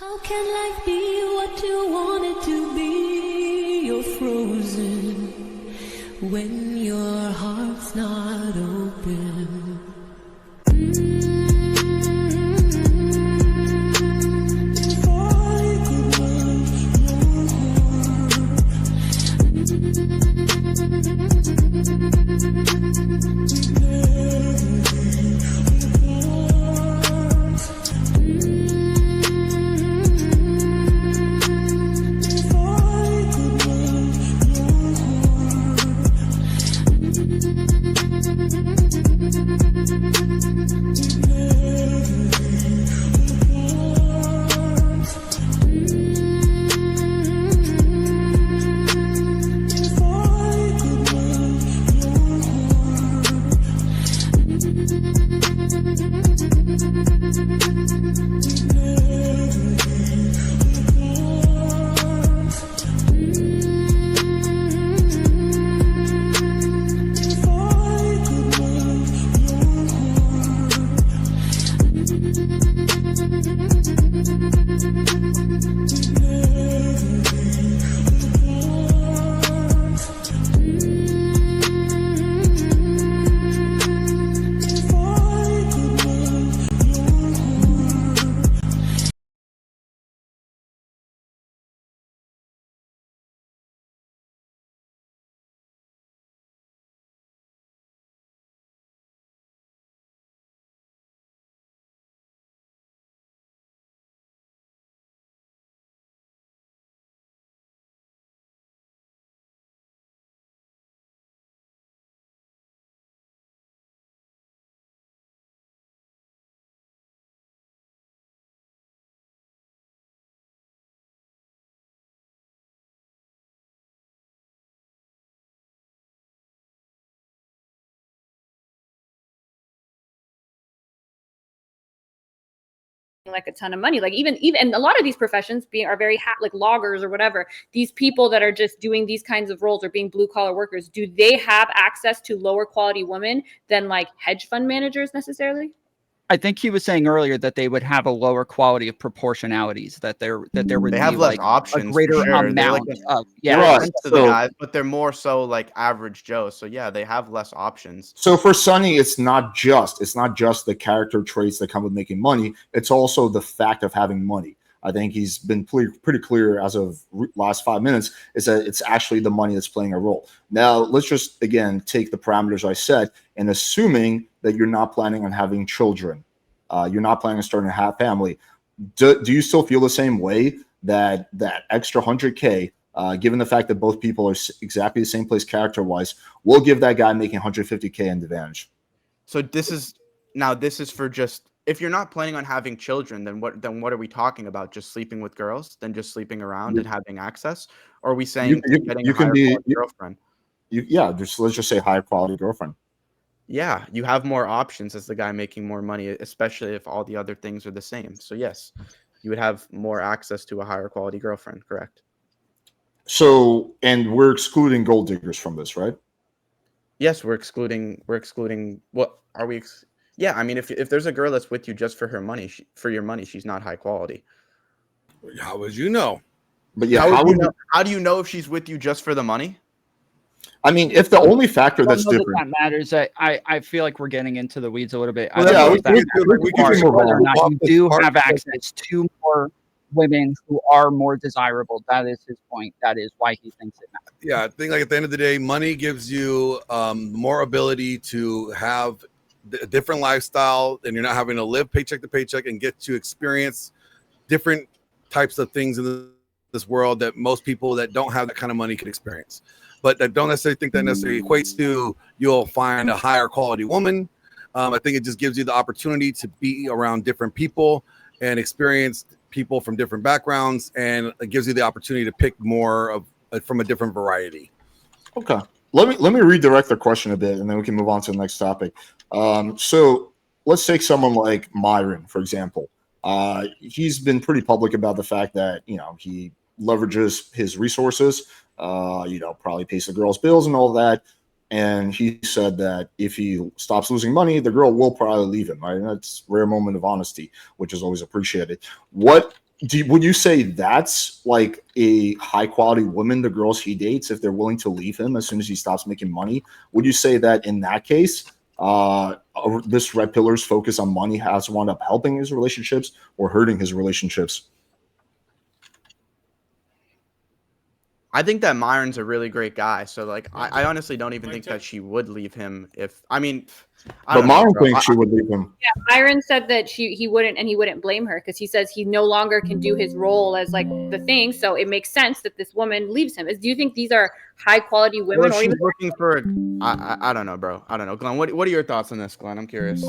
How can life be what you want it to be? You're frozen when your heart's not open. If I could like a ton of money, like even and a lot of these professions are very like loggers or whatever, these people that are just doing these kinds of roles or being blue collar workers, do they have access to lower quality women than like hedge fund managers necessarily? I think he was saying earlier that they would have a lower quality of proportionalities, that there would They be have less like options, a greater for sure. amount of Right. So the guys, but they're more so like average Joe. So yeah, they have less options. So for Sonny, it's not just the character traits that come with making money. It's also the fact of having money. I think he's been pretty clear as of last 5 minutes is that it's actually the money that's playing a role. Now, let's just, again, take the parameters I set and assuming that you're not planning on having children, you're not planning on starting a half family. Do you still feel the same way that that extra 100K, given the fact that both people are exactly the same place character-wise, will give that guy making 150K an advantage? So this is for just, if you're not planning on having children, then what are we talking about? Just sleeping with girls, then just sleeping around and having access? Or are we saying getting a higher quality girlfriend? Let's just say higher quality girlfriend. Yeah, you have more options as the guy making more money, especially if all the other things are the same. So yes, you would have more access to a higher quality girlfriend, correct? So, and we're excluding gold diggers from this, right? Yes, we're excluding. What are we? Yeah, I mean, if there's a girl that's with you just for her money, for your money, she's not high quality. How would you know? But yeah, how do you know if she's with you just for the money? I mean, if the only factor that's different that matters, I feel like we're getting into the weeds a little bit. Well, yeah, we can whether or not you do have access to more women who are more desirable. That is his point. That is why he thinks it matters. Yeah, I think like at the end of the day, money gives you more ability to have a different lifestyle, and you're not having to live paycheck to paycheck and get to experience different types of things in this world that most people that don't have that kind of money can experience. But I don't necessarily think that necessarily equates to you'll find a higher quality woman. I think it just gives you the opportunity to be around different people and experience people from different backgrounds, and it gives you the opportunity to pick more of from a different variety. Okay, let me redirect the question a bit, and then we can move on to the next topic. So let's take someone like Myron, for example. He's been pretty public about the fact that he leverages his resources. Probably pays the girl's bills and all that. And he said that if he stops losing money, the girl will probably leave him. Right? And that's a rare moment of honesty, which is always appreciated. What would you say that's like a high quality woman, the girls he dates, if they're willing to leave him as soon as he stops making money? Would you say that in that case, this red pillar's focus on money has wound up helping his relationships or hurting his relationships? I think that Myron's a really great guy. So like, I honestly don't even think that she would leave him if, I mean, but Myron thinks she would leave him. Yeah, Myron said that he wouldn't, and he wouldn't blame her because he says he no longer can do his role as like the thing. So it makes sense that this woman leaves him. Do you think these are high quality women? Or she's looking for I don't know, bro. I don't know. Glenn, what are your thoughts on this, Glenn? I'm curious.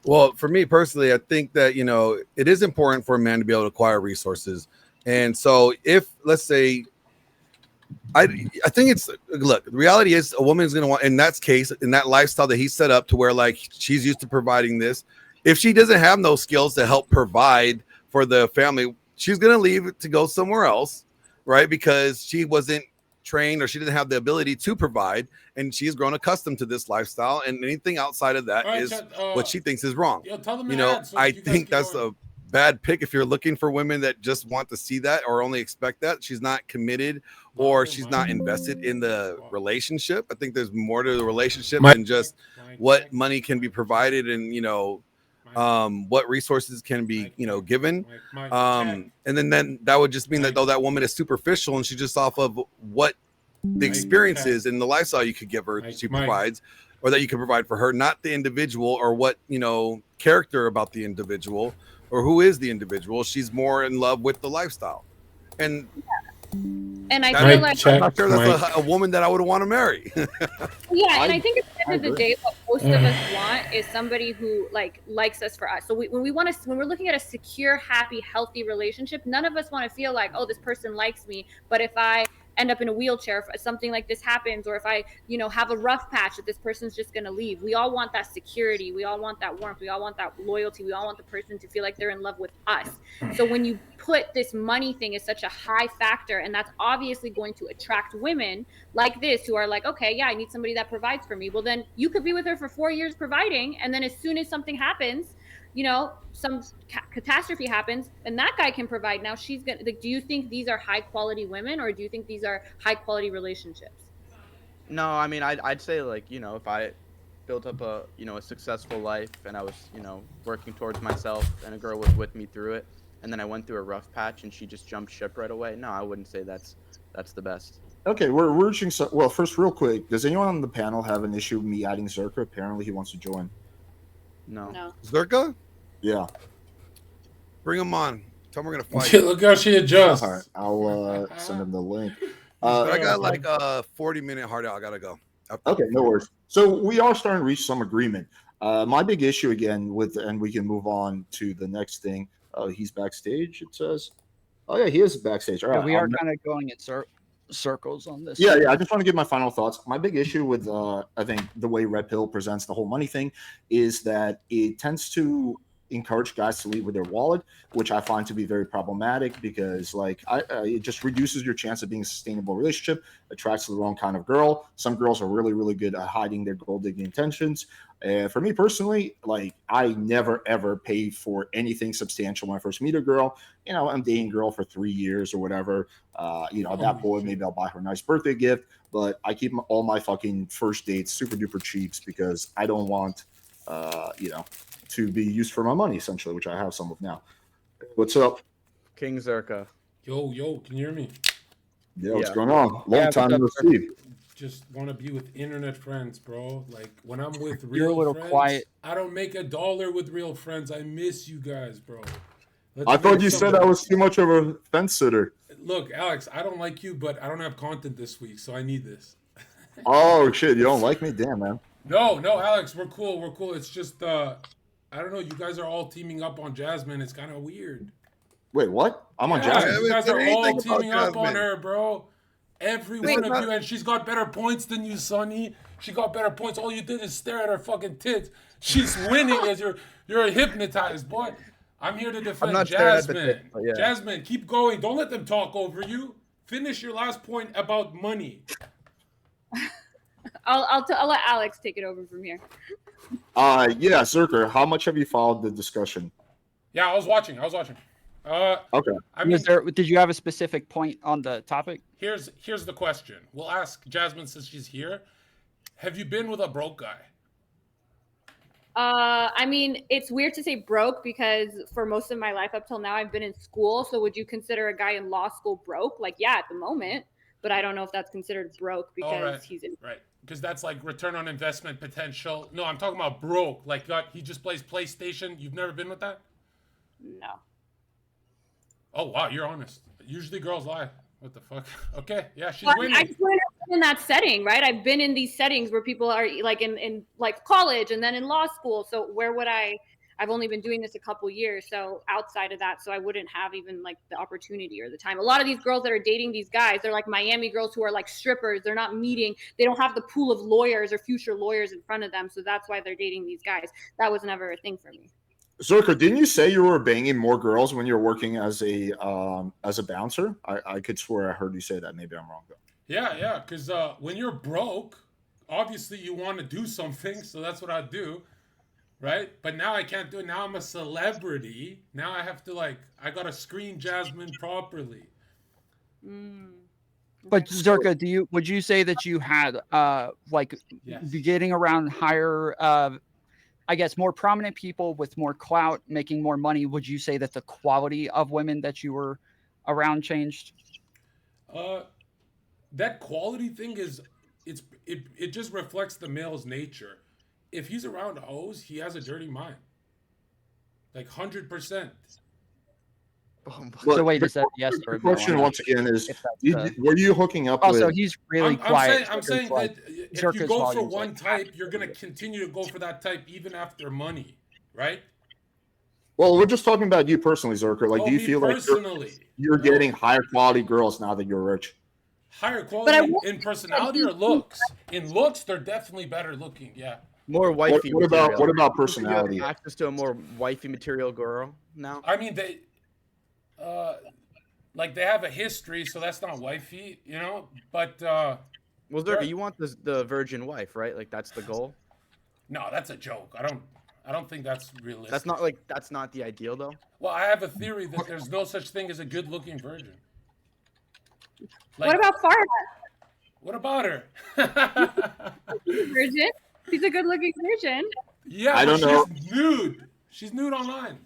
Well, for me personally, I think that, you know, it is important for a man to be able to acquire resources. And so if, let's say, I think it's, look, the reality is a woman is going to want, in that case, in that lifestyle that he set up to where like she's used to providing this, if she doesn't have those skills to help provide for the family, she's going to leave to go somewhere else, right? Because she wasn't trained or she didn't have the ability to provide, and she's grown accustomed to this lifestyle, and anything outside of that is what she thinks is wrong. You know, I think that's a bad pick if you're looking for women that just want to see that or only expect that. She's not committed or she's not invested in the relationship. I think there's more to the relationship than just what money can be provided and, you know, what resources can be, you know, given. And then that would just mean that though that woman is superficial and she's just off of what the experience is and the lifestyle you could give her, she provides, or that you can provide for her, not the individual or what, you know, character about the individual or who is the individual. She's more in love with the lifestyle. And I feel like I'm not sure that's a woman that I would want to marry. Yeah, and I think at the end of the day, what most of us want is somebody who likes us for us. So when we're looking at a secure, happy, healthy relationship, none of us want to feel like, oh, this person likes me, but if I end up in a wheelchair, if something like this happens, or if I, you know, have a rough patch, that this person's just going to leave. We all want that security. We all want that warmth. We all want that loyalty. We all want the person to feel like they're in love with us. So when you put this money thing as such a high factor, and that's obviously going to attract women like this who are like, okay, yeah, I need somebody that provides for me. Well, then you could be with her for 4 years providing, and then as soon as something happens, you know, some catastrophe happens and that guy can provide. Now she's gonna, like, do you think these are high quality women, or do you think these are high quality relationships? No, I mean, I'd say, like, you know, if I built up a, you know, a successful life and I was, you know, working towards myself and a girl was with me through it, and then I went through a rough patch and she just jumped ship right away, no, I wouldn't say that's the best. Okay, we're reaching. Well, first, real quick, does anyone on the panel have an issue with me adding Zherka? Apparently, he wants to join. No. Zherka? Yeah. Bring him on. Tell him we're gonna fight. Look how she adjusts. All right, I'll send him the link. I got like a 40-minute hard out. I gotta go. Okay, no worries. So we are starting to reach some agreement. My big issue again and we can move on to the next thing. He's backstage. It says, oh yeah, he is backstage. All right, we are kind of going in circles on this. Yeah. I just want to give my final thoughts. My big issue with I think the way Red Pill presents the whole money thing is that it tends to encourage guys to lead with their wallet, which I find to be very problematic because like it just reduces your chance of being a sustainable relationship, attracts the wrong kind of girl. Some girls are really, really good at hiding their gold digging intentions. For me personally, like I never ever pay for anything substantial when I first meet a girl. You know, I'm dating a girl for 3 years or whatever. You know, at that point, maybe I'll buy her a nice birthday gift, but I keep all my fucking first dates super duper cheaps because I don't want, you know, to be used for my money essentially, which I have some of now. What's up? King Zherka. Yo, can you hear me? Yeah, what's going on? Long time no see. Just want to be with internet friends, bro. Like when I'm with You're a real little friends, quiet. I don't make $1 with real friends. I miss you guys, bro. I thought you said I was too much of a fence sitter. Look, Alex, I don't like you, but I don't have content this week, so I need this. Oh shit, you don't like me? Damn, man. No, Alex, we're cool. It's just I don't know, you guys are all teaming up on Jasmine. It's kind of weird. Wait, what? I'm on Jasmine. You guys are all teaming up on her, bro. Every one of you, and she's got better points than you, Sonny. She got better points. All you did is stare at her fucking tits. She's winning as you're hypnotized, boy. I'm here to defend Jasmine. Jasmine, keep going. Don't let them talk over you. Finish your last point about money. I'll let Alex take it over from here. Yeah, Zherka, how much have you followed the discussion? Yeah, I was watching. Okay. I mean, Did you have a specific point on the topic? here's the question. We'll ask Jasmine since she's here. Have you been with a broke guy? I mean, it's weird to say broke because for most of my life up till now, I've been in school. So would you consider a guy in law school broke? Like, yeah, at the moment, but I don't know if that's considered broke because he's in. Right. Because that's like return on investment potential. No, I'm talking about broke. Like, he just plays PlayStation. You've never been with that? No. Oh, wow, you're honest. Usually girls lie. What the fuck? Okay, yeah, she's Well, winning. I just went in that setting, right? I've been in these settings where people are like in like college and then in law school. So where would I've only been doing this a couple years. So outside of that, so I wouldn't have even like the opportunity or the time. A lot of these girls that are dating these guys, they're like Miami girls who are like strippers. They're not meeting. They don't have the pool of lawyers or future lawyers in front of them. So that's why they're dating these guys. That was never a thing for me. Zherka, didn't you say you were banging more girls when you were working as a bouncer? I could swear I heard you say that. Maybe I'm wrong though. Yeah, because when you're broke, obviously you want to do something, so that's what I do, right? But now I can't do it. Now I'm a celebrity. Now I have to I gotta screen Jasmine properly. But Zherka, would you say that you had Yes. getting around higher I guess more prominent people with more clout making more money, would you say that the quality of women that you were around changed? That quality thing it just reflects the male's nature. If he's around hoes, he has a dirty mind. Like 100%. So wait, is that yes or no? The question once again is, were you hooking up with... Also, he's really quiet. I'm saying that if you Zherka's go for volume's one type, you're going to continue to go for that type even after money, right? Well, we're just talking about you personally, Zherka. Like, do you feel like you're getting higher quality girls now that you're rich? Higher quality in personality or looks? In looks, they're definitely better looking, yeah. More wifey What about personality? You have access to a more wifey material girl now? I mean, they have a history, so that's not wifey, but well, Zherka, you want the virgin wife, right? Like, that's the goal? No, that's a joke. I don't think that's realistic. That's not the ideal though. Well, I have a theory that there's no such thing as a good-looking virgin. What about Farah? What about her? Virgin? She's a good-looking virgin. Yeah, I don't know. She's nude. She's nude online.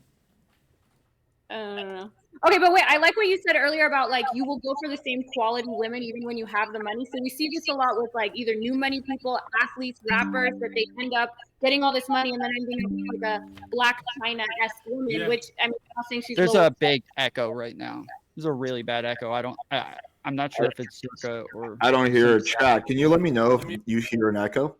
I don't know. Okay, but wait, I like what you said earlier about you will go for the same quality women even when you have the money. So we see this a lot with either new money people, athletes, rappers, that they end up getting all this money and then ending up with a Black China-esque woman, which I'm not saying she's There's a big echo right now. There's a really bad echo. I'm not sure if it's Zherka or... I don't hear a chat. Can you let me know if you hear an echo?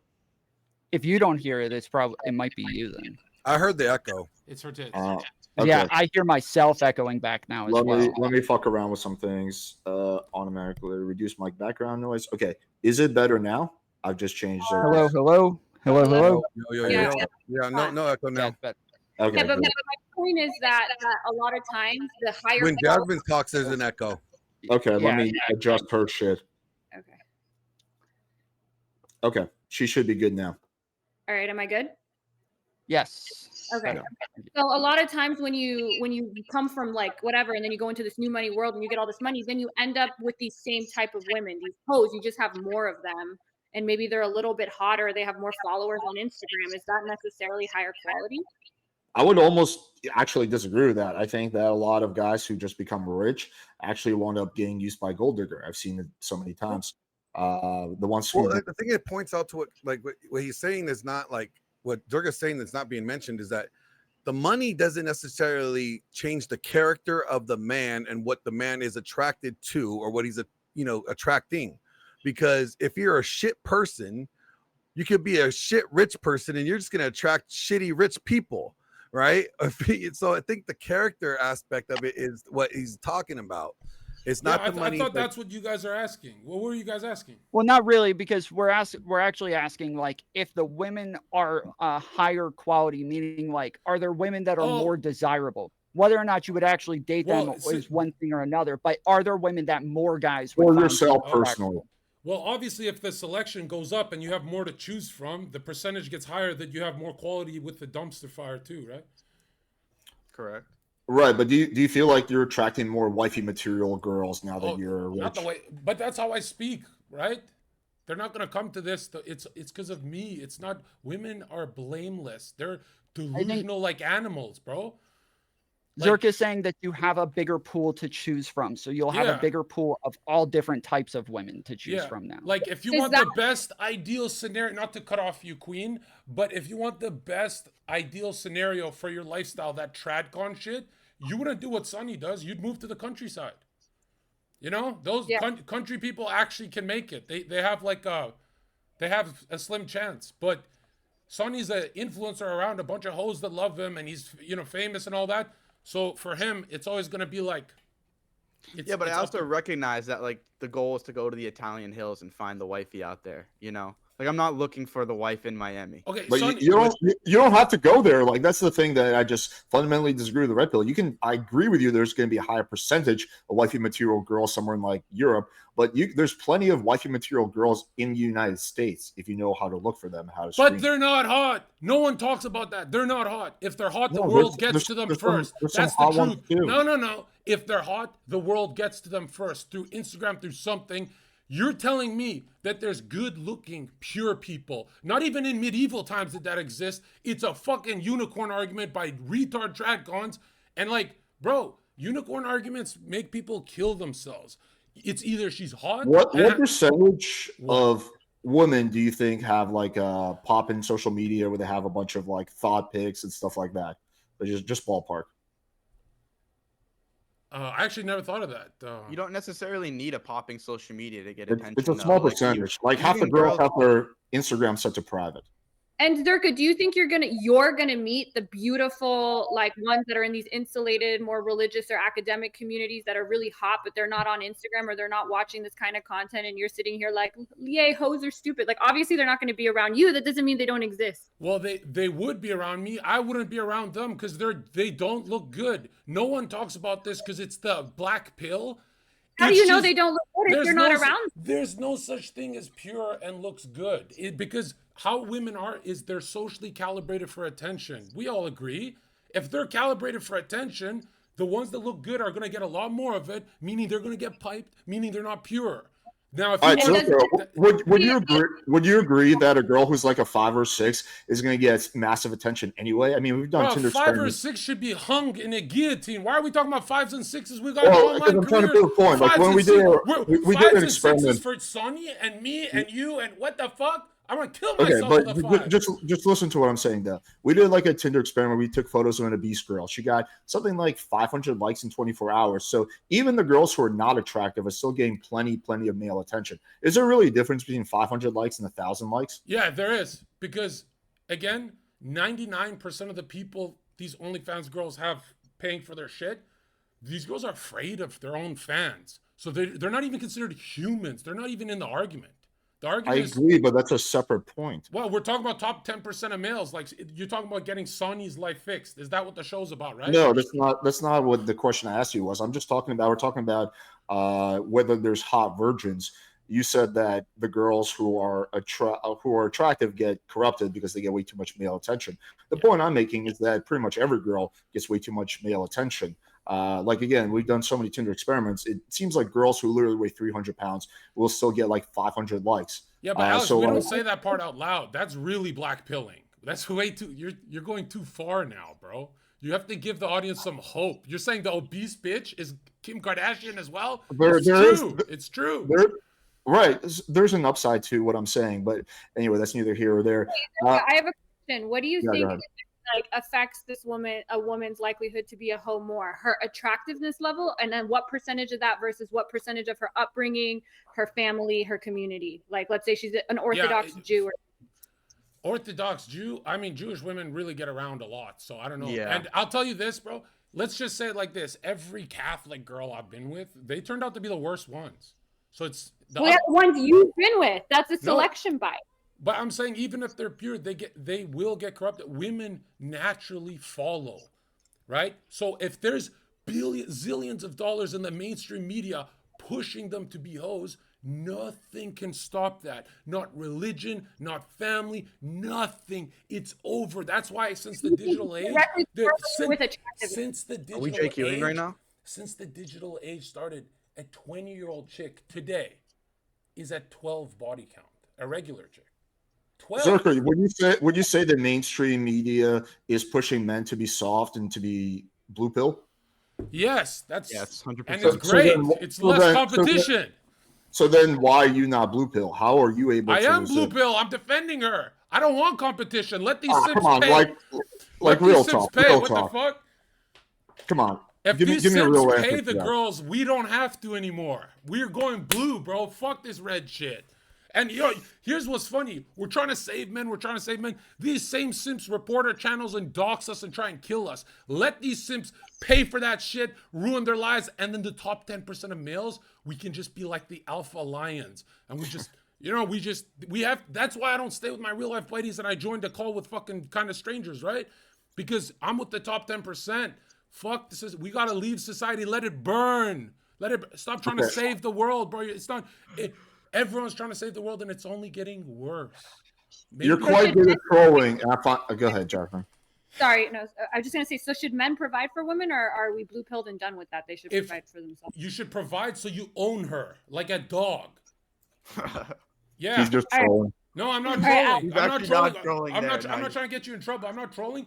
If you don't hear it, it might be you then. I heard the echo. It's her tits. Okay. Yeah, I hear myself echoing back now as well. Let me fuck around with some things. Automatically reduce mic background noise. Okay, is it better now? I've just changed. Hello. Yo. Yeah, no echo now. Okay. Yeah, but my point is that a lot of times the higher... When Jasmine talks, there's an echo. Okay, let me adjust her shit. Okay. Okay, she should be good now. All right, am I good? Yes. Okay. So a lot of times when you come from whatever, and then you go into this new money world and you get all this money, then you end up with these same type of women, these hoes. You just have more of them, and maybe they're a little bit hotter. They have more followers on Instagram. Is that necessarily higher quality? I would almost actually disagree with that. I think that a lot of guys who just become rich actually wind up getting used by gold digger. I've seen it so many times. The ones who... Well, I think it points out to what he's saying is not what Zherka's saying that's not being mentioned is that the money doesn't necessarily change the character of the man and what the man is attracted to or what he's attracting. Because if you're a shit person, you could be a shit rich person and you're just going to attract shitty rich people, right? So I think the character aspect of it is what he's talking about. It's not the money. I thought that's what you guys are asking. What were you guys asking? Well, not really, because we're actually asking if the women are higher quality, meaning are there women that are more desirable? Whether or not you would actually date them is one thing or another, but are there women that more guys would for find yourself personally? Well, obviously, if the selection goes up and you have more to choose from, the percentage gets higher that you have more quality with the dumpster fire too, right? Correct. Right, but do you feel like you're attracting more wifey material girls now that you're rich? Not the way, but that's how I speak, right? They're not gonna come to this. It's because of me. It's not. Women are blameless. They're delusional like animals, bro. Zherka is saying that you have a bigger pool to choose from, so you'll have a bigger pool of all different types of women to choose from now. Like if you want the best ideal scenario, not to cut off you, Queen, but if you want the best ideal scenario for your lifestyle, that tradcon shit, you wouldn't do what Sonny does. You'd move to the countryside. You know, those country people actually can make it. They have like they have a slim chance. But Sonny's an influencer around a bunch of hoes that love him, and he's famous and all that. So for him, it's always going to be like. But I also recognize that like the goal is to go to the Italian hills and find the wifey out there. Like I'm not looking for the wife in Miami. Okay, but Sonny, you don't have to go there. Like that's the thing that I just fundamentally disagree with the red pill. I agree with you. There's going to be a higher percentage of wifey material girls somewhere in like Europe, but there's plenty of wifey material girls in the United States if you know how to look for them, how to. But they're not hot. No one talks about that. They're not hot. If they're hot, the world gets to them first. That's the truth. No. If they're hot, the world gets to them first through Instagram, through something. You're telling me that there's good-looking, pure people. Not even in medieval times did that exist. It's a fucking unicorn argument by retard tradcons. And like, bro, unicorn arguments make people kill themselves. It's either she's hot. What percentage of women do you think have like a pop in social media where they have a bunch of like thought pics and stuff like that? But just ballpark. I actually never thought of that. You don't necessarily need a popping social media to get attention. It's a small percentage. Like half the girls have their Instagram set to private. And Zherka, do you think you're gonna meet the beautiful like ones that are in these insulated, more religious or academic communities that are really hot, but they're not on Instagram or they're not watching this kind of content, and you're sitting here like, yay, hoes are stupid. Like obviously they're not going to be around you. That doesn't mean they don't exist. Well, they would be around me. I wouldn't be around them because they don't look good. No one talks about this because it's the black pill. How do you know they don't look good if you're not around? There's no such thing as pure and looks good. Because how women are is they're socially calibrated for attention. We all agree. If they're calibrated for attention, the ones that look good are going to get a lot more of it, meaning they're going to get piped, meaning they're not pure. Now, if would you agree that a girl who's like a 5 or 6 is going to get massive attention anyway? I mean, we've done Tinder 5 or 6 should be hung in a guillotine. Why are we talking about 5s and 6s? We got online I'm trying to build a point. Like when we did an experiment for Sonny and me and you and what the fuck? I'm gonna kill myself. Okay, but just listen to what I'm saying though. We did like a Tinder experiment. We took photos of an obese girl. She got something like 500 likes in 24 hours. So even the girls who are not attractive are still getting plenty of male attention. Is there really a difference between 500 likes and 1,000 likes? Yeah, there is. Because again, 99% of the people these OnlyFans girls have paying for their shit, these girls are afraid of their own fans. So they're not even considered humans. They're not even in the argument. I agree, but that's a separate point. Well, we're talking about top 10% of males. Like you're talking about getting Sonny's life fixed. Is that what the show's about, right? No, that's not what the question I asked you was. I'm just talking about, we're talking about whether there's hot virgins. You said that the girls who are attractive get corrupted because they get way too much male attention. The point I'm making is that pretty much every girl gets way too much male attention. Like again, we've done so many Tinder experiments. It seems like girls who literally weigh 300 pounds will still get like 500 likes. Yeah, but Alex, we don't say that part out loud. That's really black pilling. That's way too. You're going too far now, bro. You have to give the audience some hope. You're saying the obese bitch is Kim Kardashian as well? It's true. Right. There's an upside to what I'm saying, but anyway, that's neither here or there. I have a question. What do you think like affects a woman's likelihood to be a hoe more? Her attractiveness level, and then what percentage of that versus what percentage of her upbringing, her family, her community? Like, let's say she's an Orthodox Jew. Orthodox Jew? I mean, Jewish women really get around a lot, so I don't know. Yeah. And I'll tell you this, bro. Let's just say it like this. Every Catholic girl I've been with, they turned out to be the worst ones. So it's the ones you've been with. That's a selection bias. But I'm saying even if they're pure, they will get corrupted. Women naturally follow, right? So if there's zillions of dollars in the mainstream media pushing them to be hoes, nothing can stop that. Not religion, not family, nothing. It's over. That's why since the digital age, since the digital Are we JQing age, right now? Since the digital age started, a 20-year-old chick today is at 12 body count. A regular chick. 12. Zherka, would you say the mainstream media is pushing men to be soft and to be blue pill? Yes, that's 100%. And it's great. It's less competition. So then why are you not blue pill? How are you able to? I am blue pill. I'm defending her. I don't want competition. Let these simps come on, pay. like real talk. Real what talk. the fuck? Come on. If give these me a simps real pay answer the girls, we don't have to anymore. We're going blue, bro. Fuck this red shit. And here's what's funny. We're trying to save men. We're trying to save men. These same simps report our channels and dox us and try and kill us. Let these simps pay for that shit, ruin their lives, and then the top 10% of males, we can just be like the alpha lions. And we just, we have, that's why I don't stay with my real life buddies and I joined a call with fucking kind of strangers, right? Because I'm with the top 10%. Fuck this. We got to leave society. Let it burn. Stop trying to save the world, bro. It's not... Everyone's trying to save the world, and it's only getting worse. You're quite good at trolling. Go ahead, Jonathan. Sorry, no. I was just gonna say. So, should men provide for women, or are we blue pilled and done with that? They should provide for themselves. You should provide, so you own her like a dog. Yeah. He's just trolling. No, I'm not trolling. I'm not trolling. I'm not Nice. trying to get you in trouble. I'm not trolling.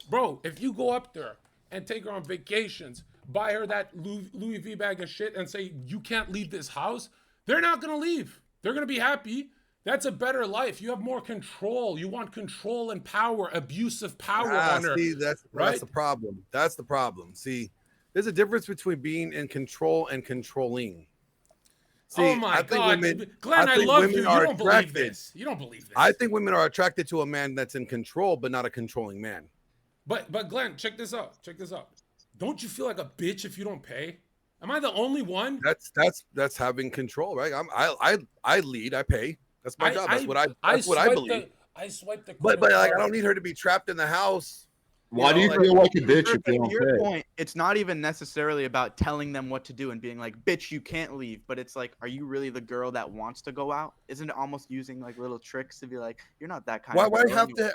Bro, if you go up there and take her on vacations, buy her that Louis V bag of shit, and say you can't leave this house. They're not going to leave. They're going to be happy. That's a better life. You have more control. You want control and power, abusive power on her. See, that's the problem. That's the problem. See, there's a difference between being in control and controlling. See, oh my God. Glenn, I love you. You don't believe this. You don't believe this. I think women are attracted to a man that's in control, but not a controlling man. But Glenn, check this out. Check this out. Don't you feel like a bitch if you don't pay? Am I the only one? That's having control, right? I lead, I pay. That's my job. That's what I believe. I swipe the but like, I don't need her to be trapped in the house. Why do you feel like a bitch if you don't your pay? point, it's not even necessarily about telling them what to do and being like, bitch, you can't leave. But it's like, are you really the girl that wants to go out? Isn't it almost using like little tricks to be like, you're not that kind of girl.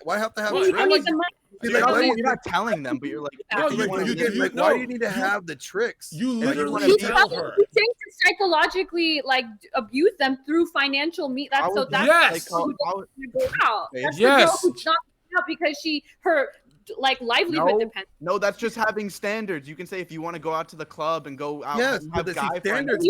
Why have to have Well, I need the money. You're not telling them, but you're like, No, why do you need to have the tricks? You literally tell her. He's saying to psychologically like abuse them through financial that's yes. That's the girl who's not out because her livelihood depends. No, that's just having standards. You can say if you want to go out to the club and go out and have guy standards.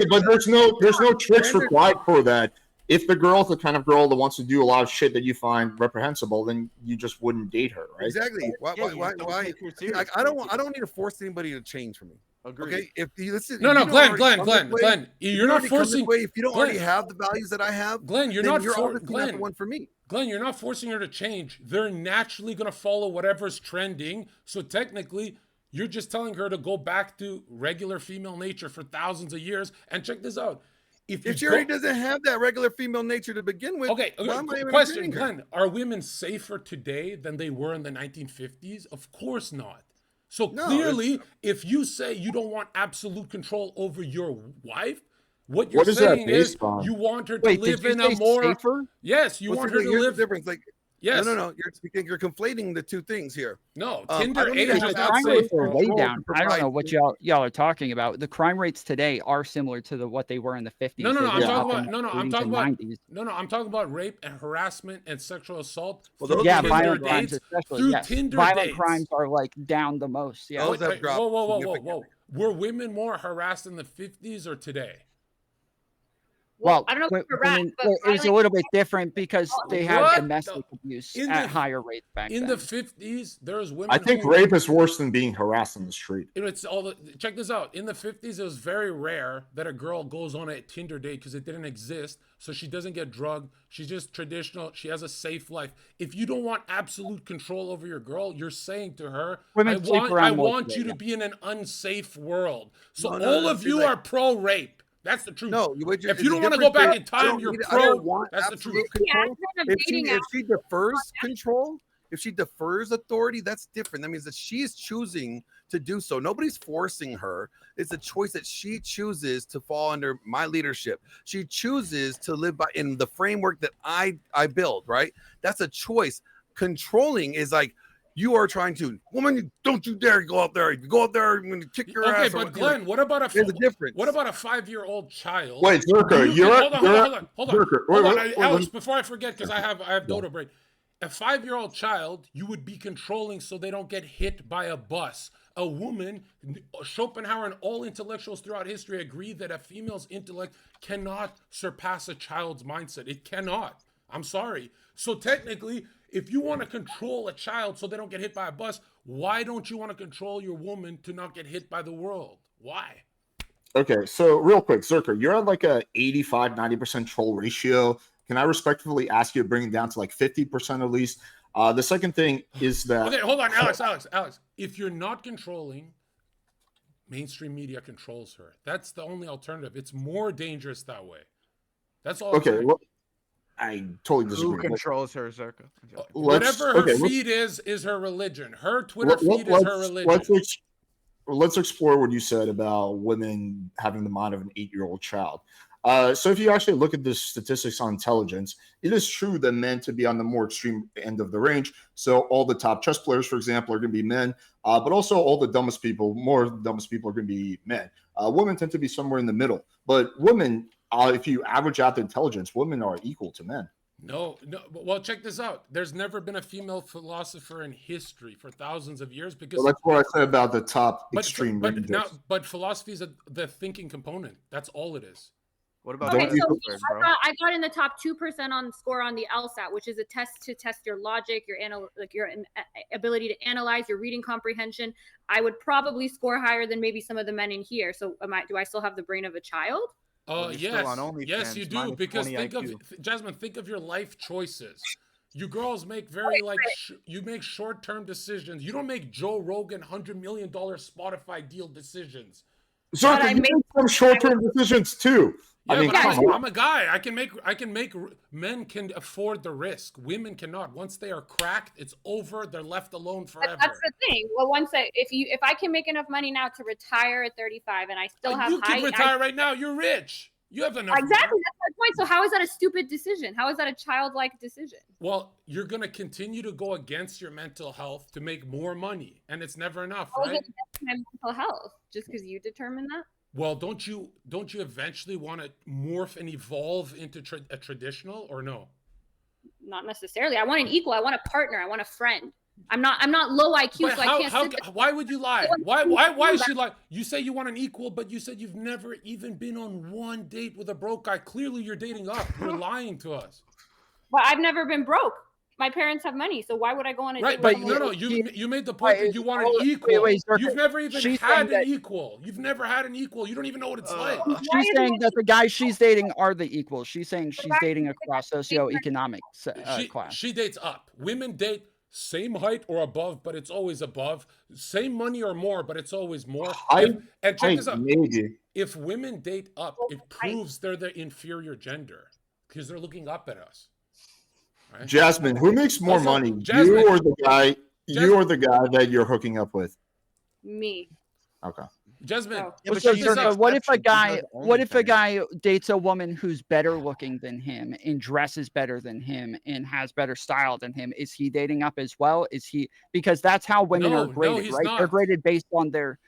But there's no tricks required for that. If the girl's the kind of girl that wants to do a lot of shit that you find reprehensible, then you just wouldn't date her, right? Exactly. Why? I don't need to force anybody to change for me. Agreed. Okay. If you listen, Glenn, you're not forcing. If you don't already have the values that I have, Glenn, you're not the one for me. Glenn, you're not forcing her to change. They're naturally going to follow whatever's trending. So technically, you're just telling her to go back to regular female nature for thousands of years. And check this out. If she already doesn't have that regular female nature to begin with, okay. Question, Glenn: are women safer today than they were in the 1950s? Of course not. So clearly, if you say you don't want absolute control over your wife, what you're saying is you want her to live in a more safer? Yes, you want her to live. Difference, like yes, no. You're conflating the two things here. No, Tinder age the is not crime safe. rates are way down. I don't know what y'all are talking about. The crime rates today are similar to what they were in the 50s. No. I'm talking about rape and harassment and sexual assault. Violent crimes, especially. Through Tinder violent dates. crimes are like down the most. Yeah. Whoa. Were women more harassed in the 50s or today? Well, I don't know if it was a little bit different because they had domestic abuse at higher rates back then. In the 50s, there's women. I think rape is worse than being harassed on the street. Check this out. In the 50s, it was very rare that a girl goes on a Tinder date because it didn't exist. So she doesn't get drugged. She's just traditional. She has a safe life. If you don't want absolute control over your girl, you're saying to her, I want you to be in an unsafe world. So all of you are pro-rape. That's the truth. No, if you don't want to go back in time, you're pro. That's the truth. If she defers control, If she defers authority, that's different. That means that she is choosing to do so. Nobody's forcing her. It's a choice that she chooses to fall under my leadership. She chooses to live by in the framework that I build, right? That's a choice. Controlling is like, you are trying to, woman, don't you dare go out there. If you go out there, I'm going to kick your ass. Okay, but Glenn, what about a difference? What about a 5-year-old child? Wait, Zherka, hold on, Alex, before I forget, because I have dodo brain. A 5-year-old child, you would be controlling so they don't get hit by a bus. A woman, Schopenhauer and all intellectuals throughout history agree that a female's intellect cannot surpass a child's mindset. It cannot. I'm sorry. So technically, if you want to control a child so they don't get hit by a bus, why don't you want to control your woman to not get hit by the world? Why? Okay, so real quick, Zherka, you're at like a 85-90% troll ratio. Can I respectfully ask you to bring it down to like 50% at least? The second thing is that... Okay, hold on, Alex. If you're not controlling, mainstream media controls her. That's the only alternative. It's more dangerous that way. That's all. Okay, well, I totally disagree. Who controls her, Zherka? Whatever her feed is her religion. Her Twitter feed is her religion. Let's explore what you said about women having the mind of an 8-year-old child. So if you actually look at the statistics on intelligence, it is true that men to be on the more extreme end of the range. So all the top chess players, for example, are going to be men, but also all the dumbest people, more of the dumbest people are going to be men. Women tend to be somewhere in the middle, but women, if you average out the intelligence, women are equal to men. No. Well, check this out. There's never been a female philosopher in history for thousands of years because that's what I said about the top extreme ranges. But philosophy is the thinking component. That's all it is. What about I got in the top 2% on score on the LSAT, which is a test to test your logic, your ability to analyze, your reading comprehension. I would probably score higher than maybe some of the men in here. So do I still have the brain of a child? Yes, you do. Because Jasmine, think of your life choices. You girls make you make short-term decisions. You don't make Joe Rogan $100 million Spotify deal decisions. Zherka, you make some short-term decisions too. Yeah, I'm a guy. I can make men can afford the risk. Women cannot. Once they are cracked, it's over. They're left alone forever. That's the thing. Well, if I can make enough money now to retire at 35 and I still have you can retire right now. You're rich. You have enough. Exactly. That's my point. So how is that a stupid decision? How is that a childlike decision? Well, you're going to continue to go against your mental health to make more money, and it's never enough, right? My mental health, just because you determine that. Well, don't you eventually want to morph and evolve into a traditional, or no? Not necessarily. I want an equal. I want a partner. I want a friend. I'm not low IQ, so I can't. Why would you lie? Why should lie? You say you want an equal, but you said you've never even been on one date with a broke guy. Clearly, you're dating up. You're lying to us. Well, I've never been broke. My parents have money, so why would I go on a date? Right, but you made the point that you want an equal. You've never even had an equal. You've never had an equal. You don't even know what it's like. She's saying that the guys she's dating are the equals. She's saying she's dating across socioeconomic class. She dates up. Women date same height or above, but it's always above. Same money or more, but it's always more. And check this out. If women date up, it proves they're the inferior gender because they're looking up at us. Right? Jasmine, who makes more money? You or the guy? You or the guy that you're hooking up with? Me. Okay. Jasmine, what if a guy dates a woman who's better looking than him and dresses better than him and has better style than him? Is he dating up as well? Because that's how women are graded, right? Not. They're graded based on their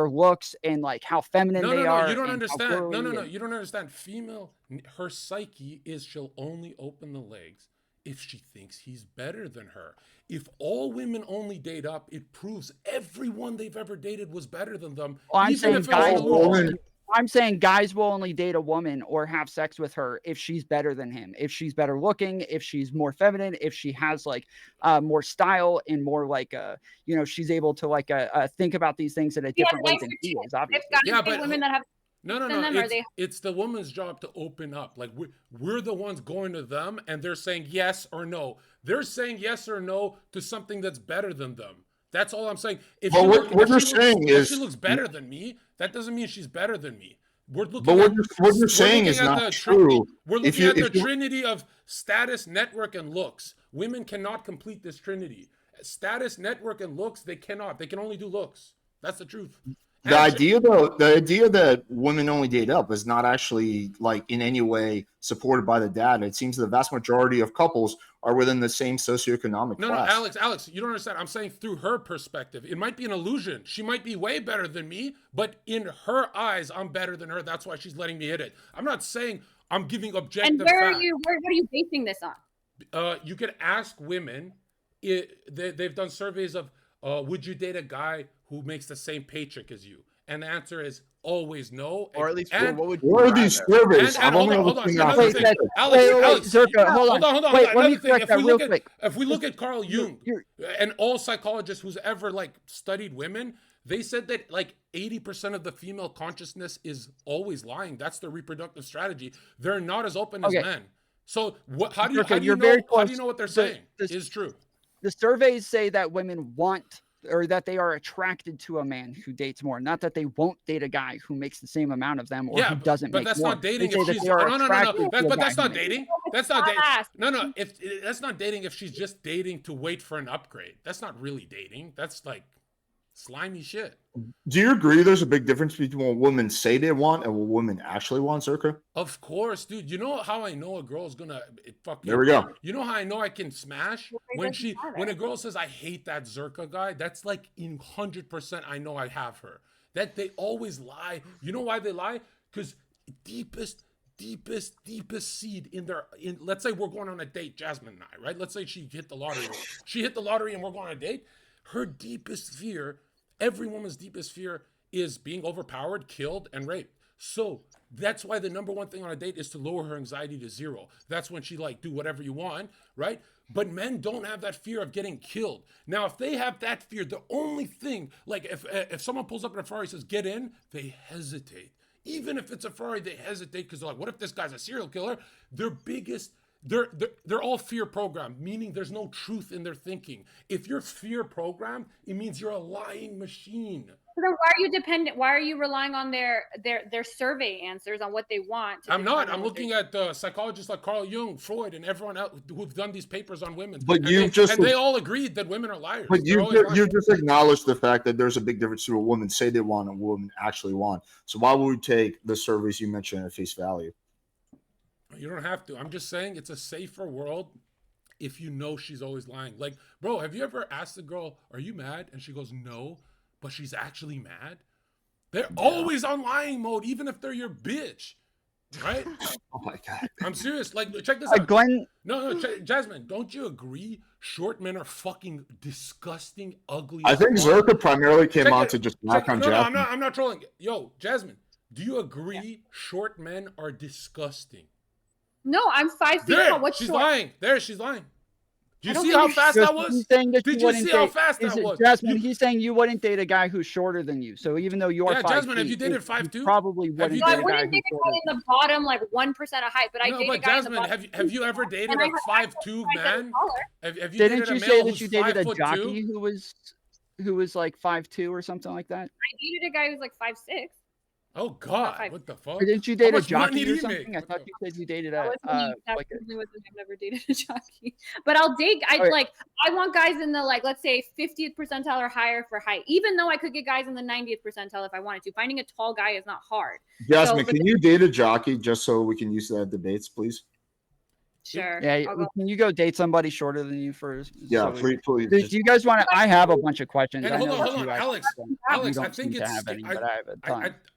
looks and like how feminine they are. You don't understand. No, you don't understand. Female, her psyche is she'll only open the legs if she thinks he's better than her. If all women only date up, it proves everyone they've ever dated was better than them. Well, I'm saying guys will only date a woman or have sex with her if she's better than him, if she's better looking, if she's more feminine, if she has like more style and more like she's able to think about these things in a different way than he is. Obviously, but women that have. No. It's the woman's job to open up. Like we're the ones going to them, and they're saying yes or no. They're saying yes or no to something that's better than them. That's all I'm saying. If she looks better than me, that doesn't mean she's better than me. We're looking. But what you're saying is not true. We're looking at the trinity of status, network, and looks. Women cannot complete this trinity. Status, network, and looks, they cannot. They can only do looks. That's the truth. The idea that women only date up is not actually like in any way supported by the data. It seems the vast majority of couples are within the same socioeconomic class. No, Alex, you don't understand. I'm saying through her perspective. It might be an illusion. She might be way better than me, but in her eyes, I'm better than her. That's why she's letting me hit it. I'm not saying I'm giving objective And where fact. are you? What are you basing this on? You could ask women. They've done surveys of would you date a guy who makes the same paycheck as you? And the answer is always no. Or at least what would What are these surveys? And hold on. Another thing. Alex, Zherka, hold on. Wait, let me correct that real quick. If we look at Carl Jung and all psychologists who's ever like studied women, they said that like 80% of the female consciousness is always lying. That's their reproductive strategy. They're not as open as men. So how do you know what they're saying is true? The surveys say that women want, or that they are attracted to a man who dates more, not that they won't date a guy who makes the same amount of them or who doesn't make more. But that's not dating if she's but that's not dating. That's not dating. No. If that's not dating if she's just dating to wait for an upgrade. That's not really dating. That's like slimy shit. Do you agree there's a big difference between what women say they want and what women actually want, Zherka? Of course, dude. You know how I know a girl's gonna fucking... There we go. You know how I know I can smash? When a girl says, I hate that Zherka guy, that's like in 100% I know I have her. That they always lie. You know why they lie? Because deepest seed in their... Let's say we're going on a date, Jasmine and I, right? Let's say she hit the lottery. She hit the lottery and we're going on a date. Her deepest fear... Every woman's deepest fear is being overpowered, killed, and raped. So that's why the number one thing on a date is to lower her anxiety to 0. That's when she like, do whatever you want, right? But men don't have that fear of getting killed. Now, if they have that fear, the only thing, like if someone pulls up in a Ferrari and says, get in, they hesitate. Even if it's a Ferrari, they hesitate because they're like, what if this guy's a serial killer? Their biggest... They're all fear programmed, meaning there's no truth in their thinking. If you're fear programmed, it means you're a lying machine. So then why are you dependent? Why are you relying on their survey answers on what they want? I'm not. I'm looking at psychologists like Carl Jung, Freud, and everyone else who've done these papers on women. But they all agreed that women are liars. But you just acknowledged the fact that there's a big difference between what women say they want and what women actually want. So why would we take the surveys you mentioned at face value? You don't have to. I'm just saying it's a safer world if you know she's always lying. Like, bro, have you ever asked a girl, are you mad? And she goes, no, but she's actually mad. They're always on lying mode, even if they're your bitch. Right? Oh my God. I'm serious. Like, check this out. Glenn. No, Jasmine, don't you agree short men are fucking disgusting, ugly? I think Zherka primarily came on to just knock on Jasmine. I'm not trolling. Yo, Jasmine, do you agree short men are disgusting? No, I'm 5 feet tall. What's she's short? lying. There, she's lying. Do you see how fast that was? Did you see how fast that was? Jasmine, he's saying you wouldn't date a guy who's shorter than you. So even though you are 5 Jasmine, feet, have you dated 5'2"? Probably wouldn't. I wouldn't date a guy in the bottom, like 1% of height, but I date a guy in the bottom. Have you ever dated a 5'2" man? Didn't you say that you dated a jockey who was like 5'2" or something like that? I dated a guy who's like 5'6". Oh God! What the fuck? Or didn't you date a jockey or something? I thought you said you dated a. I've never dated a jockey, but I'll date. I want guys in the let's say 50th percentile or higher for height. Even though I could get guys in the 90th percentile if I wanted to. Finding a tall guy is not hard. Jasmine, can you date a jockey just so we can use that debates, please? Sure. Yeah. Can you go date somebody shorter than you first? Yeah, please. Do you guys want to? I have a bunch of questions. Hold on, Alex. I think it's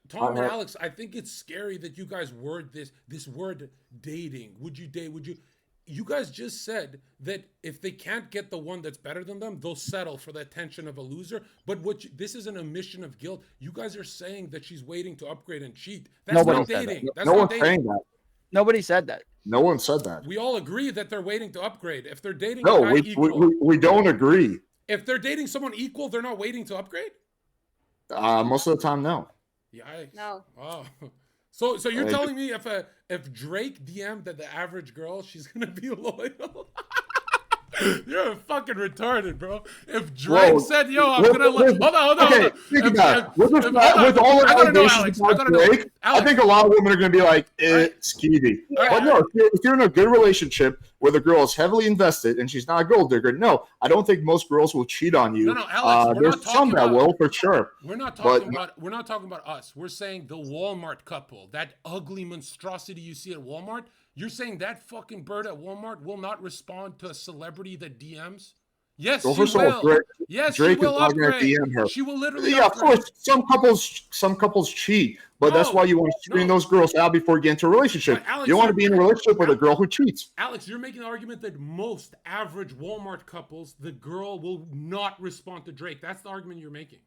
Tom and Alex. I think it's scary that you guys word this word dating. Would you date? Would you? You guys just said that if they can't get the one that's better than them, they'll settle for the attention of a loser. But this is an admission of guilt. You guys are saying that she's waiting to upgrade and cheat. That's not dating. That's not dating. Saying that. Nobody said that. No one said that. We all agree that they're waiting to upgrade. If they're dating we don't agree. If they're dating someone equal, they're not waiting to upgrade? Most of the time, no. Yikes. No. Oh. So you're telling me if Drake DM'd the average girl, she's gonna be loyal? You're fucking retarded, bro. If Drake said, "Yo, I'm gonna hold on." Okay, think about it. With all the allegations about Drake, I think a lot of women are gonna be like, "It's Skeevy." But no, if you're in a good relationship where the girl is heavily invested and she's not a gold digger, no, I don't think most girls will cheat on you. No, Alex, there's some that will, for sure. We're not talking about us. We're saying the Walmart couple, that ugly monstrosity you see at Walmart. You're saying that fucking bird at Walmart will not respond to a celebrity that DMs? Yes, she will. Yes, she will upgrade. DM her. She will literally upgrade. Of course, some couples cheat, but that's why you want to screen those girls out before you get into a relationship. Alex, you want to be in a relationship with a girl who cheats. Alex, you're making the argument that most average Walmart couples, the girl will not respond to Drake. That's the argument you're making.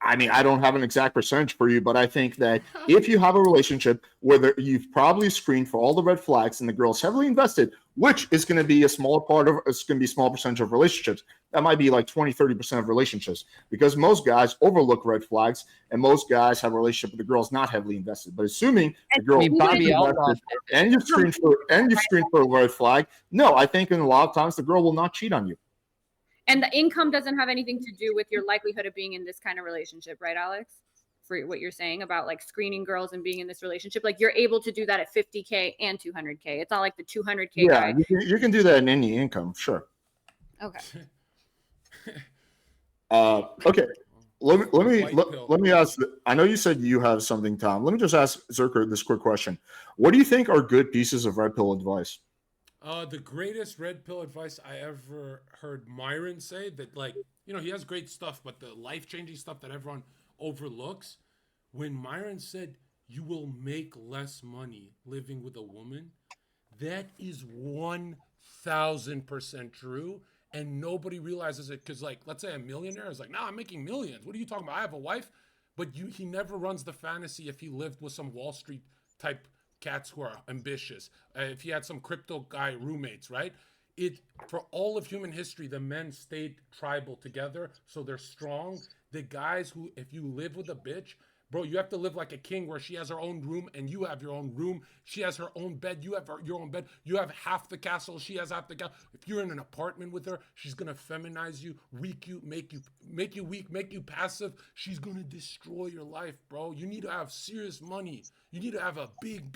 I mean, I don't have an exact percentage for you, but I think that if you have a relationship where you've probably screened for all the red flags and the girl's heavily invested, which is going to be a smaller part of, it's going to be a small percentage of relationships. That might be like 20-30% of relationships, because most guys overlook red flags and most guys have a relationship with the girl's not heavily invested. But assuming the girl is invested and you screen for a red flag, no, I think in a lot of times the girl will not cheat on you. And the income doesn't have anything to do with your likelihood of being in this kind of relationship, right, Alex? For what you're saying about like screening girls and being in this relationship, like you're able to do that at 50K and 200K. It's not like the 200K guy. You can do that in any income, sure. Okay. Okay. Let me ask. I know you said you have something, Tom. Let me just ask Zherka this quick question. What do you think are good pieces of red pill advice? The greatest red pill advice I ever heard Myron say, that, like, you know, he has great stuff, but the life-changing stuff that everyone overlooks, when Myron said you will make less money living with a woman, that is 1000% true, and nobody realizes it, because, like, let's say a millionaire is like, nah, I'm making millions. What are you talking about? I have a wife. But he never runs the fantasy if he lived with some Wall Street type cats who are ambitious, if he had some crypto guy roommates, right? For all of human history, the men stayed tribal together, so they're strong. The guys who, if you live with a bitch, bro, you have to live like a king, where she has her own room and you have your own room. She has her own bed, you have your own bed. You have half the castle, she has half the castle. If you're in an apartment with her, she's gonna feminize you, make you weak, make you passive. She's gonna destroy your life, bro. You need to have serious money. You need to have a big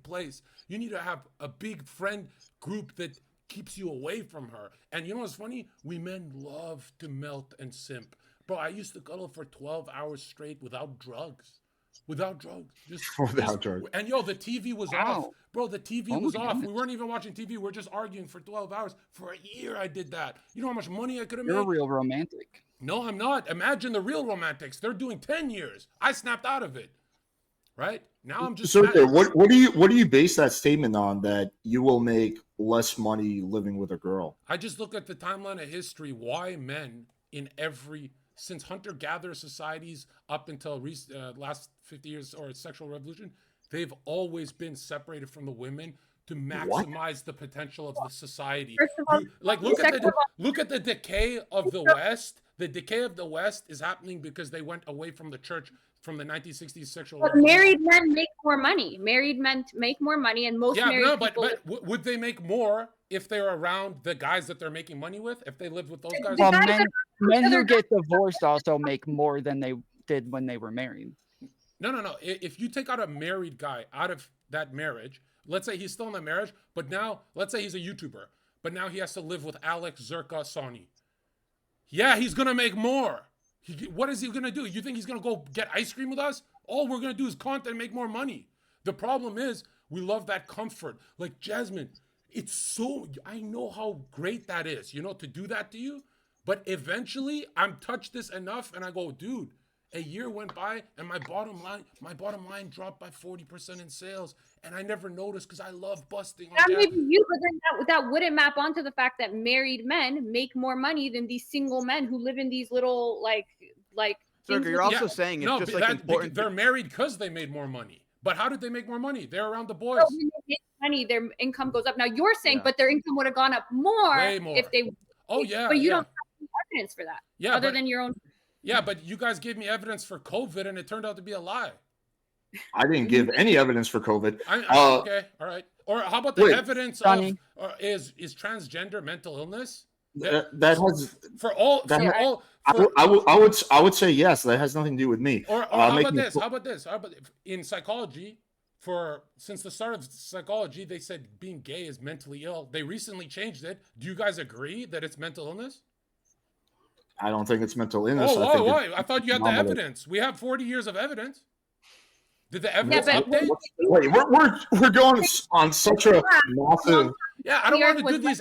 place. You need to have a big friend group that keeps you away from her. And you know what's funny? We men love to melt and simp. Bro, I used to cuddle for 12 hours straight without drugs. Without drugs. Without drugs. And yo, the TV was off. Bro, the TV was off. We weren't even watching TV. We were just arguing for 12 hours. For a year I did that. You know how much money I could have made? You're a real romantic. No, I'm not. Imagine the real romantics. They're doing 10 years. I snapped out of it. Right? Now I'm just... So what do you base that statement on, that you will make less money living with a girl? I just look at the timeline of history, why men in since hunter-gatherer societies up until last 50 years or sexual revolution, they've always been separated from the women to maximize the potential of the society. First of all, look at the decay of the West. The decay of the West is happening because they went away from the church from the 1960s sexual revolution. Married men make more money. Married men make more money, and most married people... but would they make more if they're around the guys that they're making money with? If they lived with those guys? Well, men who get divorced also make more than they did when they were married. No. If you take out a married guy out of that marriage, let's say he's still in the marriage, but now, let's say he's a YouTuber, but now he has to live with Alex, Zherka, Sonny. Yeah, he's going to make more. What is he going to do? You think he's going to go get ice cream with us? All we're going to do is content and make more money. The problem is we love that comfort. Like, Jasmine, it's so... I know how great that is, you know, to do that to you. But eventually, I'm touched this enough, and I go, dude, a year went by, and my bottom line dropped by 40% in sales, and I never noticed because I love busting. That may be you, but then that wouldn't map onto the fact that married men make more money than these single men who live in these little like. So you're also saying it's just like important. They're married because they made more money. But how did they make more money? They're around the boys. So when they make money, their income goes up. Now you're saying, but their income would have gone up way more if they. Oh yeah. But you don't have evidence for that. Yeah. Other than your own. Yeah, but you guys gave me evidence for COVID, and it turned out to be a lie. I didn't give any evidence for COVID. Okay, all right. Or how about the evidence of is transgender mental illness? I would say yes. That has nothing to do with me. Or how about this? How about in psychology, since the start of psychology, they said being gay is mentally ill. They recently changed it. Do you guys agree that it's mental illness? I don't think it's mental illness. Oh, why? I thought you had the evidence. We have 40 years of evidence. Did the evidence update? Wait, we're going on such a massive. Yeah, I don't want to do these.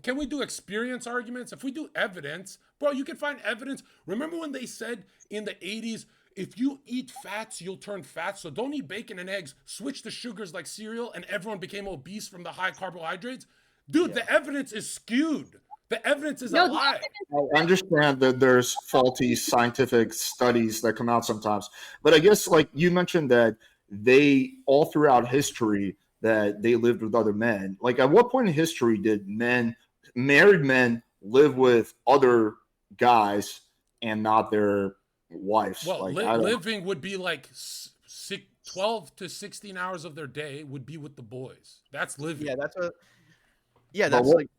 Can we do experience arguments? If we do evidence, bro, you can find evidence. Remember when they said in the 80s, if you eat fats, you'll turn fat. So don't eat bacon and eggs. Switch to sugars like cereal, and everyone became obese from the high carbohydrates. Dude, the evidence is skewed. The evidence is a lie. I understand that there's faulty scientific studies that come out sometimes, but I guess like you mentioned that they all throughout history that they lived with other men. Like at what point in history did married men live with other guys and not their wives? Well, like, living would be like 12 to 16 hours of their day would be with the boys. That's living. That's like,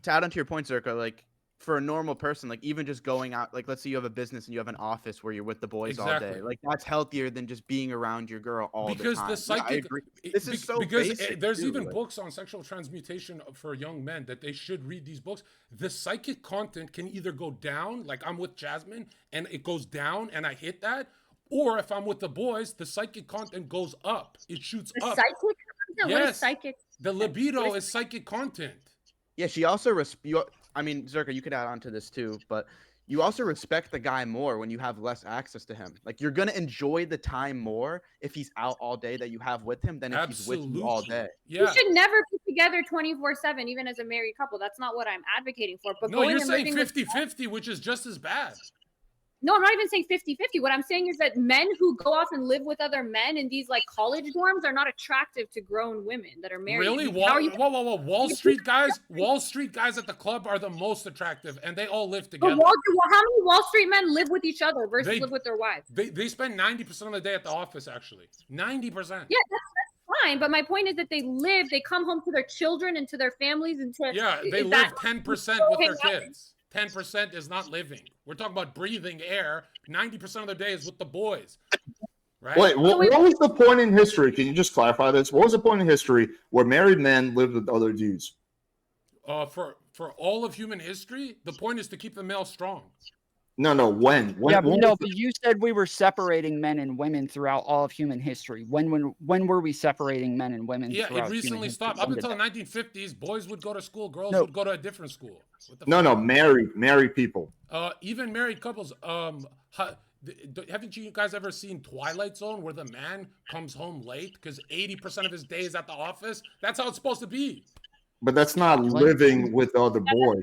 to add on to your point, Zherka, like for a normal person, like even just going out, like let's say you have a business and you have an office where you're with the boys all day, like that's healthier than just being around your girl all the time. Because the psychic, I agree. This is so basic there's too, even like, books on sexual transmutation for young men that they should read these books. The psychic content can either go down, like I'm with Jasmine and it goes down and I hit that, or if I'm with the boys, the psychic content goes up. It shoots up. Psychic content? Yes. What is psychic? The libido is psychic content. Yeah, she also I mean, Zherka, you could add on to this too, but you also respect the guy more when you have less access to him. Like you're gonna enjoy the time more if he's out all day that you have with him than if he's with you all day. Yeah. You should never be together 24/7, even as a married couple. That's not what I'm advocating for. But no, you're saying 50-50, which is just as bad. No, I'm not even saying 50-50. What I'm saying is that men who go off and live with other men in these like college dorms are not attractive to grown women that are married. Really? Whoa. Wall Street guys at the club are the most attractive and they all live together. How many Wall Street men live with each other versus live with their wives? They spend 90% of the day at the office, actually. 90%. Yeah, that's fine. But my point is that they come home to their children and to their families and to they live 10% with their kids. 10% is not living. We're talking about breathing air. 90% of their day is with the boys. Right? Wait, what was the point in history? Can you just clarify this? What was the point in history where married men lived with other dudes? For all of human history, the point is to keep the male strong. No, when? But you said we were separating men and women throughout all of human history. When were we separating men and women? Yeah, it recently stopped. Up until the 1950s, boys would go to school, girls would go to a different school. Married people. Even married couples. Haven't you guys ever seen Twilight Zone where the man comes home late because 80% of his day is at the office? That's how it's supposed to be. But that's not living with other boys.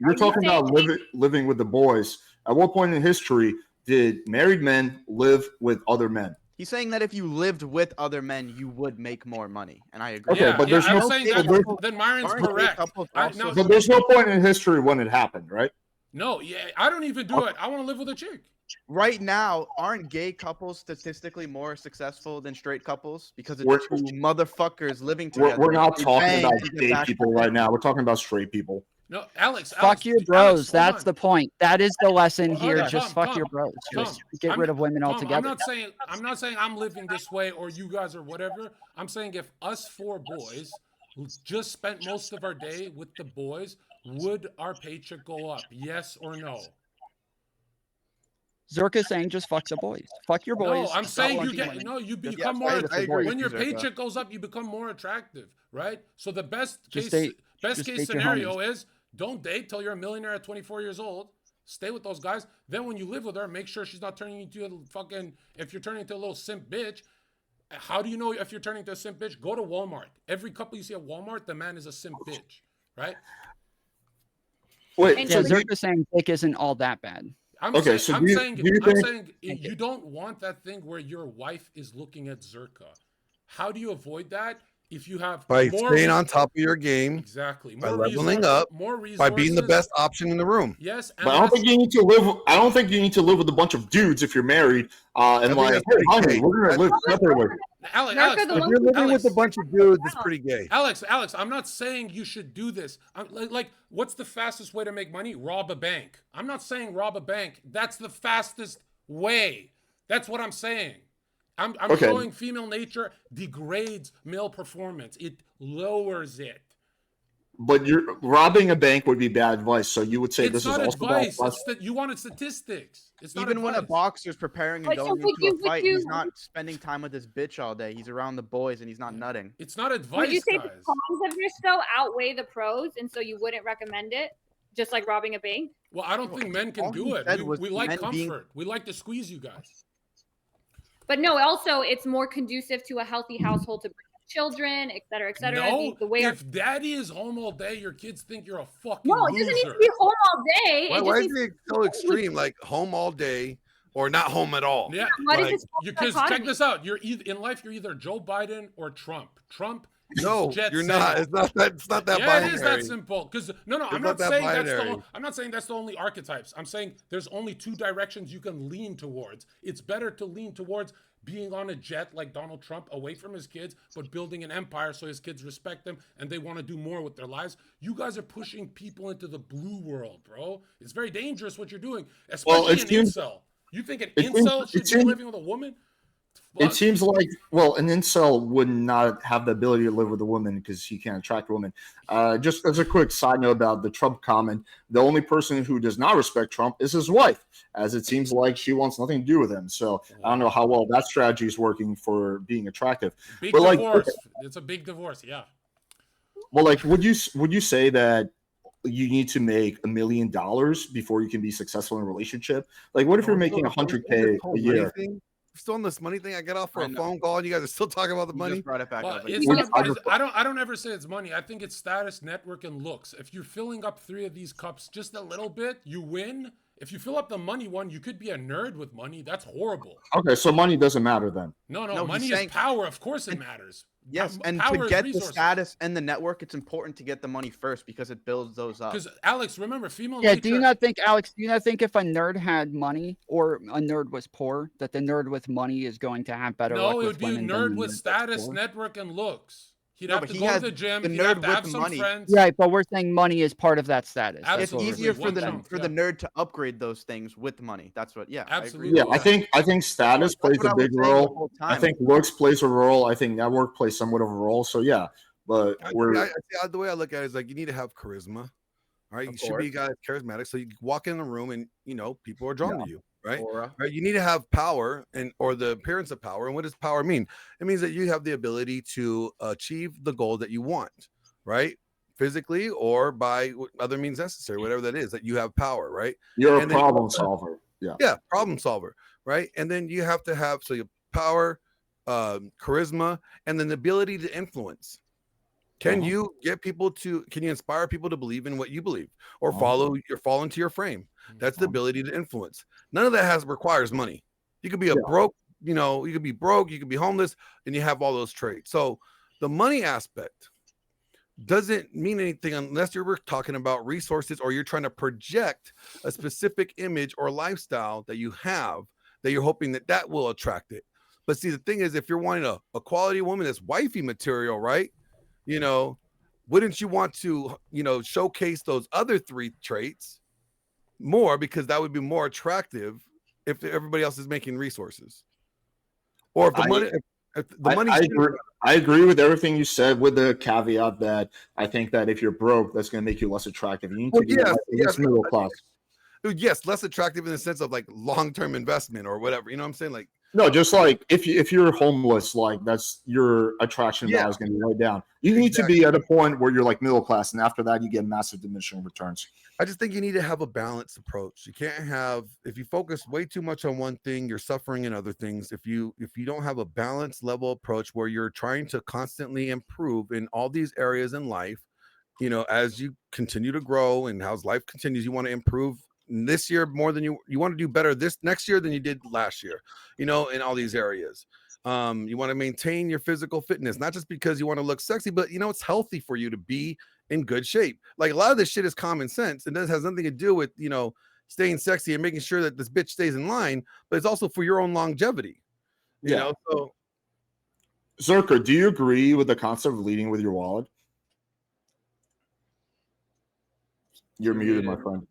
You're talking about living with the boys. At what point in history did married men live with other men? He's saying that if you lived with other men, you would make more money, and I agree. Okay, but there's I'm saying that, then Myron's correct. But there's no point in history when it happened, right? No, I don't even do it. I want to live with a chick. Right now, aren't gay couples statistically more successful than straight couples because it's two motherfuckers living together? We're not talking about gay people right now. We're talking about straight people. No, Alex. Fuck your bros. That's the point. That is the lesson here. Just fuck your bros. Just get rid of women altogether. I'm not saying I'm living this way or you guys or whatever. I'm saying if us four boys who just spent most of our day with the boys, would our paycheck go up? Yes or no? Zherka saying just fuck the boys. Fuck your boys. No, I'm saying you become more. When your paycheck goes up, you become more attractive, right? So the best case scenario is don't date till you're a millionaire at 24 years old. Stay with those guys. Then when you live with her, make sure she's not turning into a fucking. If you're turning into a little simp bitch, how do you know if you're turning into a simp bitch? Go to Walmart. Every couple you see at Walmart, the man is a simp bitch, right? Wait, Zherka saying dick isn't all that bad. I'm saying you don't want that thing where your wife is looking at Zherka. How do you avoid that? If you have by staying on top of your game, exactly, by leveling up, by being the best option in the room. Yes, but I don't think you need to live. I don't think you need to live with a bunch of dudes if you're married. And like, hey, honey, we're gonna live separately. Alex, if you're living with a bunch of dudes, it's pretty gay. Alex, I'm not saying you should do this. Like, what's the fastest way to make money? Rob a bank. I'm not saying rob a bank. That's the fastest way. That's what I'm saying. I'm Okay. showing female nature degrades male performance. It lowers it. But you're robbing a bank would be bad advice. So you would say It's this is not also bad advice. advice? It's that you wanted statistics. It's not Even when a advice. boxer's preparing and But so going would into a you- fight, he's not spending time with his bitch all day. He's around the boys and he's not nutting. It's not Would advice, you say the guys. cons of this though outweigh the pros, and so you wouldn't recommend it, just like robbing a bank? Well, I don't think men can all do he it. said We, was we like men comfort. being- We like to squeeze you guys. But no, also it's more conducive to a healthy household to bring up children, et cetera, et cetera. No, the way if daddy is home all day, your kids think you're a fucking no, it loser. doesn't need to be home all day. Why, It why just is needs it so extreme? Like home all day or not home at all? Yeah, What is Like, this because dichotomy? check this out. You're either in life. You're either Joe Biden or Trump. Trump. no, jet you're setting. not. It's not that. It's not that Yeah, binary. it is that simple. Because no, I'm not not that saying that's binary. the. I'm not saying that's the only archetypes. I'm saying there's only two directions you can lean towards. It's better to lean towards being on a jet like Donald Trump, away from his kids, but building an empire so his kids respect him and they want to do more with their lives. You guys are pushing people into the blue world, bro. It's very dangerous what you're doing, especially an incel. You think an incel should be living with a woman? It seems like, well, an incel would not have the ability to live with a woman because he can't attract women. Just as a quick side note about the Trump comment, the only person who does not respect Trump is his wife, as it seems like she wants nothing to do with him. So I don't know how well that strategy is working for being attractive. Big But divorce. like, It's a big divorce. Yeah. well, like, would you say that you need to make $1 million before you can be successful in a relationship? Like, what if you're making $100K a year? Still on this money thing, I get off for a phone call and you guys are still talking about the money. Just brought it back up. It's not, I don't ever say it's money. I think it's status, network, and looks. If you're filling up 3 of these cups just a little bit, you win. If you fill up the money one, you could be a nerd with money. That's horrible. Okay, so money doesn't matter then. No, money is power. Of course it matters. Yes, and power to is get the resources. status and the network, it's important to get the money first because it builds those up. Because Alex, remember, female Yeah, nature. do you not think, Alex, do you not think if a nerd had money or a nerd was poor, that the nerd with money is going to have better luck No, it with would be a women than nerd the with nerd status, that's poor? network, and looks. He'd No, have but to he go to has the gym. the He'd have nerd to have with some money. friends. Right, but we're saying money is part of that status. Absolutely. It's That's what we're easier saying. for the One for the nerd to upgrade those things with money. That's what. Yeah, Absolutely. Yeah, I think status That's plays what a I was big saying the role. whole I time. think looks plays a role. I think network plays somewhat of a role. So yeah, but the way I look at it is like you need to have charisma. All right. You should be a guy that's charismatic. So you walk in the room and people are drawn to you. Right? Right. You need to have power or the appearance of power. And what does power mean? It means that you have the ability to achieve the goal that you want, right? Physically or by other means necessary, whatever that is, that you have power, right? You're and a problem solver. Yeah, problem solver, right? And then you have to have you have power, charisma, and then the ability to influence. Can you get people to? Can you inspire people to believe in what you believe or fall into your frame? That's the ability to influence. None of that requires money. You could be broke. You could be broke. You could be homeless, and you have all those traits. So the money aspect doesn't mean anything unless you're talking about resources or you're trying to project a specific image or lifestyle that you have that you're hoping that will attract it. But see, the thing is, if you're wanting a quality woman that's wifey material, right? Wouldn't you want to, showcase those other 3 traits more because that would be more attractive if everybody else is making resources? Or if the money, I agree with everything you said, with the caveat that I think that if you're broke, that's going to make you less attractive. You need to be middle class. Yes, less attractive in the sense of like long-term investment or whatever. You know what I'm saying? Like, no, just like if you're homeless, like that's your attraction value is going to be right down. You need to be at a point where you're like middle class, and after that, you get massive diminishing returns. I just think you need to have a balanced approach. You can't if you focus way too much on one thing, you're suffering in other things. If you don't have a balanced level approach where you're trying to constantly improve in all these areas in life, as you continue to grow and as life continues, you want to improve this year more than you want to do better this next year than you did last year, in all these areas. You want to maintain your physical fitness, not just because you want to look sexy, but it's healthy for you to be in good shape. Like a lot of this shit is common sense and this has nothing to do with staying sexy and making sure that this bitch stays in line, but it's also for your own longevity. So Zherka, do you agree with the concept of leading with your wallet? You're muted, my friend.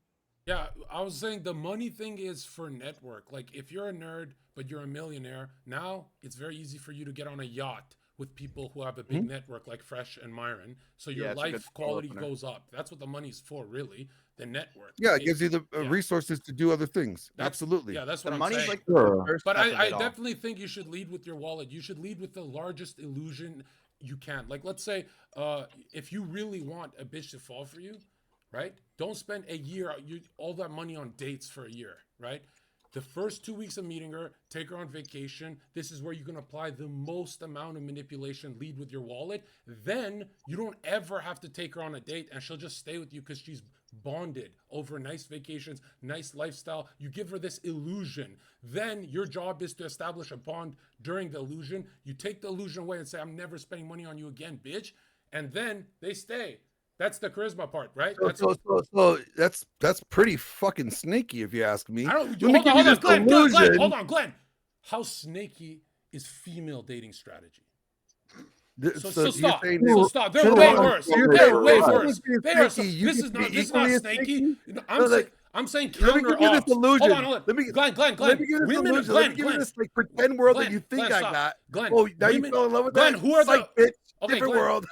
Yeah, I was saying the money thing is for network. Like if you're a nerd but you're a millionaire, now it's very easy for you to get on a yacht with people who have a big network like Fresh and Myron. So your life quality goes up. That's what the money's for, really. The network. Yeah, it gives you the resources to do other things. Absolutely. Yeah, that's what The I'm money's saying. like the first But step of I it all. definitely think you should lead with your wallet. You should lead with the largest illusion you can. Like, let's say, if you really want a bitch to fall for you, right? Don't spend a year, all that money on dates for a year, right? The first 2 weeks of meeting her, take her on vacation. This is where you can apply the most amount of manipulation, lead with your wallet. Then you don't ever have to take her on a date and she'll just stay with you because she's bonded over nice vacations, nice lifestyle. You give her this illusion. Then your job is to establish a bond during the illusion. You take the illusion away and say, I'm never spending money on you again, bitch. And then they stay. That's the charisma part, right? So that's pretty fucking snaky, if you ask me. I don't. Hold on, Glenn. How snaky is female dating strategy? So stop. Stop. They're way worse. They're way worse. They are. This is not snaky. I'm saying counter ops. Hold on. Glenn. Let me give this illusion. Let me give this like pretend world that you think I got. Glenn. Oh, now you fell in love with that? Glenn, who are the bitch? Okay, Different Glenn. world.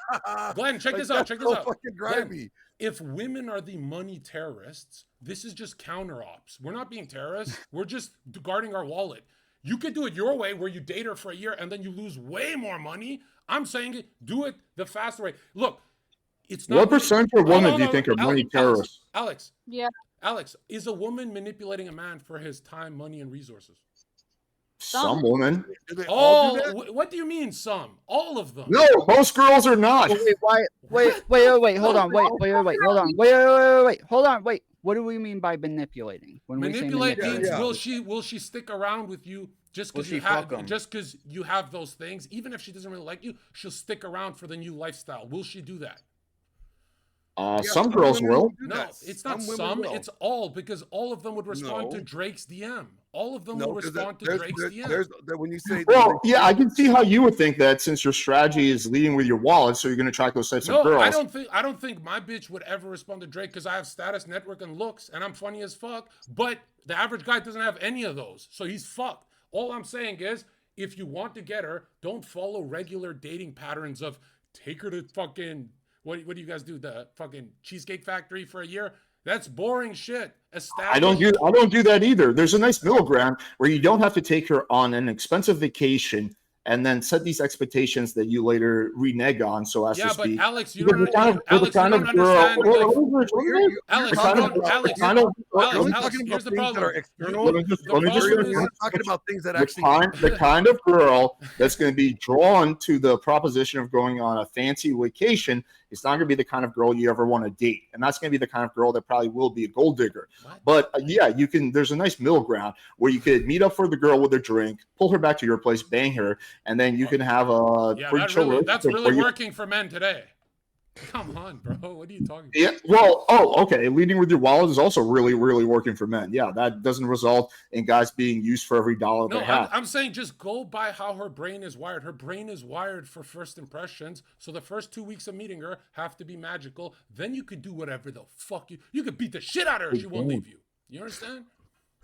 Glenn, check this Like, out. that's so fucking grimy. Glenn, if women are the money terrorists, this is just counter ops. We're not being terrorists. We're just guarding our wallet. You could do it your way where you date her for a year and then you lose way more money. I'm saying do it the faster way. Look, it's not. What percentage of women do you think are money terrorists? Alex. Yeah. Alex, is a woman manipulating a man for his time, money, and resources? Some women. Oh, what do you mean some? All of them. No, most girls are not. Wait, hold on. Hold on. What do we mean by manipulating? When Manipulate we say means will she stick around with you just because you have those things? Even if she doesn't really like you, she'll stick around for the new lifestyle. Will she do that? Some girls will. No, it's not some. It's all, because all of them would respond to Drake's DM. All of them will respond to Drake's DM. When you say, well, yeah, I can see how you would think that, since your strategy is leading with your wallet, so you're going to attract those types of girls. I don't think my bitch would ever respond to Drake because I have status, network, and looks, and I'm funny as fuck. But the average guy doesn't have any of those, so he's fucked. All I'm saying is, if you want to get her, don't follow regular dating patterns of take her to fucking. What do you guys do? The fucking Cheesecake Factory for a year? That's boring shit. I don't do that either. There's a nice middle ground where you don't have to take her on an expensive vacation and then set these expectations that you later renege on, so as to speak. Yeah, but Alex, you don't understand. Alex, here's the problem. We're talking about things that actually the kind of girl that's going to be drawn to the proposition of going on a fancy vacation. It's not going to be the kind of girl you ever want to date, and that's going to be the kind of girl that probably will be a gold digger. But yeah, you can. There's a nice middle ground where you could meet up for the girl with a drink, pull her back to your place, bang her, and then you can have a pretty chill. That's really working for men today. Come on, bro. What are you talking about? Yeah, well, okay. Leading with your wallet is also really, really working for men. Yeah, that doesn't result in guys being used for every dollar they have. I'm saying just go by how her brain is wired. Her brain is wired for first impressions. So the first 2 weeks of meeting her have to be magical. Then you could do whatever the fuck you could beat the shit out of her. She won't leave you. You understand?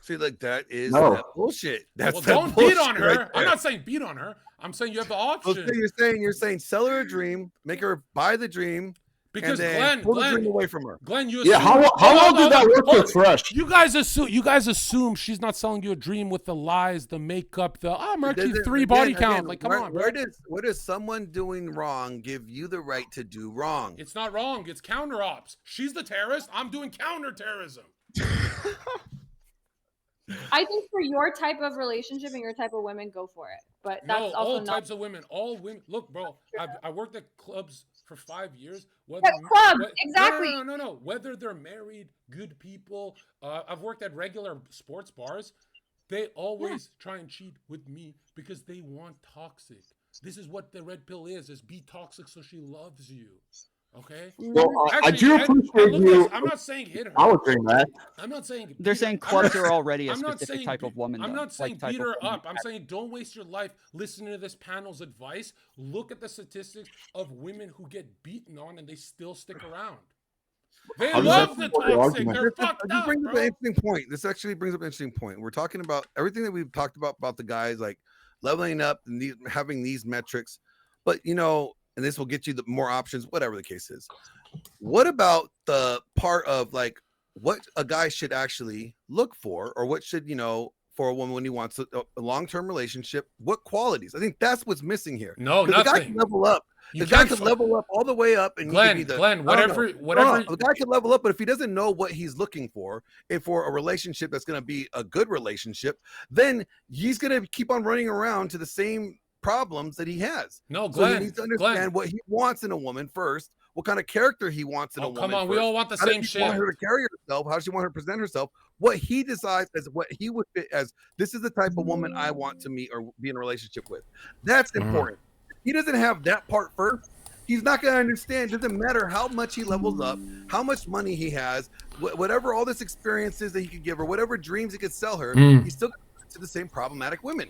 See, like that is that bullshit. That's don't beat on her. Right, I'm not saying beat on her. I'm saying you have the option. You're saying sell her a dream, make her buy the dream, because pull the dream away from her. Glenn, you assume, how long did that work with Fresh? You guys assume she's not selling you a dream with the lies, the makeup, the Mercury 3 body count. Like, come on, bro. Where does someone doing wrong give you the right to do wrong? It's not wrong. It's counter ops. She's the terrorist. I'm doing counter terrorism. I think for your type of relationship and your type of women, go for it. But that's also all types of women. All women. Look, bro, I worked at clubs for 5 years. Exactly. No. Whether they're married, good people. I've worked at regular sports bars. They always try and cheat with me because they want toxic. This is what the red pill is be toxic so she loves you. Okay. Well, I do appreciate you. I'm not saying hit her. I would think that. I'm not saying they're saying clubs are already a specific type of woman. I'm not saying beat her up. I'm saying don't waste your life listening to this panel's advice. Look at the statistics of women who get beaten on and they still stick around. They How does love that the support your toxic. argument? They're fucked You up, bring up bro. an interesting point. This actually brings up an interesting point. We're talking about everything that we've talked about the guys like leveling up and having these metrics, but you know, and this will get you the more options, whatever the case is. What about the part of like what a guy should actually look for, or what should, you know, for a woman when he wants a long-term relationship? What qualities? I think that's what's missing here. No, the guy nothing. can level up. You The guy can't could level up all the way up, and Glenn, he could be Glenn, whatever. the guy can level up, but if he doesn't know what he's looking for, and for a relationship that's going to be a good relationship, then he's going to keep on running around to the same problems that he has. No, So Glenn, he needs to understand what he wants in a woman first, what kind of character he wants in a woman. Come on, first. we all want the How does same he shit. want her to carry herself? How does she want her to present herself? What he decides as what he would fit as, this is the type of woman I want to meet or be in a relationship with. That's important. If he doesn't have that part first, he's not going to understand. It doesn't matter how much he levels up, how much money he has, whatever all this experiences that he could give her, whatever dreams he could sell her, he's still going to the same problematic women.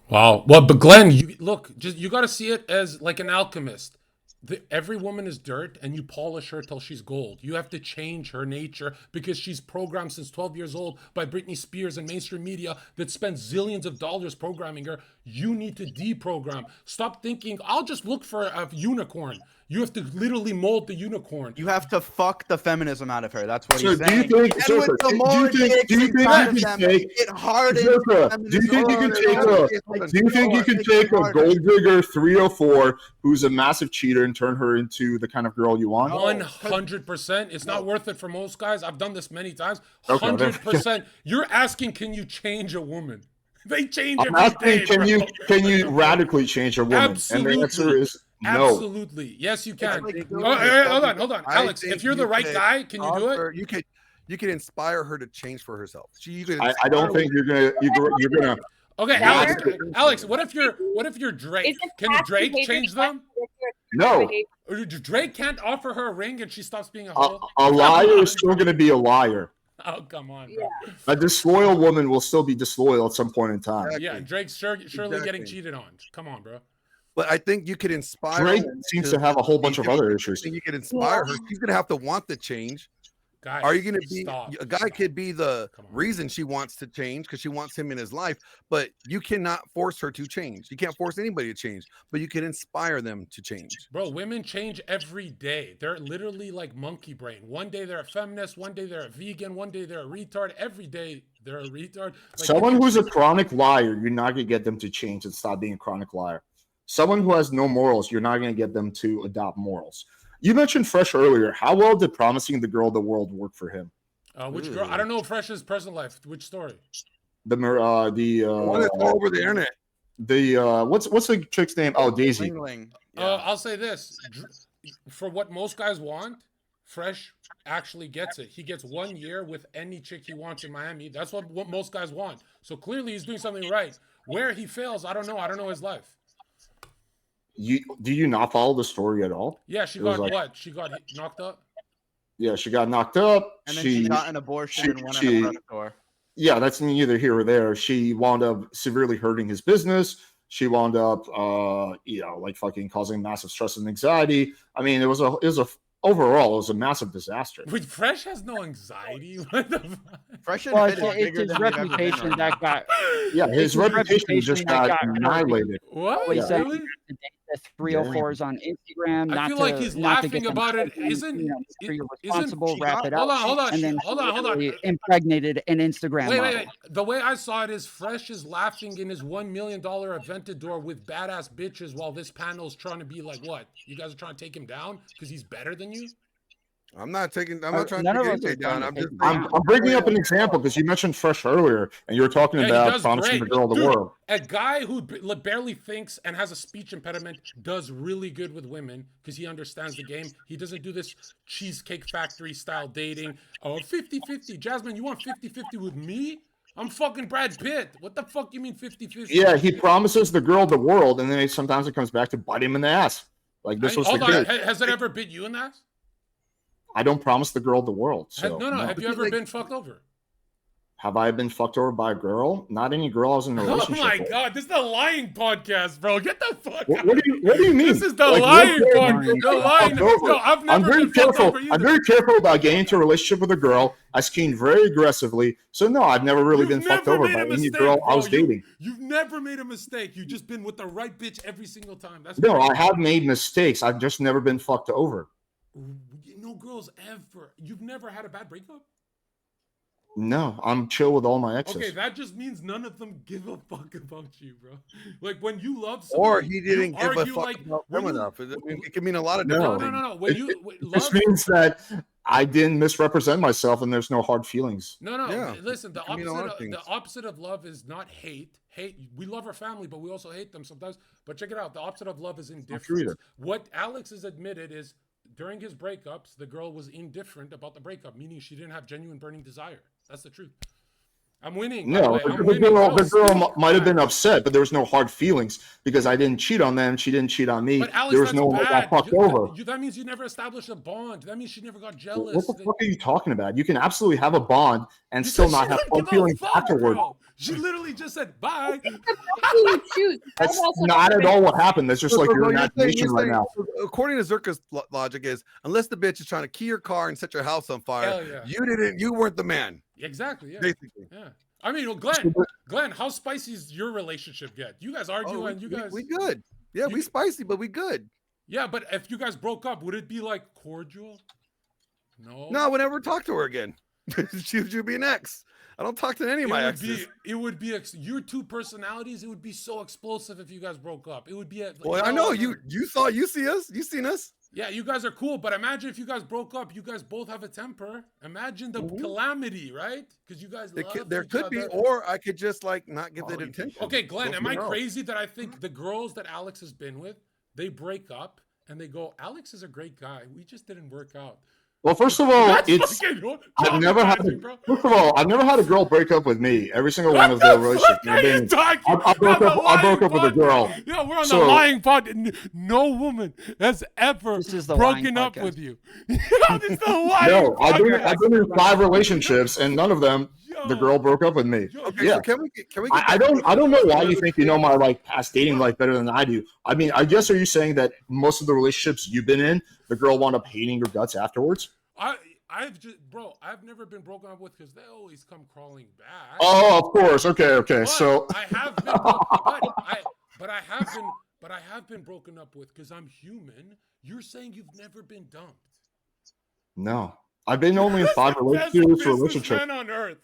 Wow. Well, but Glenn, you look, just you got to see it as like an alchemist. Every woman is dirt, and you polish her till she's gold. You have to change her nature because she's programmed since 12 years old by Britney Spears and mainstream media that spends zillions of dollars programming her. You need to deprogram. Stop thinking, I'll just look for a unicorn. You have to literally mold the unicorn. You have to fuck the feminism out of her. That's what So he's do you saying. think? And Zherka, with the do more you think? dicks Do you in think front you of can them, take? it hardens Zherka, do you think you can take do you think you can take a gold digger 304 who's a massive cheater and turn her into the kind of girl you want? 100%. It's not worth it for most guys. I've done this many times. Okay, 100%. You're asking, can you change a woman? They change I'm every asking, day, can you radically change a woman? Absolutely. And the answer is no. Absolutely. Yes, you can. Hold on. Alex, if you're the right guy, can you do it? You can inspire her to change for herself. I don't think you're gonna. Okay, Alex, what if you're Drake? Can Drake change them? No. Drake can't offer her a ring and she stops being a hoe. A liar is still gonna be a liar. Oh, come on, bro. A disloyal woman will still be disloyal at some point in time. Yeah, Drake's surely getting cheated on. Come on, bro. But I think you could inspire. Drake seems to have a whole bunch of other issues. You could inspire her. She's gonna have to want the change. Guys, are you going to be stop. A guy could be the reason she wants to change because she wants him in his life, but you cannot force her to change. You can't force anybody to change, but you can inspire them to change. Bro, women change every day. They're literally like monkey brain. One day they're a feminist, one day they're a vegan, one day they're a retard. Every day they're a retard. Like, someone who's a chronic liar, you're not going to get them to change and stop being a chronic liar. Someone who has no morals, you're not going to get them to adopt morals. You mentioned Fresh earlier. How well did promising the girl the world work for him? Which girl? I don't know Fresh's personal life. Which story? The one that's all over the internet. The what's the chick's name? Oh, Daisy. I'll say this: for what most guys want, Fresh actually gets it. He gets 1 year with any chick he wants in Miami. That's what most guys want. So clearly, he's doing something right. Where he fails, I don't know. I don't know his life. Do you not follow the story at all? Yeah, she got what? She got knocked up? Yeah, she got knocked up. And then she got an abortion and went on a press tour. Yeah, that's neither here or there. She wound up severely hurting his business. She wound up, like fucking causing massive stress and anxiety. I mean, it was overall, it was a massive disaster. Wait, Fresh has no anxiety. What the fuck? Fresh and well, it's his reputation that got. Yeah, his reputation just got annihilated. What? He said Really? the 304s on Instagram. I feel like he's laughing about it. Isn't responsible? Wrap it up. Hold on. And then hold on. Impregnated an Instagram. Wait. The way I saw it is Fresh is laughing in his $1 million Aventador with badass bitches while this panel's trying to be like, what? You guys are trying to take him down because he's better than you? I'm not trying to take anything down. I'm bringing up an example because you mentioned Fresh earlier, and you were talking about promising the girl the world. A guy who barely thinks and has a speech impediment does really good with women because he understands the game. He doesn't do this Cheesecake Factory style dating. Oh, 50-50. Jasmine, you want 50-50 with me? I'm fucking Brad Pitt. What the fuck you mean 50-50? Yeah, he promises the girl the world, and then sometimes it comes back to bite him in the ass. Like this was the case. Has it ever bit you in the ass? I don't promise the girl the world. So no. Have you ever been fucked over? Have I been fucked over by a girl? Not any girl I was in a relationship Oh my with. God, this is the lying podcast, bro. Get the fuck out. What do you mean? This is the Like, lying what podcast. The lying. No, I've I'm never very been fucked careful. over either. I'm very careful about getting into a relationship with a girl. I scheme very aggressively. So no, I've never really been fucked over by any girl I was dating. You've never made a mistake. You've just been with the right bitch every single time. That's No, I have made mistakes. I've just never been fucked over. No girls ever. You've never had a bad breakup? No, I'm chill with all my exes. Okay, that just means none of them give a fuck about you, bro. Like when you love someone, Or he didn't give a fuck like, about them when you- enough. It can mean a lot of different things. No. When It just means that I didn't misrepresent myself and there's no hard feelings. No. Yeah, Listen, it can mean a lot of things. the opposite of love is not hate. We love our family, but we also hate them sometimes. But check it out. The opposite of love is indifference. What Alex has admitted is during his breakups, the girl was indifferent about the breakup, meaning she didn't have genuine burning desire. That's the truth. I'm winning. No, the girl might have been upset, but there was no hard feelings because I didn't cheat on them. She didn't cheat on me. But Alex, there was no one that got fucked over. That means you never established a bond. That means she never got jealous. What the fuck are you talking about? You can absolutely have a bond and still not have fun feelings afterward. Bro. She literally just said bye. That's not at all what happened. That's just like your imagination right now. According to Zherka's logic is, unless the bitch is trying to key your car and set your house on fire, you weren't the man. Exactly. Yeah. Basically. Yeah. I mean, well, Glenn, how spicy does your relationship get? You guys argue and you guys. We good. Yeah, we spicy, but we good. Yeah, but if you guys broke up, would it be like cordial? No. No, I would never talk to her again. She'd be an ex. I don't talk to any of my exes. It would be your two personalities. It would be so explosive if you guys broke up. It would be. Well, I know you see us. You seen us. Yeah, you guys are cool, but imagine if you guys broke up. You guys both have a temper. Imagine the calamity, right? Because you guys there could be, or I could just like not give it attention. Okay, Glenn, am I crazy that I think the girls that Alex has been with, they break up and they go, Alex is a great guy. We just didn't work out. Well, first of all, I've never had a girl break up with me. Every single one of their relationships. I broke up with a girl. Yeah, we're on the lying pod. No woman has ever broken up with you. This is the lying No, I've been in 5 relationships, and none of them the girl broke up with me. Okay, yeah. So can we I don't know why you think you know my like past dating life better than I do. I mean, I guess are you saying that most of the relationships you've been in, the girl wound up hating your guts afterwards? I've never been broken up with because they always come crawling back. Oh, of course. Okay. But So I have been, but I have been broken up with because I'm human. You're saying you've never been dumped. No. I've been only in 5 relationships. Man on earth.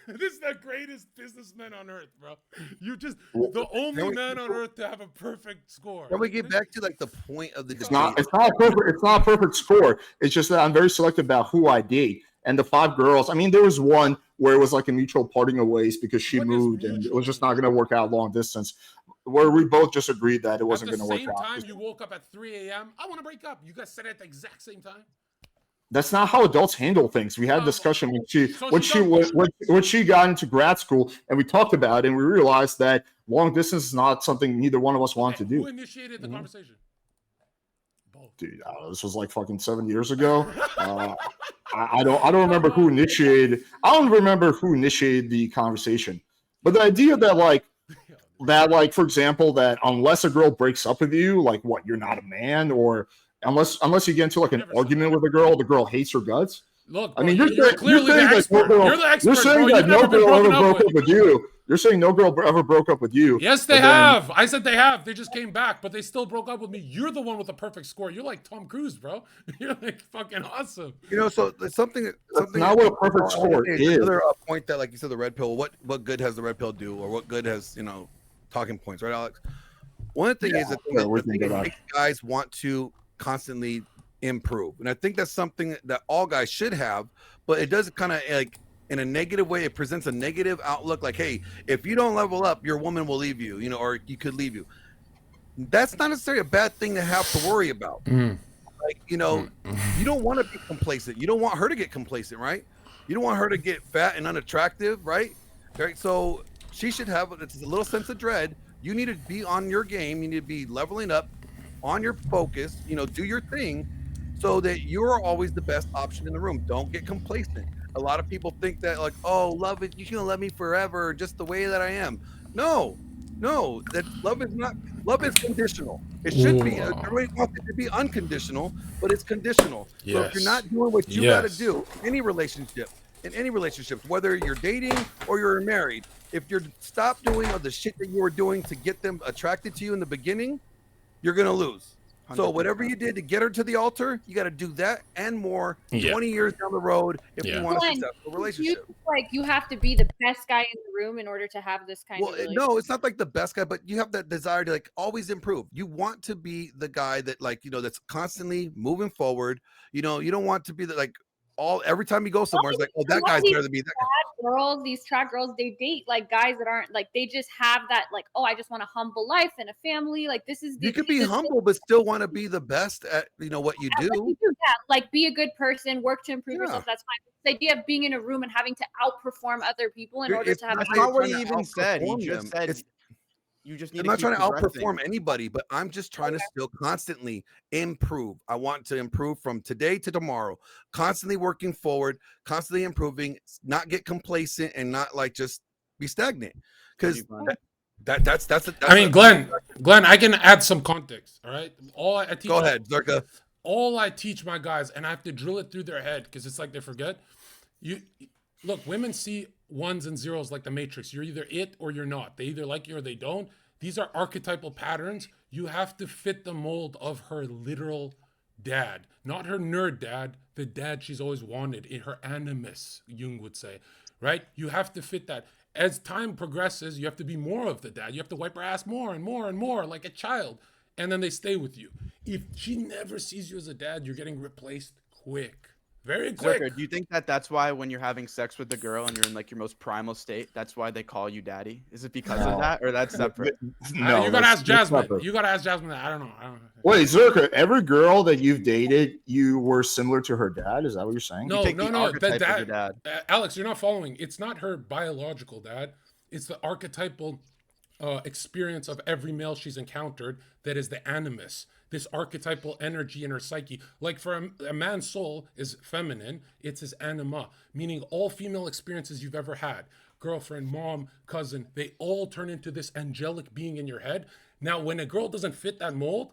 This is the greatest businessman on earth, bro. You just the only man on earth to have a perfect score. Can we get back to like the point of the debate? It's not a perfect score. It's just that I'm very selective about who I date. And the 5 girls, I mean, there was one where it was like a mutual parting of ways because she moved and it was just not going to work out long distance. Where we both just agreed that it wasn't going to work out. At the same time, you woke up at 3 a.m. I want to break up. You guys said it at the exact same time. That's not how adults handle things. We had a discussion when she got into grad school, and we talked about it, and we realized that long distance is not something neither one of us wanted to do. Who initiated the conversation? Both. Dude, this was like fucking 7 years ago. I don't remember who initiated. I don't remember who initiated the conversation, but the idea that like for example, that unless a girl breaks up with you, like what, you're not a man, or unless you get into like an argument with a girl, the girl hates her guts. Look, I mean, you're clearly the expert. You're the expert. You're saying that no girl ever broke up with you. You're saying no girl ever broke up with you. Yes, they have. I said they have. They just came back, but they still broke up with me. You're the one with the perfect score. You're like Tom Cruise, bro. You're like fucking awesome. You know, so something not what a perfect score is. Another point that, like you said, the red pill. What good has the red pill do, or what good has talking points, right, Alex? One thing is that makes guys want to constantly improve, and I think that's something that all guys should have, but it does kind of like in a negative way. It presents a negative outlook, like, hey, if you don't level up, your woman will leave you, or you could leave you. That's not necessarily a bad thing to have to worry about. Like, you don't want to be complacent. You don't want her to get complacent, right? You don't want her to get fat and unattractive, right? So she should have a little sense of dread. You need to be on your game. You need to be leveling up on your focus, do your thing so that you're always the best option in the room. Don't get complacent. A lot of people think that like, oh, love it, you're gonna love me forever, just the way that I am. No, that love is not. Love is conditional. It should be. Everybody wants it to be unconditional, but it's conditional. Yes. So if you're not doing what you got to do in any relationship, whether you're dating or you're married, if you're stop doing all the shit that you were doing to get them attracted to you in the beginning, you're gonna lose. So whatever you did to get her to the altar, you got to do that and more 20 years down the road if you want a successful relationship. Like you have to be the best guy in the room in order to have this kind of relationship. No, it's not like the best guy, but you have that desire to like always improve. You want to be the guy that like, you know, that's constantly moving forward. You know, you don't want to be the, like every time you go somewhere, it's like, oh, that guy's better than me. That guy. These track girls, they date like guys that aren't like, they just have that like, oh, I just want a humble life and a family. Like this is you could be humble, but still want to be the best at what you do. Like be a good person, work to improve yourself. That's fine. The idea of being in a room and having to outperform other people in order to have. That's not what he even said. He just said. I'm not trying to outperform anybody, but I'm just trying to still constantly improve. I want to improve from today to tomorrow, constantly working forward, constantly improving, not get complacent and not like just be stagnant. Because that's I mean, Glenn, I can add some context. All right. I teach. Go ahead, Zherka. All I teach my guys, and I have to drill it through their head because it's like they forget. You look, women see ones and zeros like the Matrix. You're either it or you're not. They either like you or they don't. These are archetypal patterns. You have to fit the mold of her literal dad, not her nerd dad, the dad she's always wanted, in her animus, Jung would say, right? You have to fit that. As time progresses, you have to be more of the dad. You have to wipe her ass more and more and more like a child, and then they stay with you. If she never sees you as a dad, you're getting replaced quick. Very quick. Zherka, do you think that that's why when you're having sex with the girl and you're in like your most primal state, that's why they call you daddy? Is it because of that, or that's separate? No, you gotta ask Jasmine. You gotta ask Jasmine that. I don't know. Wait, Zherka, every girl that you've dated, you were similar to her dad? Is that what you're saying? No. The dad. Alex, you're not following. It's not her biological dad. It's the archetypal experience of every male she's encountered that is the animus. This archetypal energy in her psyche. Like for a man's soul is feminine, it's his anima, meaning all female experiences you've ever had, girlfriend, mom, cousin, they all turn into this angelic being in your head. Now, when a girl doesn't fit that mold,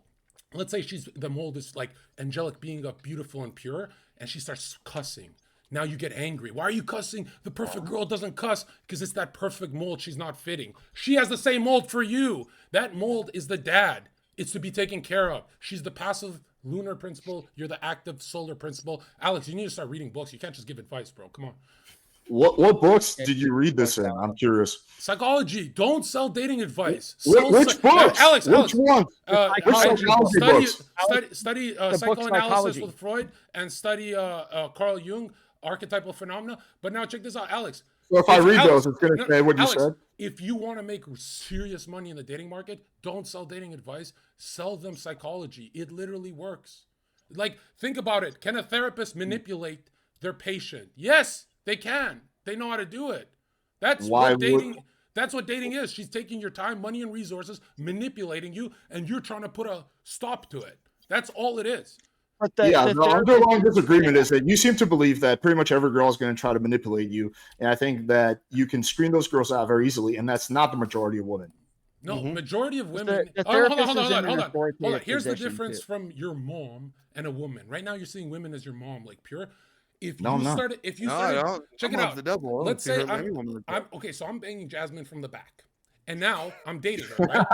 let's say the mold is like angelic being of beautiful and pure, and she starts cussing. Now you get angry. Why are you cussing? The perfect girl doesn't cuss because it's that perfect mold she's not fitting. She has the same mold for you. That mold is the dad. It's to be taken care of. She's the passive lunar principle. You're the active solar principle. Alex, you need to start reading books. You can't just give advice, bro. Come on. What books did you read this in? I'm curious. Psychology. Don't sell dating advice. Which books? Alex, which one? Study psychoanalysis with Freud and study Carl Jung, archetypal phenomena. But now check this out, Alex. So if I read those, it's going to say what you said? If you want to make serious money in the dating market, don't sell dating advice. Sell them psychology. It literally works. Like, think about it. Can a therapist manipulate their patient? Yes, they can. They know how to do it. That's what dating is. She's taking your time, money, and resources, manipulating you, and you're trying to put a stop to it. That's all it is. But the underlying disagreement is that you seem to believe that pretty much every girl is going to try to manipulate you. And I think that you can screen those girls out very easily. And that's not the majority of women. No, majority of women. Hold on. Here's the difference from your mom and a woman. Right now, you're seeing women as your mom, like pure. Check it out. Let's say so I'm banging Jasmine from the back. And now I'm dating her, right?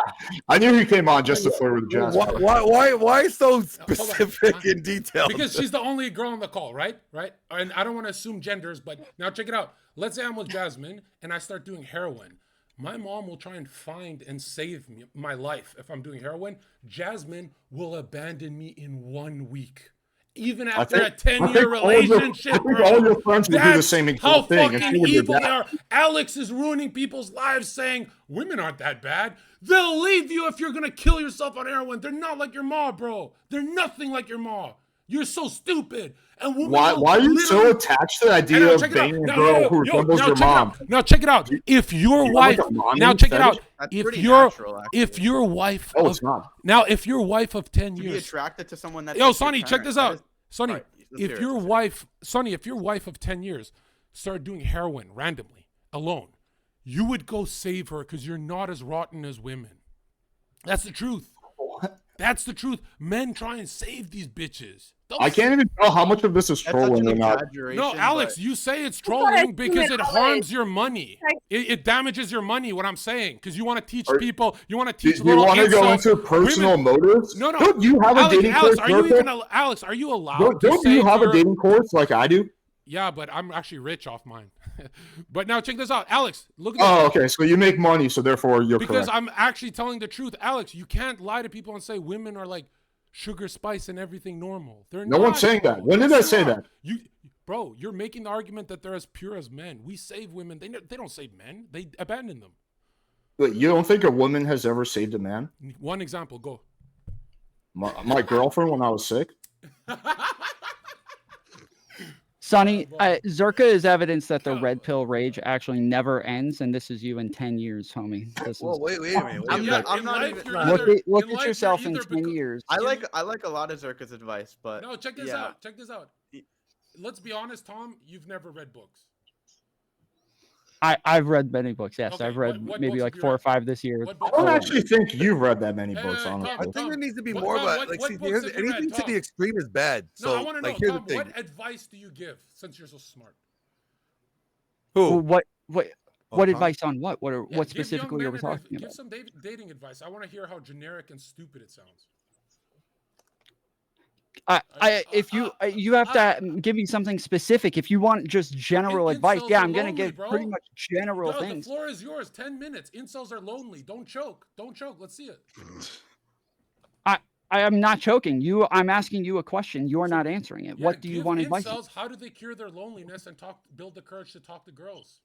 I knew he came on just to flirt with Jasmine. Why so specific in detail? Because she's the only girl on the call, right? And I don't want to assume genders, but now check it out. Let's say I'm with Jasmine and I start doing heroin. My mom will try and find and save my life if I'm doing heroin. Jasmine will abandon me in 1 week. Even after a 10-year relationship, all your friends will do the same thing. How fucking evil they are. Alex is ruining people's lives saying, women aren't that bad. They'll leave you if you're going to kill yourself on heroin. They're not like your ma, bro. They're nothing like your ma. You're so stupid. And why are you so attached to the idea of banging a girl who resembles your mom? Now check it out. If your wife, now check it out. If your wife, now if your wife of 10 years, be attracted to someone that. Yo, Sonny, check this out. Sonny, if your wife of 10 years started doing heroin randomly, alone, you would go save her because you're not as rotten as women. That's the truth. What? That's the truth. Men try and save these bitches. I can't even tell how much of this is trolling or not. No, Alex, you say it's trolling because it harms your money. It damages your money, what I'm saying, because you want to teach people, you want to teach Do you want to go into personal motives? No. Don't you have a dating course? Alex, are you allowed Don't you have a dating course like I do? Yeah, but I'm actually rich off mine. But now check this out. Alex, look at this. Oh, okay. So you make money, so therefore you're correct. Because I'm actually telling the truth. Alex, you can't lie to people and say women are like sugar, spice, and everything normal. They're no not. one's saying that. When did I say that? Bro, you're making the argument that they're as pure as men. We save women. They don't save men. They abandon them. But you don't think a woman has ever saved a man? One example, go. My girlfriend when I was sick. Sonny, Zherka is evidence that the red pill rage actually never ends, and this is you in 10 years, homie. This Whoa, is, wait a minute. I'm not even. look at yourself in 10 years. I like a lot of Zherka's advice, but no, check this out. Check this out. Let's be honest, Tom. You've never read books. I've read many books. Yes, Okay, I've read what maybe books like have you 4 or read? 5 this year. What I books don't have you actually think you've read that many books, Tom, honestly. I think there needs to be What- more Tom, about what like books have you read, anything to Tom? the extreme is bad. No, So I want to like know, here's Tom, the thing. what advice do you give since you're so smart? Who? What advice on what? Yeah, What give young specifically men are we talking Give about? some dating advice. I want to hear how generic and stupid it sounds. If you have to give me something specific. If you want just general advice, Incels yeah, are I'm gonna lonely, give bro. pretty much general Bro, things. the floor is yours. 10 minutes. Incels are lonely. Don't choke. Don't choke. Let's see it. I am not choking you. I'm asking you a question. You are not answering it. Yeah, What do you give want advice on? incels, how do they cure their loneliness and build the courage to talk to girls?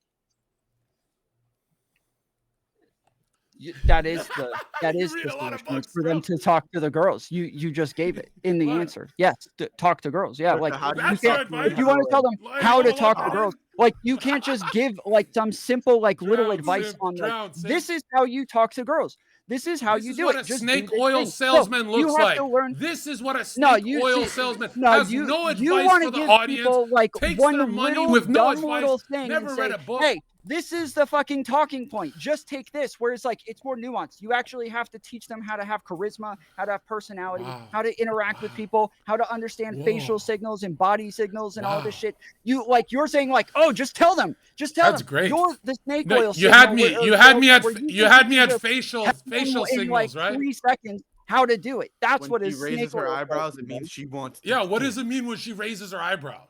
That is the read a lot of solution, books, for them bro. to talk to the girls. You just gave it in the What? answer. Yes, talk to girls. Yeah, like how do you you That's our can't, advice. if you want to tell them Like, how to hold talk on. to girls, like you can't just give like some simple like little Drown, advice simp, on like drown, simp. this is how you talk to girls. This is how This you is do what it. a Just snake do this oil thing. salesman No, looks you have like. to learn. This is what a No, snake you oil see- salesman No, has you no you advice want for to the give audience. people like Takes one their money little with no dumb advice. little thing Never and read say, a book. hey, this is the fucking talking point. Just take this. Whereas like it's more nuanced. You actually have to teach them how to have charisma, how to have personality, Wow. how to interact with people, how to understand Whoa. facial signals and body signals and all this Wow. shit. You're saying like, oh, just tell them. Just tell That's them. great. You're the snake No, oil you had signal me. where- You had where- me at. where You think had you me can at just facial tell them in signals, like right? 3 seconds how to do it. That's when what she is raises snake her oil eyebrows, it signal means does. she wants. To Yeah. What does it mean when she raises her eyebrows?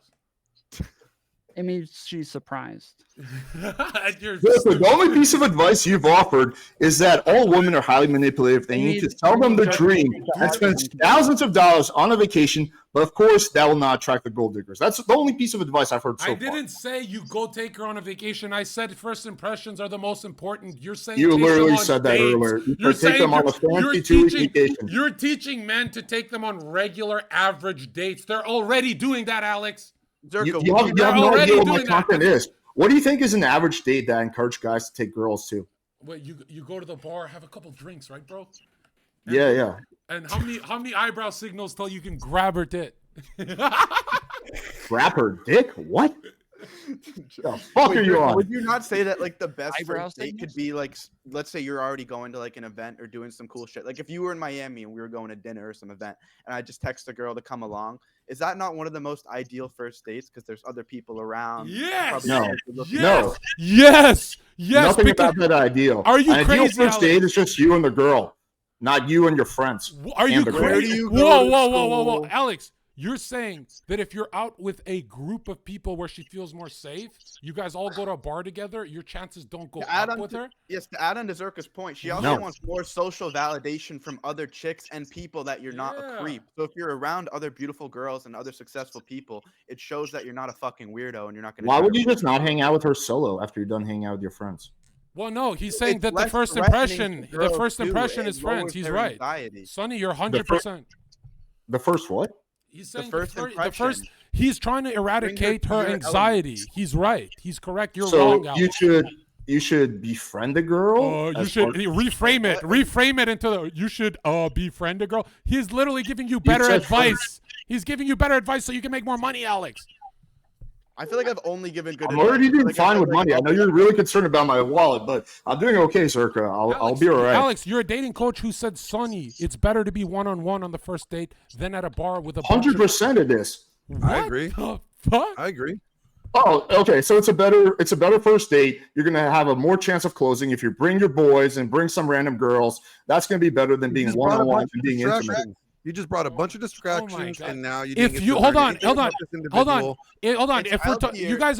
It means she's surprised. You're The only piece of advice you've offered is that all women are highly manipulative. They need to sell them the dream and spend thousands of dollars on a vacation, but of course that will not attract the gold diggers. That's the only piece of advice I've heard so I far. didn't say you go take her on a vacation. I said first impressions are the most important. You're saying You take literally them on said that dates. earlier. You You're said take saying them on a you're fancy 2-week teaching, vacation. you're teaching men to take them on regular average dates. They're already doing that, Alex. Zherka, You have no already idea what my doing that. content is. What do you think is an average date that I encourage guys to take girls to? Wait, you go to the bar, have a couple drinks, right, bro? Yeah. And how many eyebrow signals till you can grab her tit? Grab her dick? What? The fuck are you on? Would you not say that like the best Eyebrow first date could signals? be like, let's say you're already going to like an event or doing some cool shit. Like if you were in Miami and we were going to dinner or some event, and I just text a girl to come along, is that not one of the most ideal first dates because there's other people around? Yes. Probably No. more good-looking. No. Yes. Nothing because- about that ideal. Are you An crazy, ideal first Alex? date is just you and the girl, not you and your friends. Are you And the girl. crazy? Where do you go Whoa, to whoa, school? Alex, you're saying that if you're out with a group of people where she feels more safe, you guys all go to a bar together, your chances don't go To add up on with to- her? Yes, to add on to Zherka's point, she also No. wants more social validation from other chicks and people that you're not Yeah. a creep. So if you're around other beautiful girls and other successful people, it shows that you're not a fucking weirdo and you're not going to. Why would you just not hang out with her solo after you're done hanging out with your friends? Well, no, he's saying It's that the less first threatening impression, to the girls, first too. impression It is friends. lowers He's their right. anxiety. Sonny, you're 100%. The first what? He's saying first impression. he's trying to eradicate her to your anxiety. elements. He's right. He's correct. You're So wrong, Alex. you should befriend a girl. You as should part- reframe it. Reframe it into the you should befriend a girl. He's literally giving you better said friend. advice. He's giving you better advice so you can make more money, Alex. I feel like I've only given good I'm advice. already doing Like, fine with like, money. I know you're really concerned about my wallet, but I'm doing okay, Zherka. I'll be all right. Alex, you're a dating coach who said, Sonny, it's better to be one-on-one on the first date than at a bar with a 100% of this. I agree. The fuck? I agree. Oh, okay. So it's a better first date. You're gonna have a more chance of closing if you bring your boys and bring some random girls. That's gonna be better than being one-on-one and being intimate. You just brought a bunch of distractions, and now you. If you hold on. If out you guys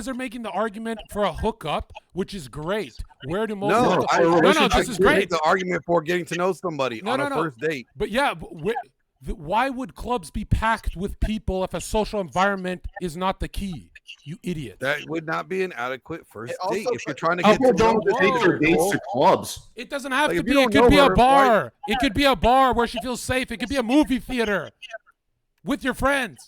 are making the argument for a hookup, which is great. Where do most no, this is great. The argument for getting to know somebody on a first date. But yeah, why would clubs be packed with people if a social environment is not the key? You idiot. That would not be an adequate first date if you're trying to People get to know don't take their dates to clubs. It doesn't have Like, to if be. you It don't could know be a her, bar. It could be a bar where she feels safe. It could be a movie theater with your friends.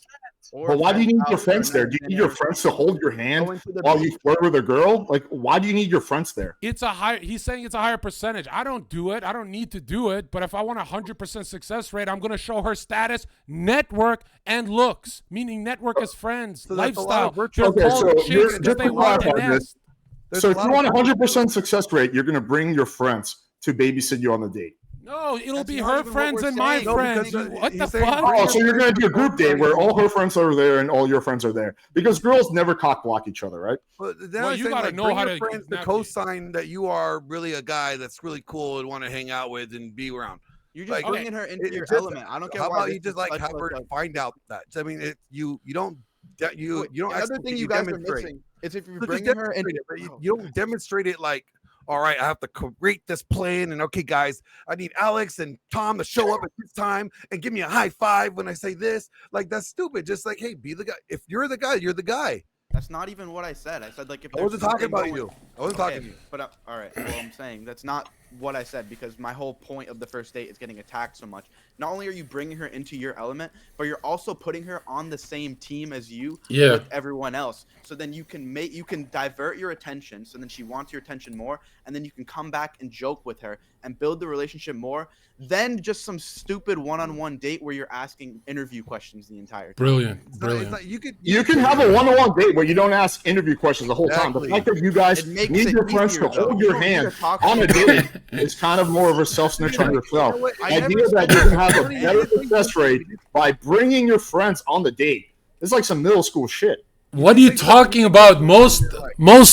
But why do you need your friends there? Do you need your friends to hold your hand while you flirt with a girl? Like, why do you need your friends there? He's saying it's a higher percentage. I don't do it. I don't need to do it. But if I want a 100% success rate, I'm going to show her status, network, and looks. Meaning network as friends, So that's a lot lifestyle. of virtual- They're Okay, called so chicks you're- because they want to nest. So if you want a 100% success rate, you're gonna bring your friends to babysit you on the date. No, it'll That's be not her even what friends we're and my saying. No, friends. because, What the he's saying fuck? bring Oh, so you're gonna do a group date where all her friends are there and all your friends are there because girls never cock block each other, right? But then Well, I'm you saying, gotta like, know bring how your to friends to navigate. co-sign that you are really a guy that's really cool and want to hang out with and be around. You're just Like, bringing her into your just- element. I don't care. How why about this you just is like such have a, her like, find out that? I mean, you don't Another actually thing you guys are demonstrate. missing is if you're So just bringing her demonstrate into. it, but you don't demonstrate it like, all right, I have to create this plan, and okay, guys, I need Alex and Tom to show up at this time and give me a high five when I say this. Like, that's stupid. Just like, hey, be the guy. If you're the guy, you're the guy. That's not even what I said. I said like if I wasn't there's talking something about going- you. I wasn't talking Okay, to you. But all right, well, I'm saying that's not what I said because my whole point of the first date is getting attacked so much. Not only are you bringing her into your element, but you're also putting her on the same team as you with everyone else. So then you can divert your attention. So then she wants your attention more, and then you can come back and joke with her and build the relationship more than just some stupid one-on-one date where you're asking interview questions the entire time. Brilliant. It's Brilliant. not, you You can have a one-on-one date where you don't ask interview questions the whole time. The Exactly. fact that you guys It makes need it your friends to easier, though. hold You your don't need hand to talk on a to date is kind of more of a self-snitch on yourself. You know what? The I idea never that said you can have a that. better success rate by bringing your friends on the date. It's like some middle school shit. What are you talking about? Most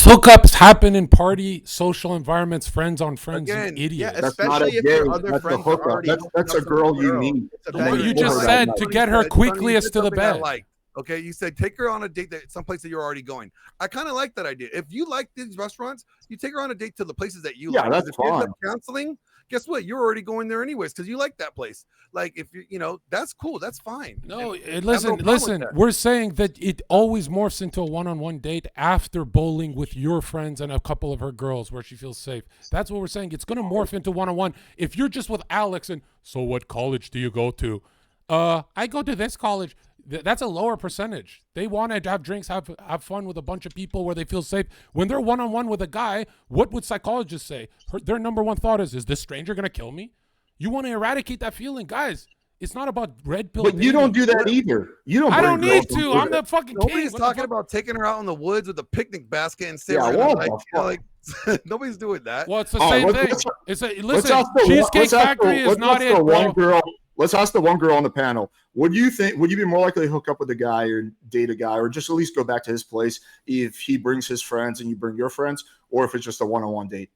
hookups happen in party social environments, friends on friends. Again, You idiot. yeah, That's not especially a if your date. other That's a friends are hookup. already That's a hooking up girl with you girl. need. It's a to But bring you her just that said night. to get her Sonny, quickly you is said to the something I bed. like. Okay, you said take her on a date that some place that you're already going. I kind of like that idea. If you like these restaurants, you take her on a date to the places that you Yeah, like. 'Cause that's if you end up fine. counseling, guess what? You're already going there anyways because you like that place. Like if you that's cool. That's fine. No, And listen, problem with listen. that. We're saying that it always morphs into a one-on-one date after bowling with your friends and a couple of her girls where she feels safe. That's what we're saying. It's going to morph into one-on-one. If you're just with Alex and, so what college do you go to? I go to this college. That's a lower percentage. They want to have drinks, have fun with a bunch of people where they feel safe. When they're one-on-one with a guy, what would psychologists say? Their number one thought is this stranger going to kill me? You want to eradicate that feeling, guys. It's not about red pill. But you don't do that either. You don't. I don't bring need girls to. into I'm it. the fucking king. Nobody's What the talking fuck? about taking her out in the woods with a picnic basket and sitting Yeah, around what like, the fuck? nobody's doing that. Well, it's the Oh, same let's- thing. let's- It's a Let's listen. ask the- Cheesecake let's ask the- Factory is let's not ask it, the one bro. girl. Let's ask the one girl on the panel. Would you be more likely to hook up with a guy or date a guy, or just at least go back to his place if he brings his friends and you bring your friends, or if it's just a one-on-one date?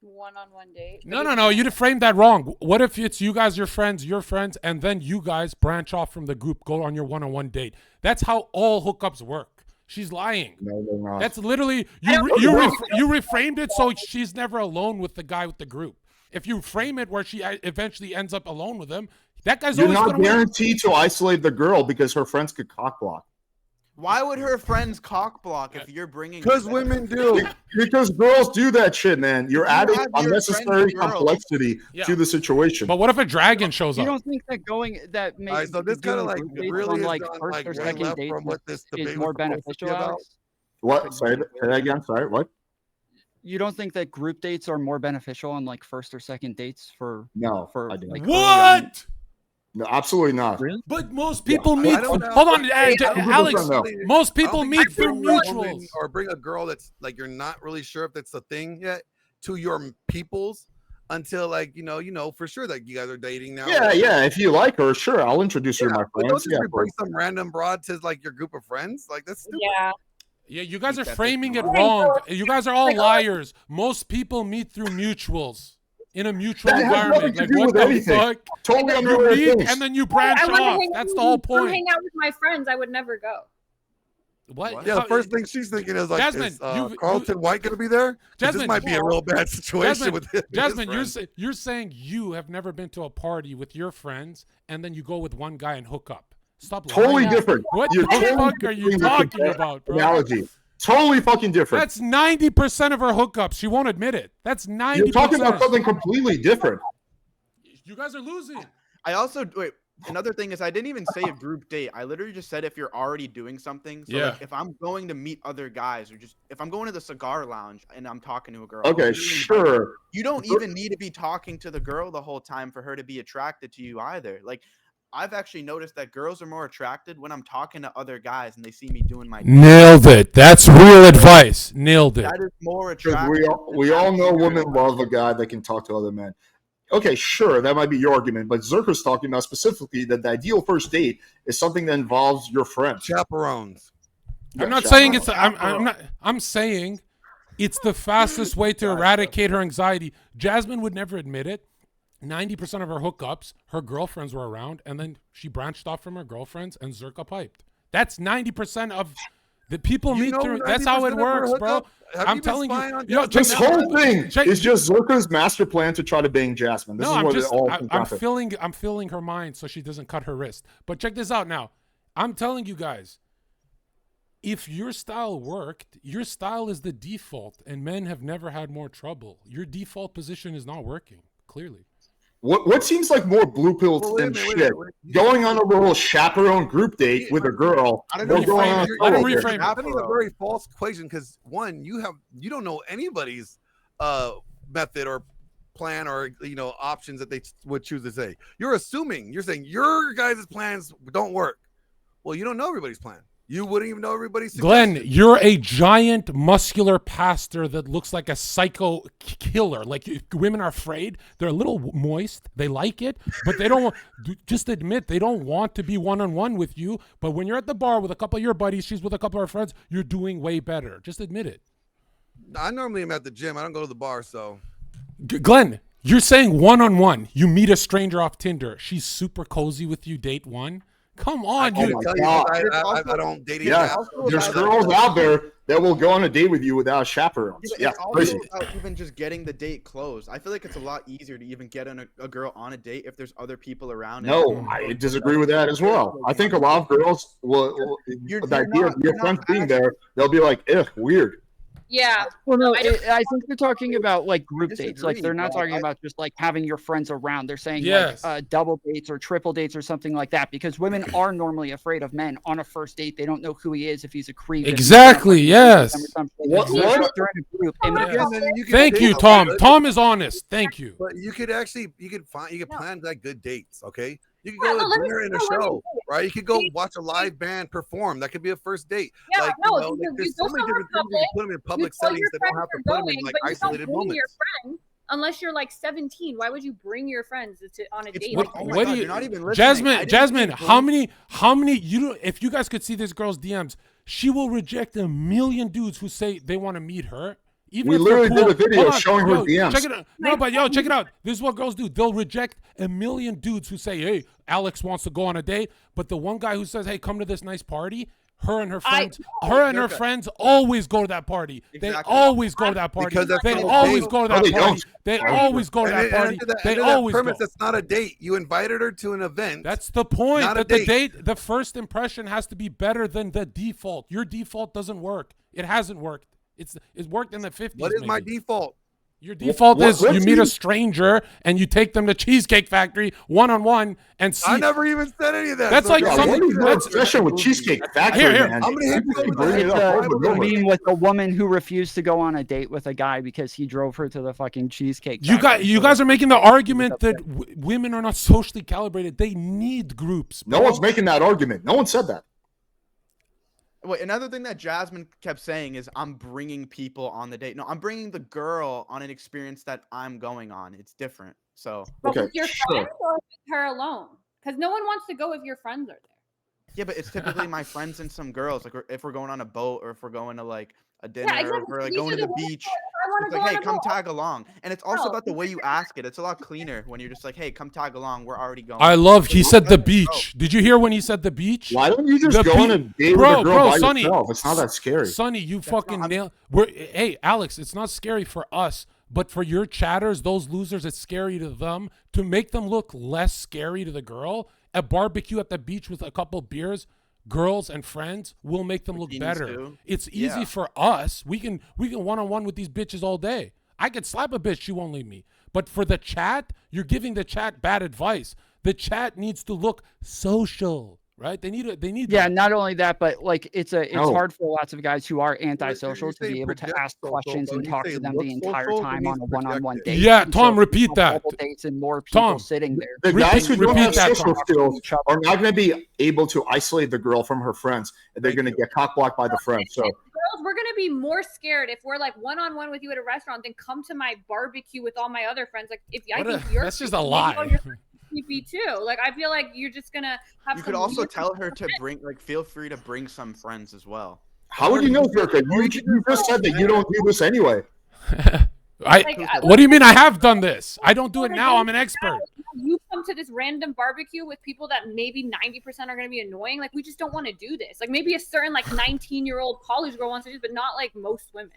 One-on-one date. No. You'd framed that wrong. What if it's you guys, your friends, and then you guys branch off from the group, go on your one-on-one date? That's how all hookups work. She's lying. No, they're not. That's literally you reframed it so she's never alone with the guy with the group. If you frame it where she eventually ends up alone with him, that guy's You're always not going to win. guaranteed to isolate the girl because her friends could cock block. Why would her friends cock block if you're bringing? Because them? women do. Because girls do that shit, man. You're You adding have your unnecessary friends' girls. complexity Yeah. to the situation. But what if a dragon shows You up? don't think that All right, so this kind of like really like is first like or way second left dates from what this debate is more was supposed to be beneficial, about. Alex? What? Say that again. Sorry. What? You don't think that group dates are more beneficial on like first or second dates for No, for I don't. like What? No, absolutely not. Really? But most people meet. I don't know. Hold on, Alex. No. Most I people don't meet think through bring a woman mutuals. or bring a girl that's like you're not really sure if that's a thing yet to your peoples until like you know for sure that you guys are dating now. Yeah. If you like her, sure, I'll introduce her to my But don't friends. just Yeah, bring some random broad to like your group of friends. Like that's stupid. Yeah. Yeah, you guys are That's framing it wrong. wrong. You guys are all liars. Most people meet through mutuals. In a mutual That has environment. nothing to Like do what with the anything. fuck? totally You unrelated meet things. and then you branch off. That's the whole point. Hang out with my friends. I would never go. What? Yeah, the first thing she's thinking is like, Jasmine, is Carlton White going to be there? 'Cause Jasmine, this might be a real bad situation with his Jasmine, friends. you're saying you have never been to a party with your friends and then you go with one guy and hook up. Stop lying. Totally different. What You're the totally fuck are you different with talking the about, bro? Analogy. Totally fucking different. That's 90% of her hookups. She won't admit it. That's 90%. You're talking about something completely different. You guys are losing. I also wait. Another thing is I didn't even say a group date. I literally just said if you're already doing something. So Yeah. like if I'm going to meet other guys or just if I'm going to the cigar lounge and I'm talking to a girl. Okay, I'll even invite her. sure. You don't even need to be talking to the girl the whole time for her to be attracted to you either. Like I've actually noticed that girls are more attracted when I'm talking to other guys and they see me doing my Nailed it. That's real advice. Nailed it. that is more Because attractive. we all know women love a guy that can talk to other men. Okay, sure, that might be your argument, but Zherka's talking about specifically that the ideal first date is something that involves your friends. Chaperones. I'm not saying it's. I'm not. I'm saying it's the fastest way to eradicate her anxiety. Jasmine would never admit it. 90% of her hookups, her girlfriends were around, and then she branched off from her girlfriends, and Zherka piped. That's 90% of the people meet through. That's how it works, bro. I'm telling you. Yo, This whole thing is just Zherka's master plan to try to bang Jasmine. This is what it all comes down to. I'm filling her mind so she doesn't cut her wrist. But check this out now. I'm telling you guys, if your style worked, your style is the default, and men have never had more trouble. Your default position is not working, clearly. What seems like more blue pill than shit? Going on a little chaperone group date with a girl. I don't or know. going on a Let him solo date. reframe it. I think it's a very false equation because one, you don't know anybody's method or plan or options that they would choose to say. You're assuming you're saying your guys' plans don't work. Well, you don't know everybody's plan. You wouldn't even know everybody's Glenn, suggestion. you're a giant muscular pastor that looks like a psycho killer. Like women are afraid. They're a little moist. They like it, but they don't just admit they don't want to be one-on-one with you. But when you're at the bar with a couple of your buddies, she's with a couple of her friends, you're doing way better. Just admit it. I normally am at the gym. I don't go to the bar, so Glenn, you're saying one-on-one. You meet a stranger off Tinder. She's super cozy with you, date one. Come on, I you. can't tell you God. I don't date any Yeah, apps. there's girls out there that will go on a date with you without chaperones. It's Yeah, also crazy. about even just getting the date closed. I feel like it's a lot easier to even get a girl on a date if there's other people around. No, I disagree with that as well. I think a lot of girls will You're the idea of your not friends being actually- there, they'll be like, "Ugh, weird." Yeah. Well, no, I I don't- think they're talking about like group dates. Like disagree, they're not bro. talking about just like having your friends around. They're saying Yes. like double dates or triple dates or something like that because women are normally afraid of men on a first date. They don't know who he is, if he's a creep. if he's Exactly, not- yes. What? If they're in a group, and Yeah. Again, then you can Thank date you, them, Tom. but- Tom is honest. Thank you. But you could plan like good dates, okay? You could Yeah, go no, to let me dinner and a see what show, you right? You could go watch a live band perform. That could be a first date. Yeah, like, no, like, you there's go so many somewhere different things you can put them in public you tell settings your that don't friends have to you're put them in going, like but you don't isolated bring moments. your friend unless you're like 17. Why would you bring your friends on a date? What, Oh my what God, do you, you're not even listening. I didn't Jasmine, even how many, you don't, if you guys could see this girl's DMs, she will reject a million dudes who say they want to meet her. Even We if they're literally did cool. a video Hold on, showing her yo, DMs. Check it out. No, but check it out. This is what girls do. They'll reject a million dudes who say, hey, Alex wants to go on a date. But the one guy who says, hey, come to this nice party, her and her friends, always go to that party. They Exactly. always go to that party. Because that's They not a always date. go to No, that they party. don't. They always go to that party. They always go. That's not a date. You invited her to an event. That's the point. Not a That the date. date, the first impression has to be better than the default. Your default doesn't work. It hasn't worked. It's worked in the 50s. What is my maybe. default? Your default is you meet a stranger and you take them to Cheesecake Factory one-on-one and see. I never even said any of that. That's like something. That's obsession with Cheesecake Factory. Here. Man. I'm gonna hit you I mean, with a woman who refused to go on a date with a guy because he drove her to the fucking Cheesecake Factory. You guys are making the argument that women are not socially calibrated. They need groups. Bro. No one's making that argument. No one said that. Wait, another thing that Jasmine kept saying is I'm bringing people on the date. No, I'm bringing the girl on an experience that I'm going on. It's different. So But Okay, with your sure. friends or with her alone? Because no one wants to go if your friends are there. yeah, but it's typically my friends and some girls. Like if we're going on a boat or if we're going to like a dinner Yeah, exactly. or if we're like These going are to the the beach. I want It's to like, go hey, on a come boat. tag along. And it's also No. about the way you ask it. It's a lot cleaner when you're just like, hey, come tag along. We're already going. I love. He Like, said the let's go. beach. Did you hear when he said the beach? Why don't you just The go on a date with a girl by Sonny, yourself? It's not that scary. Sonny, you fucking not- nailed. Hey, Alex, it's not scary for us, but for your chatters, those losers, it's scary to them. To make them look less scary to the girl, a barbecue at the beach with a couple beers, girls and friends will make them look Bikinis better. too. It's easy Yeah. for us. We can one-on-one with these bitches all day. I could slap a bitch, she won't leave me. But for the chat, you're giving the chat bad advice. The chat needs to look social, right? They need. Yeah, not only that, but like it's No. hard for lots of guys who are antisocial you to be say able to project ask social, questions but and you talk say to them look the entire social, it time means on a one-on-one projected. date. Yeah, And Tom, so repeat have that. multiple dates and more people Tom, sitting there. The guys who don't repeat have that, social Tom. skills are not going to be able to isolate the girl from her friends. And they're going to get cock blocked by the friends. So Girls, we're gonna be more scared if we're like one-on-one with you at a restaurant than come to my barbecue with all my other friends. Like if I think you're that's just a creepy, maybe lie. all your friends are creepy too. Like I feel like you're just gonna have. You some could also weird- tell her to bring, like, feel free to bring some friends as well. how would you know, Zherka? You just said that you don't do this anyway. What do you mean I have done this? I don't do it now. I'm an expert. You come to this random barbecue with people that maybe 90% are going to be annoying. Like we just don't want to do this. Like maybe a certain like 19-year-old college girl wants to do this, but not like most women.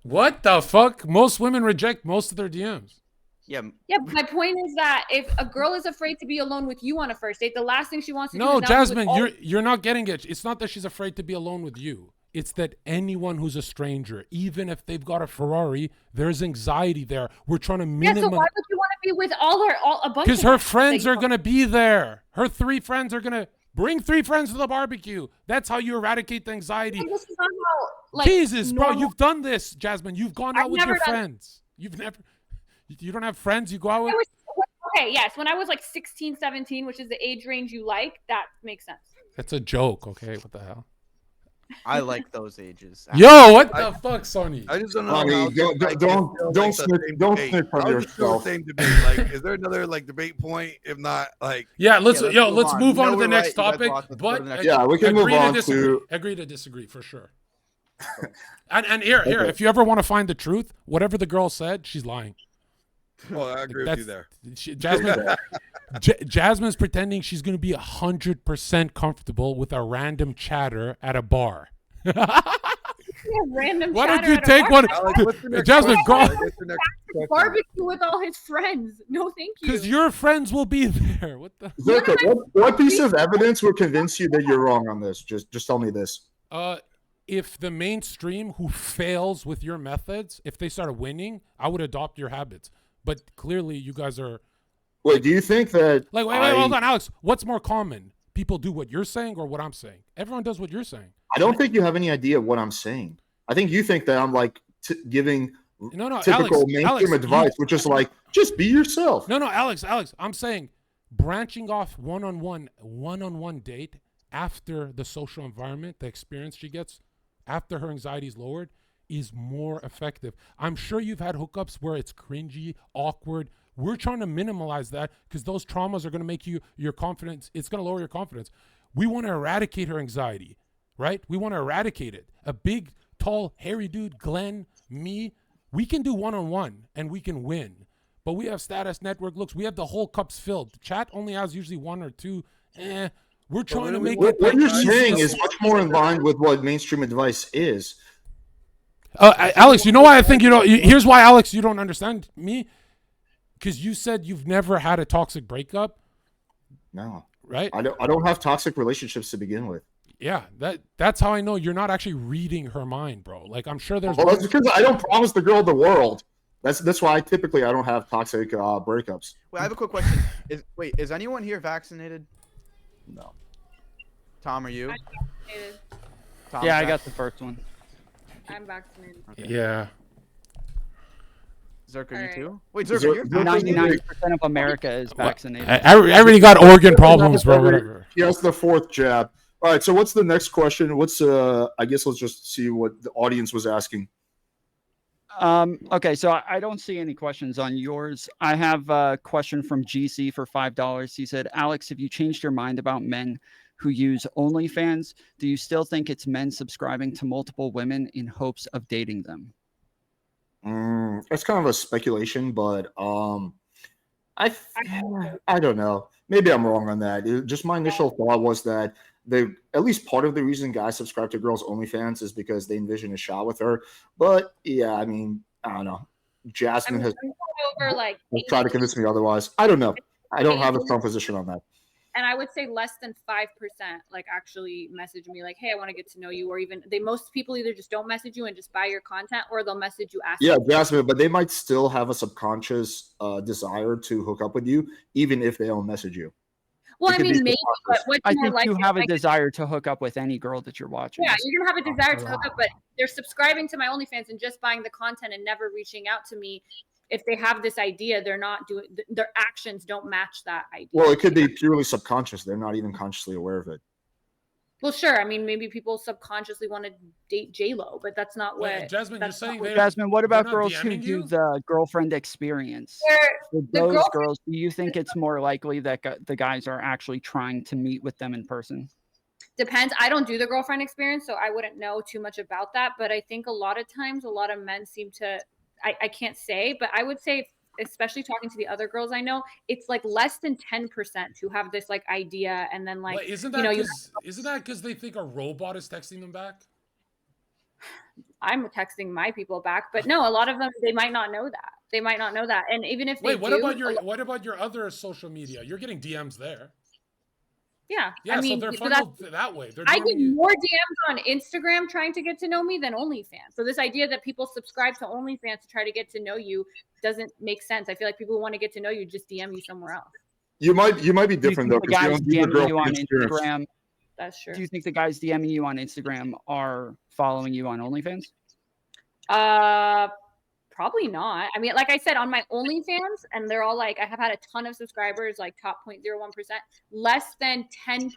What the fuck? Most women reject most of their DMs. Yeah. Yeah, but my point is that if a girl is afraid to be alone with you on a first date, the last thing she wants to do No, is now be with Jasmine, all- you're not getting it. It's not that she's afraid to be alone with you. It's that anyone who's a stranger, even if they've got a Ferrari, there's anxiety there. We're trying to Yeah, so minimize why would you want to be with a bunch because of her them? friends Like, are gonna be there. Her 3 friends are gonna bring 3 friends to the barbecue. That's how you eradicate the anxiety. this is not how, like, Jesus, bro, normal- you've done this, Jasmine. You've gone out I've with your never done- friends. You don't have friends you go out with? Okay, yes. When I was like 16, 17, which is the age range you like, that makes sense. That's a joke, okay? What the hell? I like those ages. Yo, what the fuck, Sonny? I just don't know. Sonny, how don't- like, don't- it's still, don't like, the snitch- same don't debate. snitch on How is it still yourself. the same debate? Like, is there another like debate point? If not, like, Yeah, let's let's let's on. move You on know to the we're next right. You guys topic. lost. Let's go to But the next Yeah, we can move on to. agree to disagree for sure. And here, if you ever want to find the truth, whatever the girl said, she's lying. well, I agree with you there. Jasmine's pretending she's going to be 100% comfortable with a random chatter at a bar. Random Why don't chatter you at a take bar. one? Alex, what's the next Jasmine, question? go. What's the next question? Barbecue with all his friends. No, thank you. Because your friends will be there. What the? Zherka, what piece of evidence would convince you that you're wrong on this? Just tell me this. If the mainstream who fails with your methods, if they started winning, I would adopt your habits. But clearly, you guys are Wait, do you think that? like, wait, hold on, Alex. What's more common? People do what you're saying or what I'm saying? Everyone does what you're saying. I don't think you have any idea what I'm saying. I think you think that I'm like giving No, typical Alex, mainstream advice, which is like just be yourself. No, Alex. I'm saying branching off one-on-one date after the social environment, the experience she gets after her anxiety is lowered is more effective. I'm sure you've had hookups where it's cringy, awkward. We're trying to minimize that because those traumas are going to make your confidence. It's going to lower your confidence. We want to eradicate her anxiety, right? We want to eradicate it. A big, tall, hairy dude, Glenn, me, we can do one-on-one and we can win. But we have status network looks. We have the whole cups filled. Chat only has usually 1 or 2. We're trying to make it. What you're saying is much more in line with what mainstream advice is. Alex, you know why I think you don't. Here's why, Alex, you don't understand me. Because you said you've never had a toxic breakup. No, right? I don't have toxic relationships to begin with. Yeah, that's how I know you're not actually reading her mind, bro. Like I'm sure there's. Well, that's because I don't promise the girl the world. That's why typically I don't have toxic breakups. Wait, I have a quick question. Is anyone here vaccinated? No. Tom, are you? I'm vaccinated. Tom, Yeah, I got the first one. I'm vaccinated. Okay. Yeah. Zherka, Alright. you too? Wait, Zherka, you're vaccinated? 99% of America is vaccinated. I already got organ problems, bro. Whatever. He has the 4th jab. All right, so what's the next question? What's I guess let's just see what the audience was asking. Okay, so I don't see any questions on yours. I have a question from GC for $5. He said, Alex, have you changed your mind about men who use OnlyFans? Do you still think it's men subscribing to multiple women in hopes of dating them? It's kind of a speculation, but I don't know. Maybe I'm wrong on that. Just my initial thought was that at least part of the reason guys subscribe to girls' OnlyFans is because they envision a shot with her. But yeah, I mean, I don't know. Jasmine has over like tried to convince me otherwise. I don't know. I don't have a strong position on that. And I would say less than 5% like actually message me like, hey, I want to get to know you, or even most people either just don't message you and just buy your content, or they'll message you asking. Yeah, Jasmine, but they might still have a subconscious desire to hook up with you, even if they don't message you. Well, I mean, maybe, but what's I more think likely? you have a like, desire to hook up with any girl that you're watching. yeah, you're gonna have a desire to hook up, but they're subscribing to my OnlyFans and just buying the content and never reaching out to me. If they have this idea, they're not doing, their actions don't match that idea. Well, it could be purely subconscious. They're not even consciously aware of it. Well, sure. I mean, maybe people subconsciously want to date J-Lo, but that's not what. Wait, Jasmine, you're saying Jasmine, what about not girls who DMing do you? the girlfriend experience? For those girls, do you think it's more likely that the guys are actually trying to meet with them in person? Depends. I don't do the girlfriend experience, so I wouldn't know too much about that. But I think a lot of times, a lot of men seem to, I can't say, but I would say, especially talking to the other girls I know, it's like less than 10% who have this like idea, and then like, But isn't that because they think a robot is texting them back? I'm texting my people back, but no, a lot of them, they might not know that. They might not know that. And even if they what about your other social media? You're getting DMs there. Yeah. Yeah, I mean, so they're funneled that way. I get more DMs on Instagram trying to get to know me than OnlyFans. So this idea that people subscribe to OnlyFans to try to get to know you doesn't make sense. I feel like people who want to get to know you just DM you somewhere else. You might be different though, because you don't do the DMing you on girlfriend Instagram. That's true. Do you think the guys DMing you on Instagram are following you on OnlyFans? Probably not. I mean, like I said, on my OnlyFans, and they're all like, I have had a ton of subscribers, like top 0.01%, less than 10%,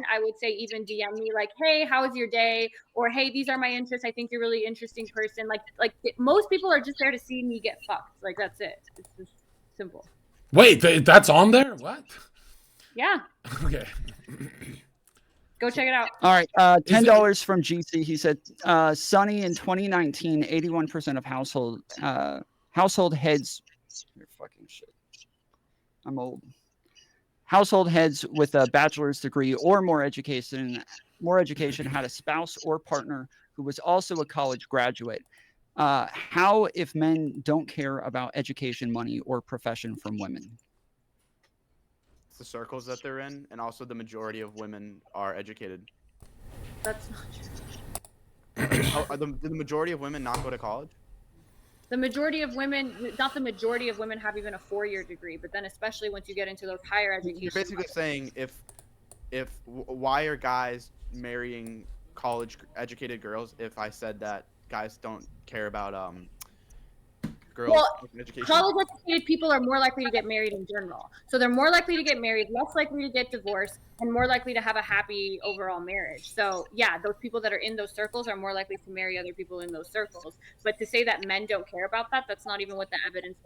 I would say, even DM me like, hey, how was your day? Or, hey, these are my interests. I think you're a really interesting person. Like most people are just there to see me get fucked. Like, that's it. It's just simple. Wait, that's on there? What? Yeah. Okay. Go check it out. All right. $10 from GC. He said, Sonny, in 2019, 81% of household heads. You're fucking shit. I'm old. Household heads with a bachelor's degree or more education had a spouse or partner who was also a college graduate. How if men don't care about education, money, or profession from women? The circles that they're in, and also the majority of women are educated. That's not true. Do the majority of women not go to college? The majority of women, not the majority of women, have even a 4-year degree. But then, especially once you get into those higher education, You're basically saying why are guys marrying college educated girls? If I said that guys don't care about girls education. College educated people are more likely to get married in general. So they're more likely to get married, less likely to get divorced, and more likely to have a happy overall marriage. So yeah, those people that are in those circles are more likely to marry other people in those circles. But to say that men don't care about that, that's not even what the evidence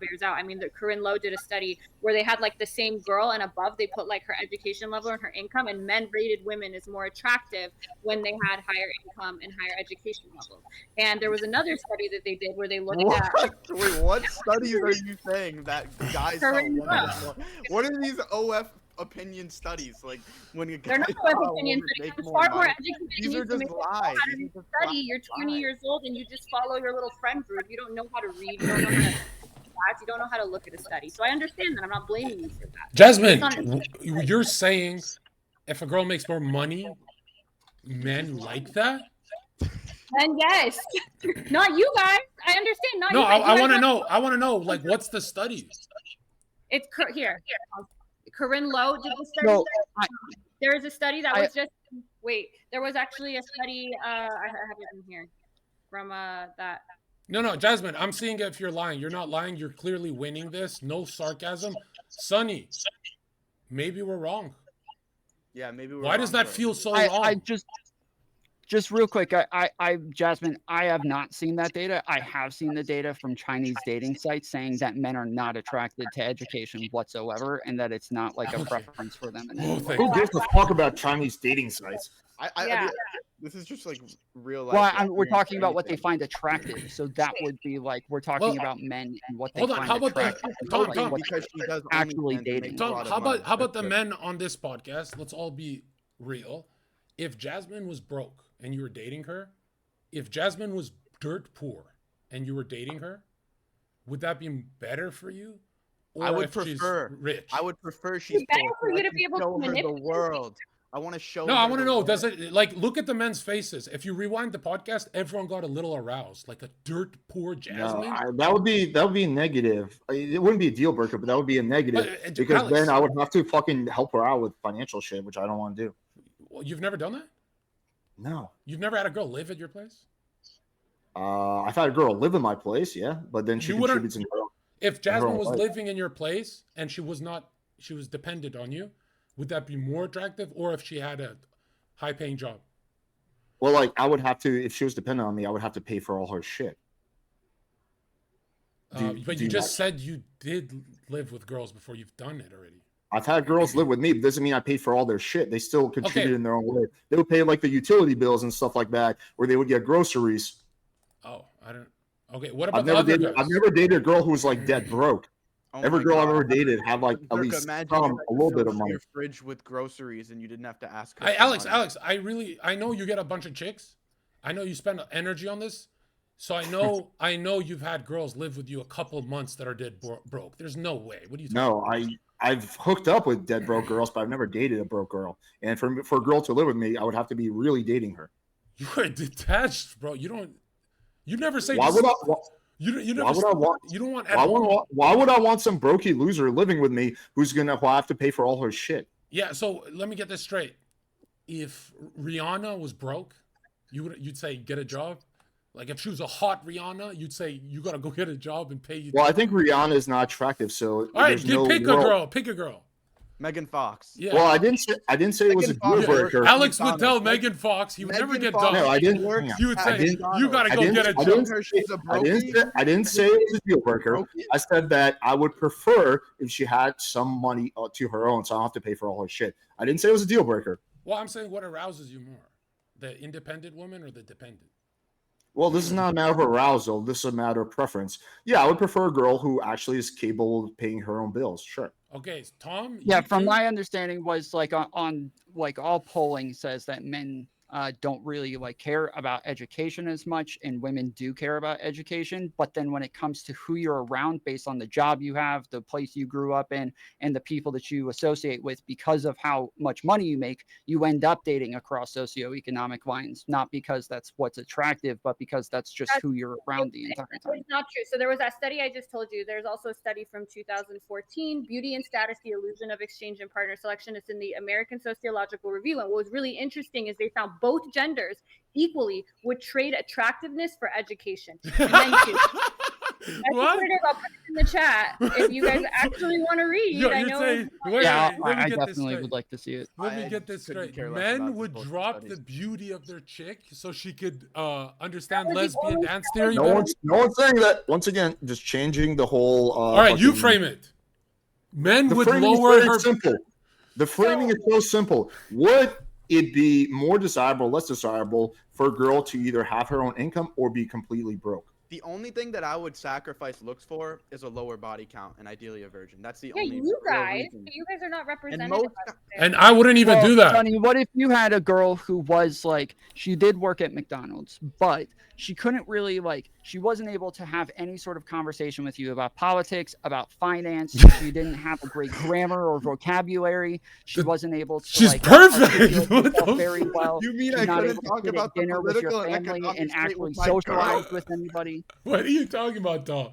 bears out. I mean, Corinne Lowe did a study where they had like the same girl, and above they put like her education level and her income, and men rated women as more attractive when they had higher income and higher education levels. And there was another study that they did where they looked at. Wait, what studies are you saying that guys tell women more? What are these OF opinion studies? Like when you they're not OF opinion studies. It's far more educated. These are just lies. Study. You're 20 years old and you just follow your little friend group. You don't know how to read. You don't know how to. You don't know how to look at a study. So I understand that. I'm not blaming you for that. Jasmine, you're saying if a girl makes more money, men like that? And yes, not you guys. I understand. Not No, you. I want to know. I want to know, like, what's the study? It's here. Corinne Lowe did the study. No, There is a study that was just. Wait, there was actually a study. I have it in here from that. No, Jasmine, I'm seeing if you're lying. You're not lying. You're clearly winning this. No sarcasm. Sonny, maybe we're wrong. Yeah, maybe we're Why does that feel so wrong? I just real quick, Jasmine, I have not seen that data. I have seen the data from Chinese dating sites saying that men are not attracted to education whatsoever, and that it's not like a preference for them. Who gives a fuck about Chinese dating sites? I mean, this is just like real life. Well, we're talking about what they find attractive, so that would be like we're talking about men and what they find attractive. Tom, because she does actually dating. Tom, how about the men on this podcast? Let's all be real. If Jasmine was broke and you were dating her, if Jasmine was dirt poor and you were dating her, would that be better for you? Or I would if prefer she's rich. I would prefer she's better poor. for you I to can be able to show her manipulate the world. I want to show. No, I want to know. world. Does it like look at the men's faces? If you rewind the podcast, everyone got a little aroused, like a dirt poor Jasmine. No, that would be negative. It wouldn't be a deal breaker, but that would be a negative because Alex, then I would have to fucking help her out with financial shit, which I don't want to do. Well, you've never done that? No. You've never had a girl live at your place? I've had a girl live in my place, yeah, but then she contributes in her. If Jasmine was living in your place and she was dependent on you, would that be more attractive? Or if she had a high-paying job? Well, like I would have to, if she was dependent on me, I would have to pay for all her shit. But you just said you did live with girls before. You've done it already. I've had girls live with me, but doesn't mean I paid for all their shit. They still contribute in their own way. They would pay like the utility bills and stuff like that, or they would get groceries. Oh, I don't. Okay, what about I've never dated a girl who was like dead broke. Oh Every girl I've ever dated had like at least a little bit of money. Your fridge with groceries, and you didn't have to ask her. Alex, I know you get a bunch of chicks. I know you spend energy on this, so I know you've had girls live with you a couple months that are dead broke. There's no way. What do you think? No, I've hooked up with dead broke girls, but I've never dated a broke girl. And for a girl to live with me, I would have to be really dating her. You are detached, bro. You never say. Why would I? You don't want. Why would I want some brokey loser living with me who's gonna have to pay for all her shit? Yeah. So let me get this straight. If Rihanna was broke, you'd say get a job. Like if she was a hot Rihanna, you'd say you gotta go get a job and pay you. Well, I think Rihanna is not attractive, so all right, pick a girl. Megan Fox. Yeah. Well, I didn't say it was a deal breaker. Alex would tell Megan Fox he would never get done. No, I didn't. You would say you gotta go get a job. I didn't say it was a deal breaker. I said that I would prefer if she had some money to her own, so I don't have to pay for all her shit. I didn't say it was a deal breaker. Well, I'm saying what arouses you more, the independent woman or the dependent? Well, this is not a matter of arousal. This is a matter of preference. Yeah, I would prefer a girl who actually is capable of paying her own bills. Sure. Okay, Tom. Yeah, from my understanding was like on like all polling says that men don't really like care about education as much, and women do care about education. But then when it comes to who you're around based on the job you have, the place you grew up in, and the people that you associate with, because of how much money you make, you end up dating across socioeconomic lines, not because that's what's attractive, but because that's just who you're around the entire time. It's not true. So there was that study I just told you. There's also a study from 2014, Beauty and Status, the Illusion of Exchange and Partner Selection. It's in the American Sociological Review. And what was really interesting is they found both genders equally would trade attractiveness for education. Men too. What? I'll put it in the chat if you guys actually want to read. I definitely would like to see it. Let me get this straight. Men would drop the beauty of their chick so she could understand lesbian dance theory. No one's saying that. Once again, just changing the whole. All right, you frame it. Men would lower her. Simple. The framing is so simple. Would it be more desirable, less desirable for a girl to either have her own income or be completely broke? The only thing that I would sacrifice looks for is a lower body count and ideally a virgin. That's the only. You guys are not represented. And I wouldn't even do that. Sonny, what if you had a girl who was like, she did work at McDonald's, but she couldn't really she wasn't able to have any sort of conversation with you about politics, about finance. She didn't have a great grammar or vocabulary. She wasn't able to. She's perfect. Very well. You mean She's I couldn't talk about dinner with your family and actually socialize with anybody? me. What are you talking about, Tom?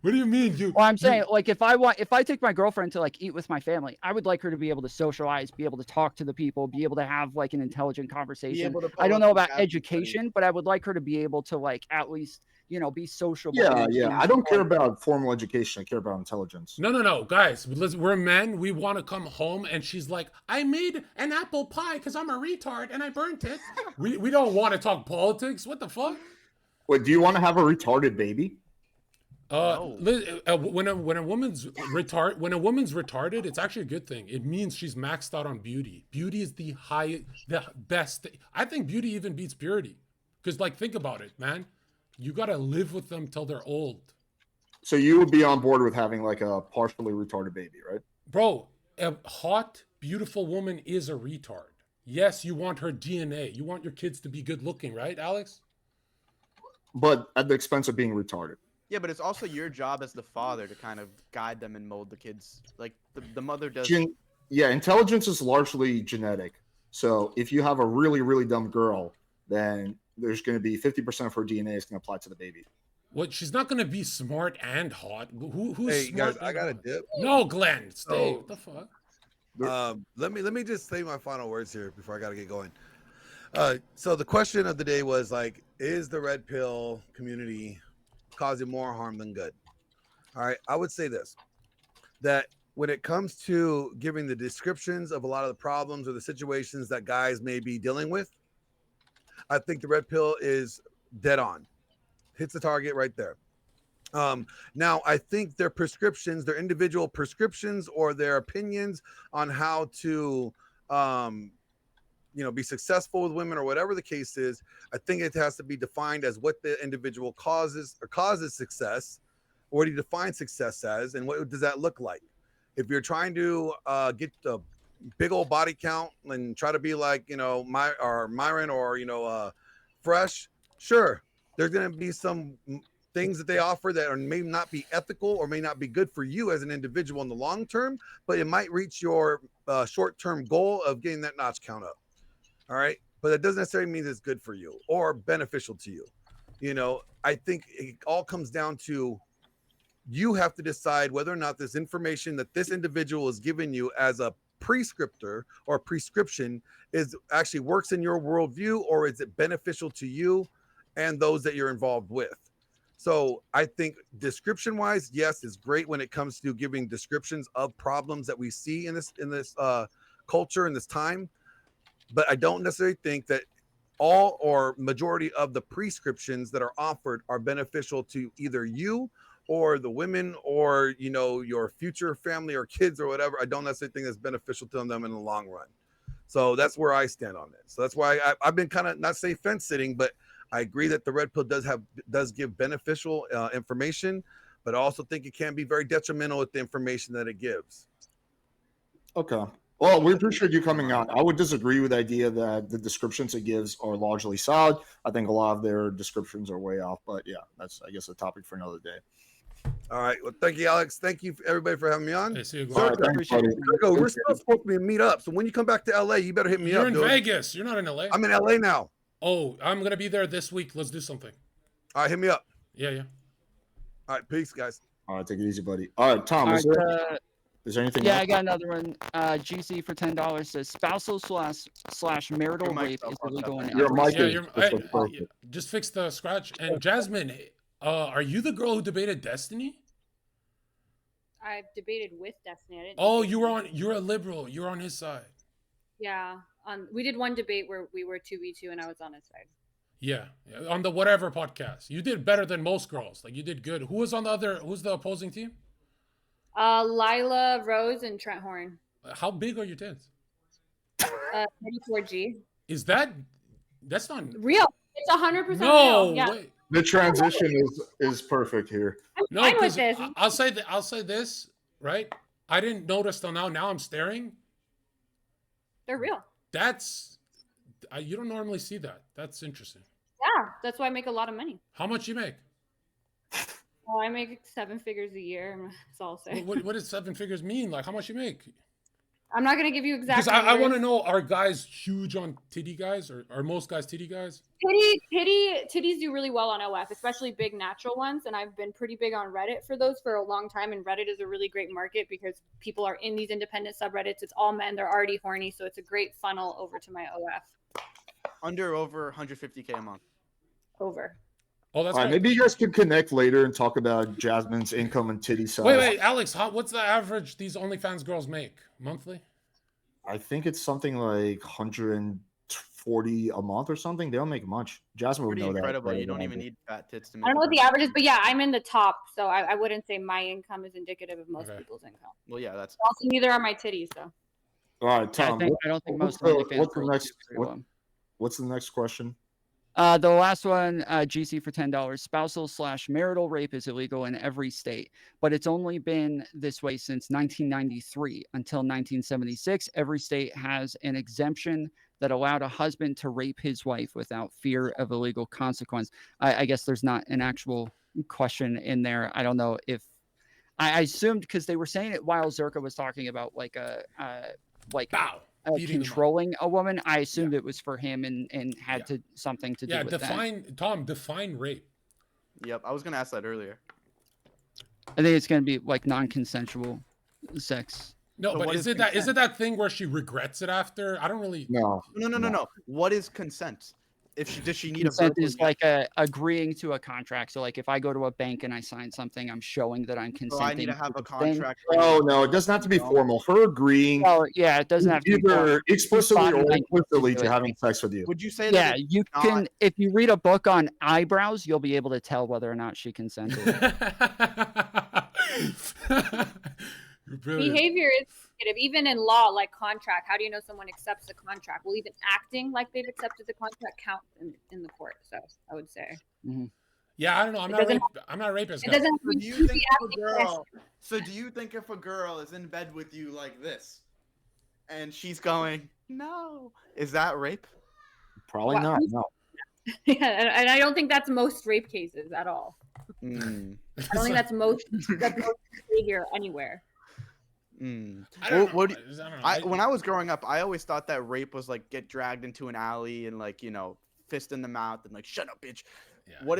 What do you mean? Well, I'm saying, like, if I take my girlfriend to like eat with my family, I would like her to be able to socialize, be able to talk to the people, be able to have like an intelligent conversation. able to I don't pull know up about the education, but I would like her to be able to like at least, you know, be sociable. Yeah, yeah. I don't care like, about formal education. I care about intelligence. No, guys. We're men. We want to come home, and she's like, "I made an apple pie because I'm a retard and I burnt it." We don't want to talk politics. What the fuck? Wait, do you want to have a retarded baby? When a woman's retarded, it's actually a good thing. It means she's maxed out on beauty. Beauty is the best. I think beauty even beats purity. Because, like, think about it, man. You gotta live with them till they're old. So you would be on board with having like a partially retarded baby, right? Bro, a hot, beautiful woman is a retard. Yes, you want her DNA. You want your kids to be good looking, right, Alex? But at the expense of being retarded. Yeah, but it's also your job as the father to kind of guide them and mold the kids. Like the mother does. Yeah, intelligence is largely genetic. So if you have a really, really dumb girl, then there's going to be 50% of her DNA is going to apply to the baby. What? She's not going to be smart and hot. Who's Hey smart? guys, I got a dip. No, Glenn, stay. What the fuck? Let me just say my final words here before I got to get going. So the question of the day was like, is the red pill community causing more harm than good? All right, I would say this, that when it comes to giving the descriptions of a lot of the problems or the situations that guys may be dealing with, I think the red pill is dead on, hits the target right there. Now I think their prescriptions, their individual prescriptions or their opinions on how to be successful with women or whatever the case is, I think it has to be defined as what the individual causes success. What do you define success as, and what does that look like? If you're trying to get the big old body count and try to be like, Myron or, Fresh, sure, there's going to be some things that they offer that may not be ethical or may not be good for you as an individual in the long term, but it might reach your short-term goal of getting that notch count up. All right. But that doesn't necessarily mean it's good for you or beneficial to you. I think it all comes down to you have to decide whether or not this information that this individual is giving you as a prescriptor or prescription is actually works in your worldview, or is it beneficial to you and those that you're involved with. So I think description wise, yes, it's great when it comes to giving descriptions of problems that we see in this culture in this time. But I don't necessarily think that all or majority of the prescriptions that are offered are beneficial to either you or the women or, your future family or kids or whatever. I don't necessarily think that's beneficial to them in the long run. So that's where I stand on it. So that's why I've been kind of not say fence sitting, but I agree that the red pill does give beneficial information, but I also think it can be very detrimental with the information that it gives. Okay. Well, we appreciate you coming on. I would disagree with the idea that the descriptions it gives are largely solid. I think a lot of their descriptions are way off, but yeah, that's, I guess, a topic for another day. All right. Well, thank you, Alex. Thank you, everybody, for having me on. Hey, see you, All right, thanks, buddy. We're still supposed to meet up. So when you come back to LA, you better hit me up. You're in dude. Vegas. You're not in LA. I'm in LA now. Oh, I'm going to be there this week. Let's do something. All right. Hit me up. Yeah. All right. Peace, guys. All right, take it easy, buddy. All right, Tom, All is there anything Yeah, else? I got another one. GC for $10 says spousal slash marital Your mic's rape is up, illegal in Your mic Yeah, is perfect. just fix the scratch. And Jasmine, are you the girl who debated Destiny? I've debated with Destiny. I didn't. Oh, you're a liberal. You're on his side. Yeah. We did one debate where we were 2v2 and I was on his side. Yeah, on the whatever podcast. You did better than most girls. Like, you did good. Who's the opposing team? Lila Rose and Trent Horn. How big are your tits? 34G. That's not Real. It's 100% no real. Yeah. way. The transition is perfect here. I'm No, fine with because this. I'll say this, right? I didn't notice till now. Now I'm staring. They're real. You don't normally see that. That's interesting. Yeah. That's why I make a lot of money. How much you make? Oh, I make 7 figures a year. That's all I'll say. What does 7 figures mean? Like, how much you make? I'm not gonna give you exact. Because I want to know: are guys huge on titty guys, or are most guys titty guys? Titties do really well on OF, especially big natural ones. And I've been pretty big on Reddit for those for a long time. And Reddit is a really great market because people are in these independent subreddits. It's all men; they're already horny, so it's a great funnel over to my OF. Over 150K a month. Over. Oh, that's all right. Maybe you guys can connect later and talk about Jasmine's income and titty size. Wait, Alex, what's the average these OnlyFans girls make monthly? I think it's something like 140 a month or something. They don't make much. Jasmine would know incredible. that. You don't even need fat tits to make. I don't know what the average is, but yeah, I'm in the top, so I wouldn't say my income is indicative of most people's income. Well, yeah, that's. Also, neither are my titties, so. All right, Tom. I don't think most OnlyFans girls what's the next question? The last one, GC for $10. Spousal/marital rape is illegal in every state, but it's only been this way since 1993. Until 1976, every state has an exemption that allowed a husband to rape his wife without fear of a legal consequence. I guess there's not an actual question in there. I don't know if I assumed because they were saying it while Zherka was talking about controlling a woman. I assumed it was for him and had something to do with that. Define rape. Yep, I was gonna ask that earlier. I think it's gonna be like non-consensual sex. No, so but is it that thing where she regrets it after? I don't really. No. What is consent? Does she need consent is like agreeing to a contract. So like if I go to a bank and I sign something, I'm showing that I'm consenting. So I need to have a contract. No, it doesn't have to be formal. Her agreeing. Oh yeah, it doesn't have to be either explicitly or implicitly to having sex with you. Would you say? Yeah, you can. If you read a book on eyebrows, you'll be able to tell whether or not she consented. Behavior is negative. Even in law, like contract. How do you know someone accepts the contract? Well, even acting like they've accepted the contract counts in the court. So I would say. Mm-hmm. Yeah, I don't know. I'm not a rapist. It doesn't. So do you think if a girl is in bed with you like this, and she's going, no, is that rape? Probably not. No. Yeah, and I don't think that's most rape cases at all. I don't think that's most behavior anywhere. When I was growing up, I always thought that rape was like get dragged into an alley and like fist in the mouth and like shut up, bitch. Yeah, what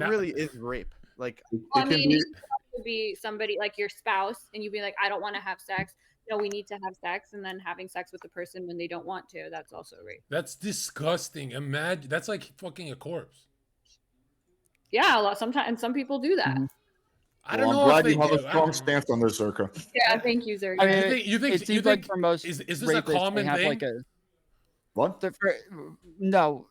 really is rape? Like, well, it could be somebody like your spouse, and you'd be like, I don't want to have sex. No, we need to have sex, and then having sex with the person when they don't want to. That's also rape. That's disgusting. Imagine that's like fucking a corpse. Yeah, sometimes some people do that. Mm-hmm. I don't know. I'm glad you have a strong stance on this, Zherka. Yeah, thank you, Zherka. I mean, you think like for most is this a common thing? Like what? No,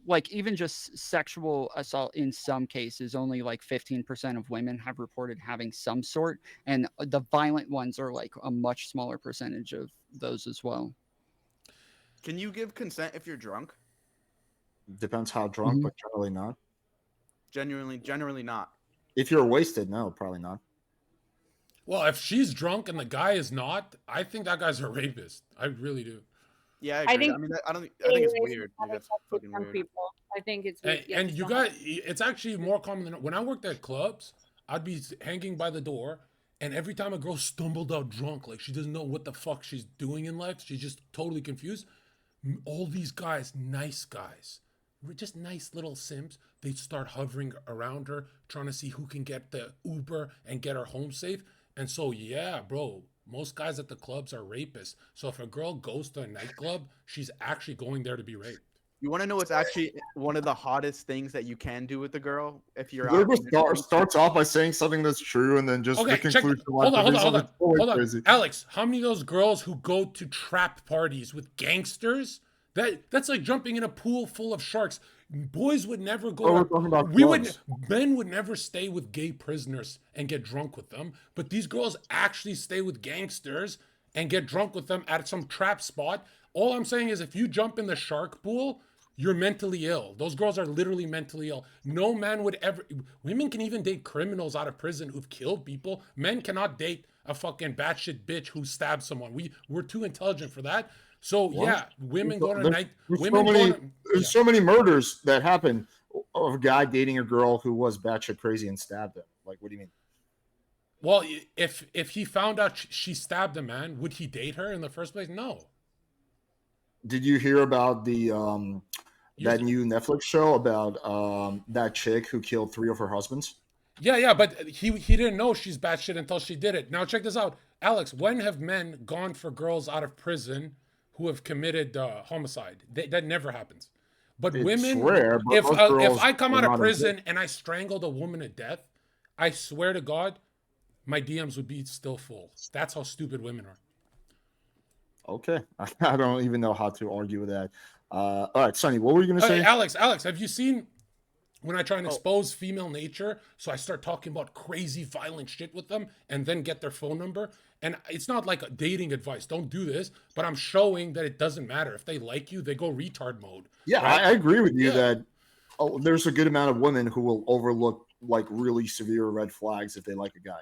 like even just sexual assault in some cases, only like 15% of women have reported having some sort, and the violent ones are like a much smaller percentage of those as well. Can you give consent if you're drunk? Depends how drunk, but generally not. Generally not. If you're wasted, no, probably not. Well, if she's drunk and the guy is not, I think that guy's a rapist. I really do. Yeah, I agree. I think it's weird. That's fucking weird. People. I think it's weird. And you got it's actually more common than when I worked at clubs. I'd be hanging by the door, and every time a girl stumbled out drunk, like she doesn't know what the fuck she's doing in life, she's just totally confused. All these guys, nice guys, just nice little simps, they'd start hovering around her, trying to see who can get the Uber and get her home safe. And so, yeah, bro, most guys at the clubs are rapists. So if a girl goes to a nightclub, she's actually going there to be raped. You want to know what's actually one of the hottest things that you can do with a girl if you're out? Starts off by saying something that's true and then just the conclusion. Hold on. Alex, how many of those girls who go to trap parties with gangsters? That's like jumping in a pool full of sharks. Boys would never go. Men would never stay with gay prisoners and get drunk with them. But these girls actually stay with gangsters and get drunk with them at some trap spot. All I'm saying is if you jump in the shark pool, you're mentally ill. Those girls are literally mentally ill. No man would ever. Women can even date criminals out of prison who've killed people. Men cannot date a fucking batshit bitch who stabbed someone. We're too intelligent for that. So yeah, women go to night. There's so many murders that happen of a guy dating a girl who was batshit crazy and stabbed him. Like, what do you mean? Well, if he found out she stabbed a man, would he date her in the first place? No. Did you hear about the that new Netflix show about that chick who killed 3 of her husbands? Yeah, but he didn't know she's batshit until she did it. Now check this out, Alex. When have men gone for girls out of prison who have committed homicide? That never happens. But It's women, rare, but if most girls I come are out of not prison and I strangled a woman to death, I swear to God, my DMs would be still full. That's how stupid women are. Okay, I don't even know how to argue with that. All right, Sonny, what were you going to say? Alex, have you seen when I try and expose female nature? So I start talking about crazy, violent shit with them and then get their phone number. And it's not like a dating advice. Don't do this. But I'm showing that it doesn't matter. If they like you, they go retard mode. Yeah, right? I agree with you that there's a good amount of women who will overlook like really severe red flags if they like a guy.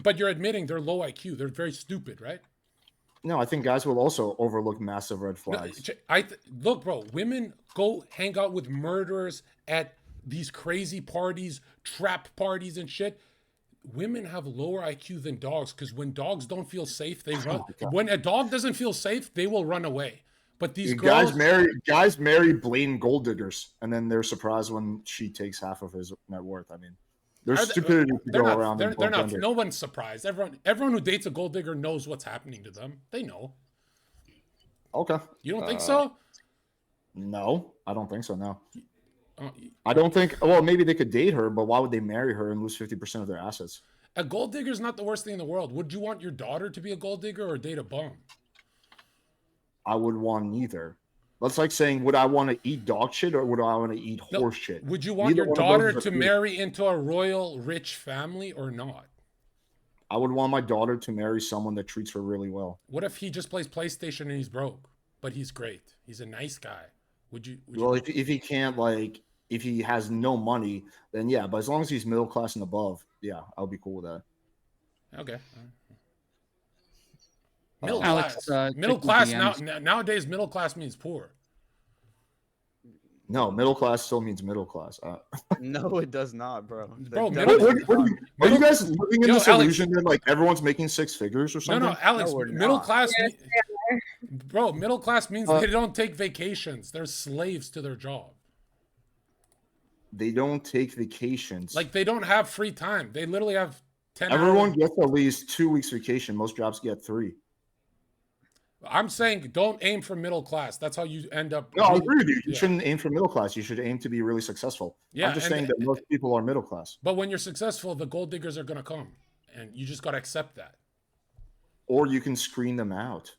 But you're admitting they're low IQ. They're very stupid, right? No, I think guys will also overlook massive red flags. Look, bro, women go hang out with murderers at these crazy parties, trap parties and shit. Women have lower IQ than dogs because when dogs don't feel safe, they run. When a dog doesn't feel safe, they will run away. But these girls, guys marry blatant gold diggers, and then they're surprised when she takes half of his net worth. I mean, there's stupidity to go around. They're not. No one's surprised. Everyone who dates a gold digger knows what's happening to them. They know. Okay. You don't think so? No, I don't think so. No. I don't think. Well, maybe they could date her, but why would they marry her and lose 50% of their assets? A gold digger is not the worst thing in the world. Would you want your daughter to be a gold digger or date a bum? I would want neither. That's like saying, would I want to eat dog shit or would I want to eat horse shit? Would you want your daughter to marry into a royal rich family or not? I would want my daughter to marry someone that treats her really well. What if he just plays PlayStation and he's broke, but he's great? He's a nice guy. Would you if he can't, like, if he has no money, then yeah. But as long as he's middle class and above, yeah, I'll be cool with that. Okay. Middle class nowadays, middle class means poor. No, middle class still means middle class. No, it does not, bro. Bro, are you guys living in this illusion that like everyone's making 6 figures or something? No, Alex. Middle class, bro. Middle class means they don't take vacations. They're slaves to their job. They don't take vacations. Like they don't have free time. They literally have 10 Everyone hours. gets at least 2 weeks vacation. Most jobs get 3. I'm saying don't aim for middle class. That's how you end up. No, I agree with you. You shouldn't aim for middle class. You should aim to be really successful. Yeah, I'm just saying that most people are middle class. But when you're successful, the gold diggers are going to come. And you just got to accept that. Or you can screen them out.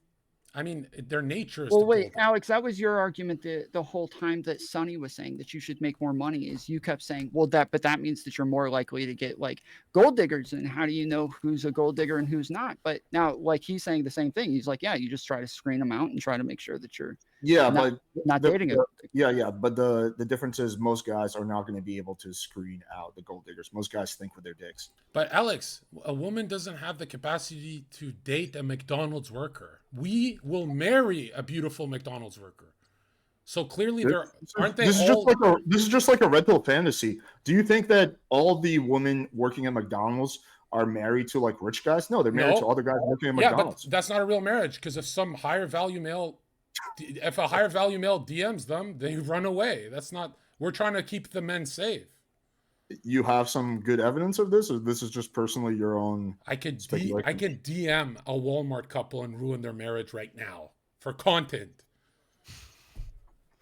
I mean, their nature is well, wait, Alex, that was your argument the whole time that Sonny was saying that you should make more money is you kept saying, well, but that means that you're more likely to get like gold diggers. And how do you know who's a gold digger and who's not? But now, like he's saying the same thing. He's like, yeah, you just try to screen them out and try to make sure that you're not dating it. Yeah. But the difference is most guys are not going to be able to screen out the gold diggers. Most guys think with their dicks. But Alex, a woman doesn't have the capacity to date a McDonald's worker. We will marry a beautiful McDonald's worker. So clearly, this is just like a red pill fantasy. Do you think that all the women working at McDonald's are married to like rich guys? No, they're married to other guys working at McDonald's. But that's not a real marriage because if a higher value male DMs them, they run away. That's not. We're trying to keep the men safe. You have some good evidence of this, or this is just personally your own? I could DM a Walmart couple and ruin their marriage right now for content.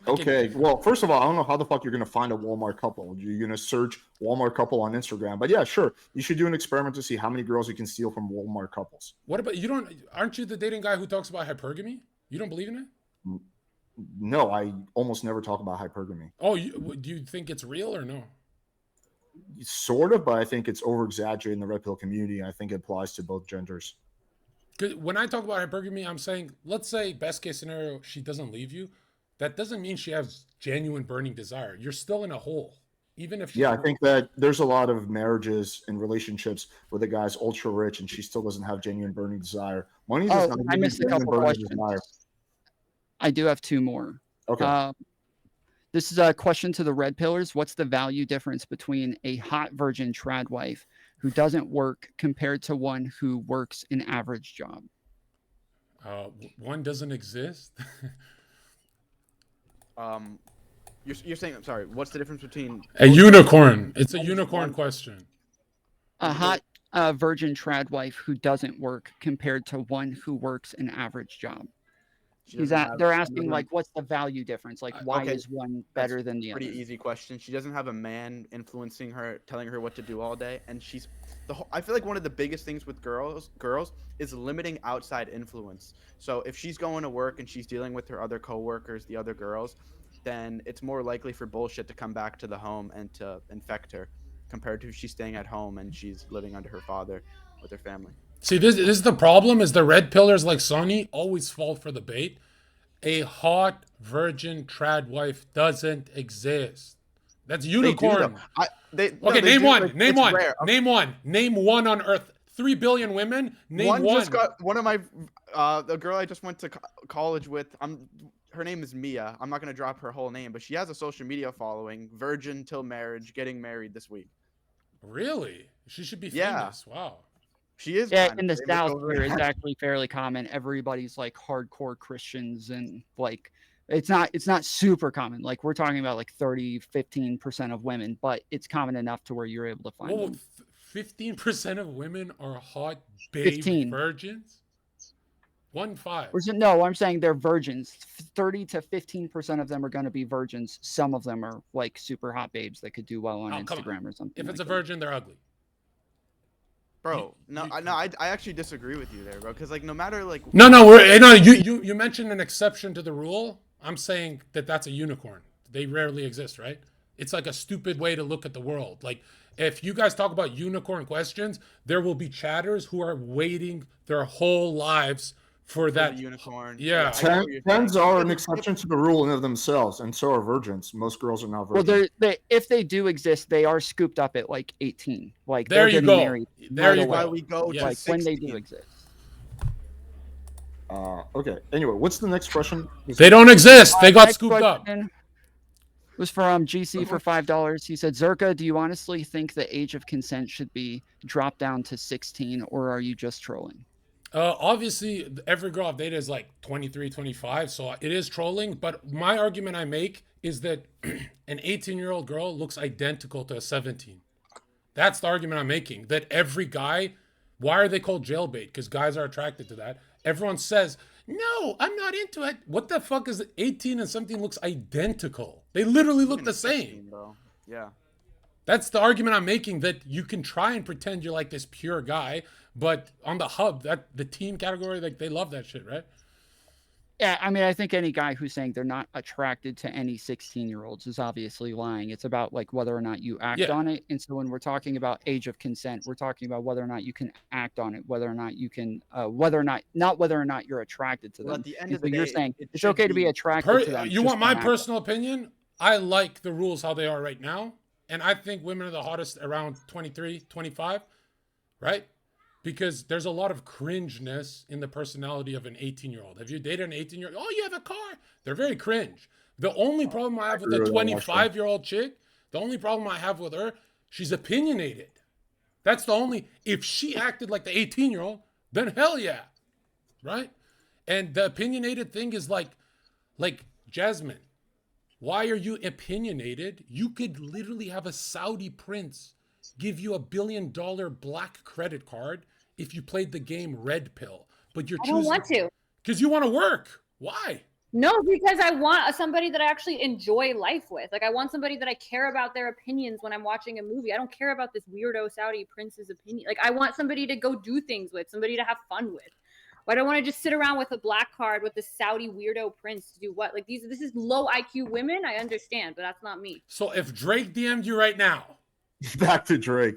Okay, well, first of all, I don't know how the fuck you're gonna find a Walmart couple. You're gonna search Walmart couple on Instagram, but yeah, sure, you should do an experiment to see how many girls you can steal from Walmart couples. What about you? Aren't you the dating guy who talks about hypergamy? You don't believe in it? No, I almost never talk about hypergamy. Oh, do you think it's real or no? Sort of, but I think it's over-exaggerated in the red pill community. I think it applies to both genders. Because when I talk about hypergamy, I'm saying, let's say best case scenario, she doesn't leave you. That doesn't mean she has genuine burning desire. You're still in a hole, even if. I think that there's a lot of marriages and relationships where the guy's ultra rich and she still doesn't have genuine burning desire. Money does not. I missed a couple questions. Desire. I do have 2 more. Okay. This is a question to the red pillars. What's the value difference between a hot virgin trad wife who doesn't work compared to one who works an average job? One doesn't exist. You're saying, I'm sorry, what's the difference between a unicorn? It's a unicorn question. A hot virgin trad wife who doesn't work compared to one who works an average job. They're asking like, what's the value difference? Like, why is one better than the other? Pretty easy question. She doesn't have a man influencing her, telling her what to do all day, and she's I feel like one of the biggest things with girls is limiting outside influence. So if she's going to work and she's dealing with her other coworkers, the other girls, then it's more likely for bullshit to come back to the home and to infect her, compared to if she's staying at home and she's living under her father with her family. See, this is the problem, is the red pillars like Sonny always fall for the bait. A hot virgin trad wife doesn't exist. That's unicorn. Okay, name one. Name one. Name one. Name one on Earth. 3 billion women. Name one. Just got one of my the girl I just went to college with. Her name is Mia. I'm not gonna drop her whole name, but she has a social media following. Virgin till marriage, getting married this week. Really? She should be famous. Yeah. Wow. She is. Yeah, in the South here, it's actually fairly common. Everybody's like hardcore Christians, and like it's not super common. Like we're talking about like 15% of women, but it's common enough to where you're able to find them. 15% of women are hot babe virgins? 15. No, I'm saying they're virgins. 30 to 15% of them are going to be virgins. Some of them are like super hot babes that could do well on Instagram or something. If it's a virgin, they're ugly. Bro, I actually disagree with you there, bro. Because like, no matter like, you mentioned an exception to the rule. I'm saying that's a unicorn. They rarely exist, right? It's like a stupid way to look at the world. Like, if you guys talk about unicorn questions, there will be chatters who are waiting their whole lives for that unicorn. Yeah, tens are an exception to the rule in of themselves, and so are virgins. Most girls are not virgins. Well, if they do exist, they are scooped up at like 18. Like there you go. Married there you go. We go to like 16. When they do exist. Okay. Anyway, what's the next question? They don't exist. They got scooped up. Was from GC for $5. He said, Zherka, do you honestly think the age of consent should be dropped down to 16, or are you just trolling? Obviously, every girl I've dated is like 23, 25, so it is trolling. But my argument I make is that an 18-year-old girl looks identical to a 17. That's the argument I'm making. That every guy, why are they called jailbait? Because guys are attracted to that. Everyone says, no, I'm not into it. What the fuck is 18 and something looks identical? They literally look the same. Bro. Yeah. That's the argument I'm making, that you can try and pretend you're like this pure guy, but on the hub, that the teen category, like they love that shit, right? Yeah, I mean, I think any guy who's saying they're not attracted to any 16-year-olds is obviously lying. It's about like whether or not you act on it. And so when we're talking about age of consent, we're talking about whether or not you can act on it, whether or not you can, whether or not you're attracted to them. Well, at the end of the day, you're saying it's okay to be attracted to them. You want my personal opinion? I like the rules how they are right now. And I think women are the hottest around 23, 25, right? Because there's a lot of cringeness in the personality of an 18-year-old. Have you dated an 18-year-old? Oh, you have a car. They're very cringe. The only problem I have with a 25-year-old chick, the only problem I have with her, she's opinionated. That's the only, if she acted like the 18-year-old, then hell yeah, right? And the opinionated thing is like Jasmine. Why are you opinionated? You could literally have a Saudi prince give you $1 billion black credit card if you played the game red pill. But you're choosing. I don't want to. Because you want to work. Why? No, because I want somebody that I actually enjoy life with. Like, I want somebody that I care about their opinions when I'm watching a movie. I don't care about this weirdo Saudi prince's opinion. Like, I want somebody to go do things with, somebody to have fun with. Why do I want to just sit around with a black card with the Saudi weirdo prince to do what? Like, this is low IQ women. I understand, but that's not me. So if Drake DM'd you right now. Back to Drake.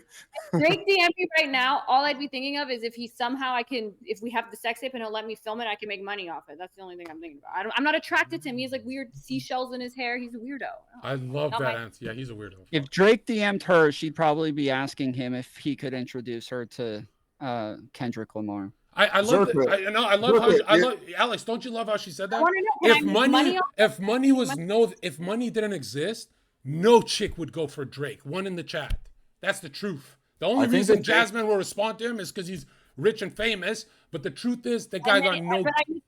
If Drake DM'd me right now, all I'd be thinking of is if he somehow if we have the sex tape and he'll let me film it, I can make money off it. That's the only thing I'm thinking about. I'm not attracted to him. He has like weird seashells in his hair. He's a weirdo. I love that answer. Yeah, he's a weirdo. If Drake DM'd her, she'd probably be asking him if he could introduce her to Kendrick Lamar. I love that. I love Alex. Don't you love how she said that? If money didn't exist, no chick would go for Drake. One in the chat. That's the truth. The only reason Jasmine will respond to him is because he's rich and famous. But the truth is, the guy got no. But I need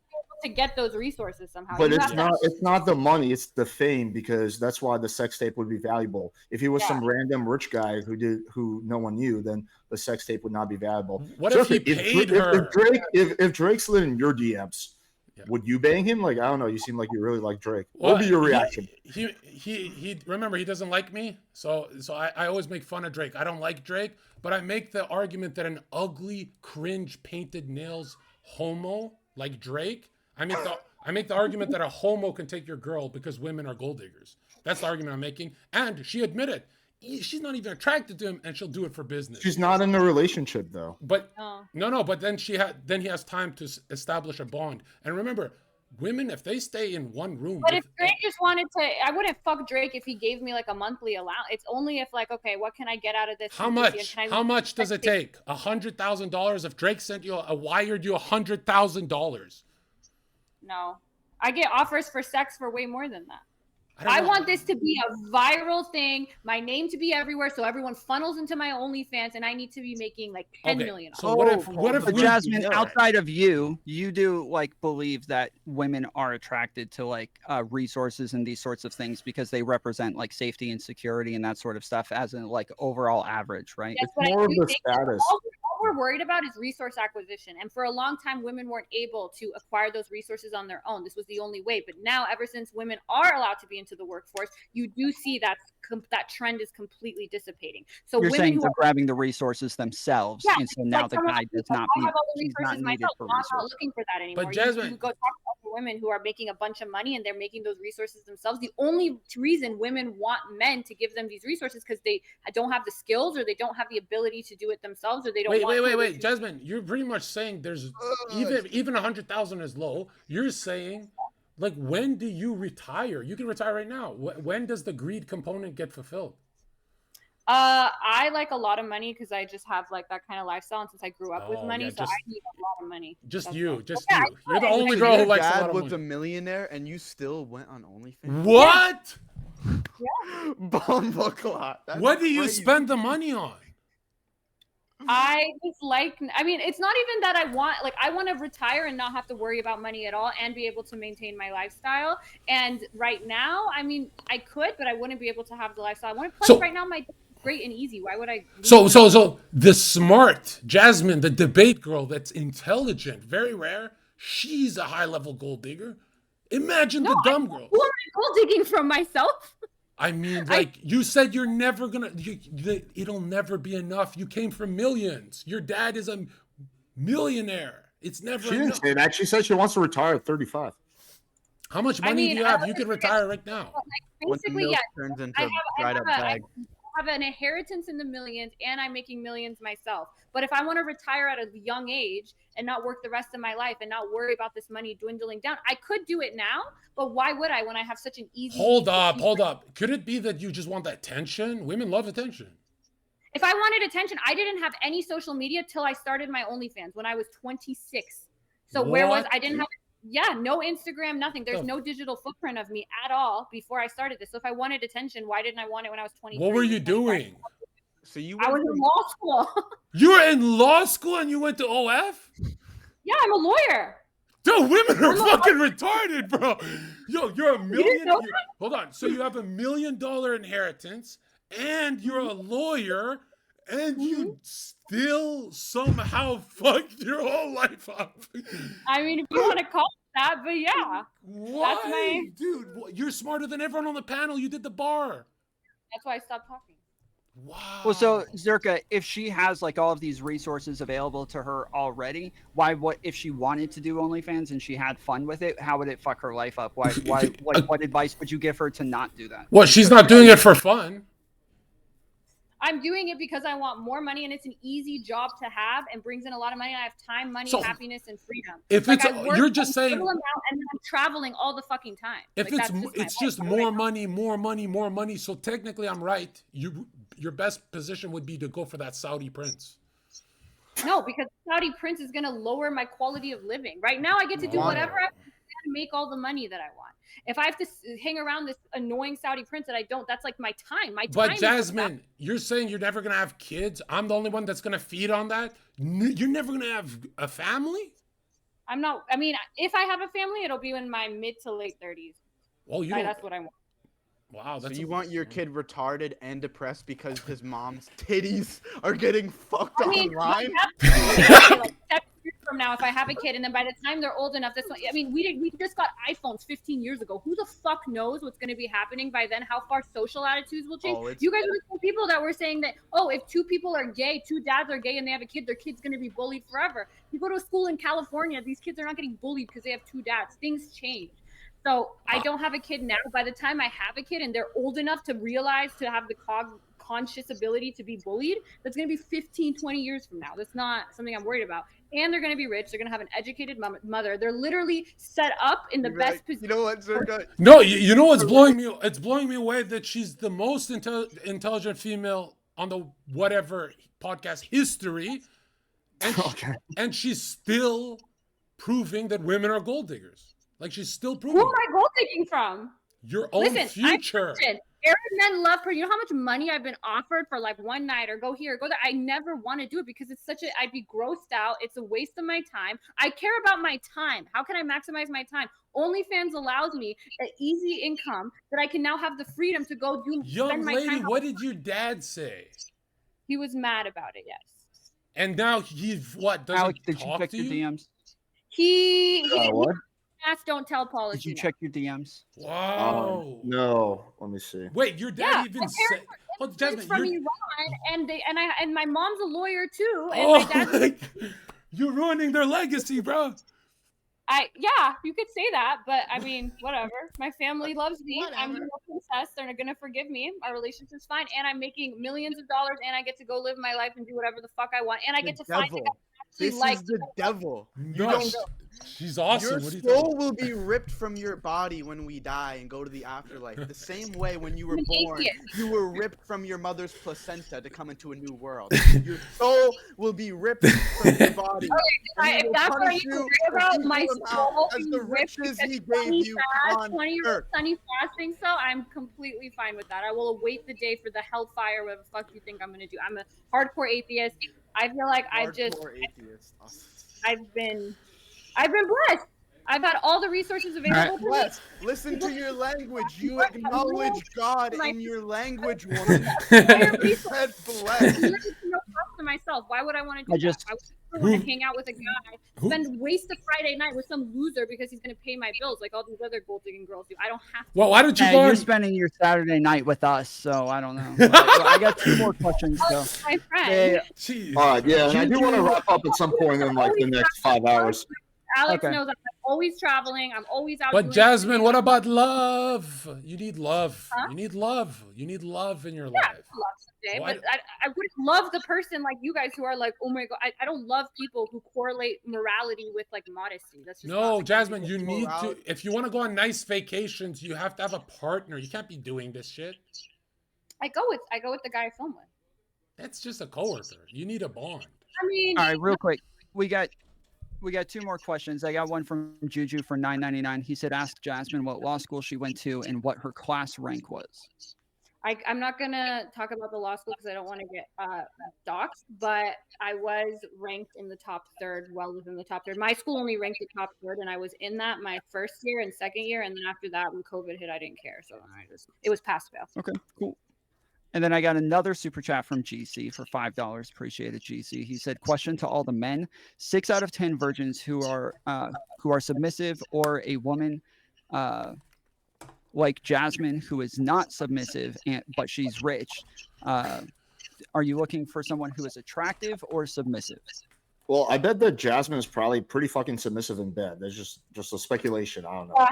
to get those resources somehow. But it's not the money, it's the fame, because that's why the sex tape would be valuable. If he was some random rich guy who no one knew, then the sex tape would not be valuable. What if he paid her? If Drake slid in your DMs, would you bang him? Like, I don't know. You seem like you really like Drake. What would be your reaction? He remember, he doesn't like me. So I always make fun of Drake. I don't like Drake, but I make the argument that an ugly, cringe, painted nails homo like Drake, I make the argument that a homo can take your girl because women are gold diggers. That's the argument I'm making. And she admitted she's not even attracted to him, and she'll do it for business. She's not in a relationship though. But no. But then he has time to establish a bond. And remember, women, if they stay in one room. But if Drake just wanted to, I wouldn't fuck Drake if he gave me like a monthly allowance. It's only if like, okay, what can I get out of this? How much? How much does it take? $100,000 if Drake sent you wired you $100,000. No, I get offers for sex for way more than that. I want this to be a viral thing, my name to be everywhere, so everyone funnels into my OnlyFans, and I need to be making like 10 million. So what if Jasmine, outside of you do like believe that women are attracted to like resources and these sorts of things because they represent like safety and security and that sort of stuff as in like overall average, right? It's more of the status. All we're worried about is resource acquisition, and for a long time, women weren't able to acquire those resources on their own. This was the only way, but now, ever since women are allowed to be into the workforce, you do see that trend is completely dissipating. So you're women saying who they're are grabbing the resources themselves, and so now the guy does not I have all the he's not resources needed myself. for I'm not resources. looking for that anymore. But Jasmine, you go talk to women who are making a bunch of money and they're making those resources themselves. The only reason women want men to give them these resources because they don't have the skills, or they don't have the ability to do it themselves, or they don't. Wait, Jasmine, you're pretty much saying there's even 100,000 is low. You're saying, like, when do you retire? You can retire right now. When does the greed component get fulfilled? I like a lot of money because I just have like that kind of lifestyle, and since I grew up with money, so I need a lot of money. Just you. You're the only girl who likes a lot of money. was a millionaire, and you still went on OnlyFans. What? Yeah. Bumbleclot. What do you spend the money on? I just like, I mean, it's not even that I want to retire and not have to worry about money at all and be able to maintain my lifestyle. And right now, I mean, I could, but I wouldn't be able to have the lifestyle I want. Plus, right now, my great and easy. Why would I? So the smart Jasmine, the debate girl that's intelligent, very rare. She's a high-level gold digger. Imagine the dumb girl. Who am I gold digging from, myself? I mean, like you said, you're never gonna. It'll never be enough. You came from millions. Your dad is a millionaire. It's never. She didn't say that. She said she wants to retire at 35. How much money do you have? You could retire right now. Basically, yes. I have an inheritance in the millions, and I'm making millions myself. But if I want to retire at a young age and not work the rest of my life and not worry about this money dwindling down, I could do it now. But why would I when I have such an easy? Hold up. Could it be that you just want that attention? Women love attention. If I wanted attention, I didn't have any social media till I started my OnlyFans when I was 26. So I didn't have no Instagram, nothing. There's no digital footprint of me at all before I started this. So if I wanted attention, why didn't I want it when I was 23? What were you doing? So I was in law school. You were in law school and you went to OF? Yeah, I'm a lawyer. Dude, women are fucking retarded, bro. Yo, you're a million. Hold on. So you have $1 million inheritance, and you're a lawyer, and you still somehow fucked your whole life up. I mean, if you want to call it that, but yeah. Why? Dude, you're smarter than everyone on the panel. You did the bar. That's why I stopped talking. Wow. Well, so Zherka, if she has like all of these resources available to her already, what if she wanted to do OnlyFans and she had fun with it? How would it fuck her life up? What advice would you give her to not do that? Well, she's not doing it for fun. I'm doing it because I want more money, and it's an easy job to have and brings in a lot of money. I have time, money, happiness, and freedom. If like you're just saying, and then I'm traveling all the fucking time. If it's just more money. So technically, I'm right. Your best position would be to go for that Saudi prince. No, because Saudi prince is going to lower my quality of living. Right now, I get to do whatever I want. can make all the money that I want. If I have to hang around this annoying Saudi prince that I don't, that's like my time. But Jasmine, you're saying you're never gonna have kids. I'm the only one that's gonna feed on that. You're never gonna have a family. I'm not. I mean, if I have a family, it'll be in my mid to late 30s. Well, that's what I want. Wow, that's so you want your kid retarded and depressed because his mom's titties are getting fucked online? Like 7 years from now, if I have a kid, and then by the time they're old enough, we just got iPhones 15 years ago. Who the fuck knows what's going to be happening by then? How far social attitudes will change? You guys are the same people that were saying that, oh, if 2 people are gay, 2 dads are gay, and they have a kid, their kid's going to be bullied forever. You go to a school in California, these kids are not getting bullied because they have 2 dads. Things change. So I don't have a kid now. By the time I have a kid and they're old enough to realize, to have the conscious ability to be bullied, that's going to be 15, 20 years from now. That's not something I'm worried about. And they're going to be rich. They're going to have an educated mother. They're literally set up in the best position. You know what, Zherka? No, you know what's blowing me? It's blowing me away that she's the most intelligent female on the whatever podcast history. And she's still proving that women are gold diggers. Like, she's still proving. Who am I gold digging from? Your own future. Arab men love her. You know how much money I've been offered for like one night or go here, go there. I never want to do it because it's I'd be grossed out. It's a waste of my time. I care about my time. How can I maximize my time? OnlyFans allows me an easy income that I can now have the freedom to go do. Young lady, what did your dad say? He was mad about it, yes. And now he's what? Doesn't Alex, did talk you check to your you? DMs? He What? don't tell policy. Did you check your DMs? Wow. No, let me see. Wait, your dad even said? Well, Jasmine, from Iran, and my mom's a lawyer too. And oh, my dad's you're ruining their legacy, bro. Yeah, you could say that, but I mean, whatever. My family loves me. I'm a princess. They're gonna forgive me. Our relationship's fine, and I'm making millions of dollars, and I get to go live my life and do whatever the fuck I want, and I get to find. This is the devil. No, she's awesome. Your soul will be ripped from your body when we die and go to the afterlife. The same way when you were born, you were ripped from your mother's placenta to come into a new world. Your soul will be ripped from your body. Okay, if that's what you worry about, my soul as the riches he gave you on 20-year-old Sonny fasting, so I'm completely fine with that. I will await the day for the hellfire, whatever the fuck you think I'm gonna do. I'm a hardcore atheist. I feel like I've been blessed. I've had all the resources available to me. Listen to your language. You acknowledge God in your language, woman. You said blessed. To myself. Why would I want to do that? I want to hang out with a guy, waste a Friday night with some loser because he's going to pay my bills like all these other gold digging girls do. I don't have to. Well, why don't you go? You're spending your Saturday night with us, so I don't know. I got 2 more questions though. My friend. All right, yeah, and I do want to wrap up at some point in like the next 5 hours. Alex knows I'm always traveling. I'm always out. But Jasmine, what about love? You need love. Huh? You need love. You need love in your life. Love someday, but I wouldn't love the person like you guys who are like, oh my god. I don't love people who correlate morality with like modesty. That's just no, Jasmine. You need to. If you want to go on nice vacations, you have to have a partner. You can't be doing this shit. I go with the guy I film with. That's just a coworker. You need a bond. I mean, all right, real quick, we got 2 more questions. I got one from Juju for $9.99. He said, ask Jasmine what law school she went to and what her class rank was. I'm not going to talk about the law school because I don't want to get doxxed, but I was ranked in the top 3rd, well within the top 3rd. My school only ranked the top 3rd, and I was in that my first year and second year, and then after that, when COVID hit, I didn't care. So it was pass fail. Okay, cool. And then I got another super chat from GC for $5. Appreciate it, GC. He said, question to all the men: 6 out of 10 virgins who are submissive, or a woman like Jasmine who is not submissive but she's rich. Are you looking for someone who is attractive or submissive? Well, I bet that Jasmine is probably pretty fucking submissive in bed. There's just a speculation. I don't know.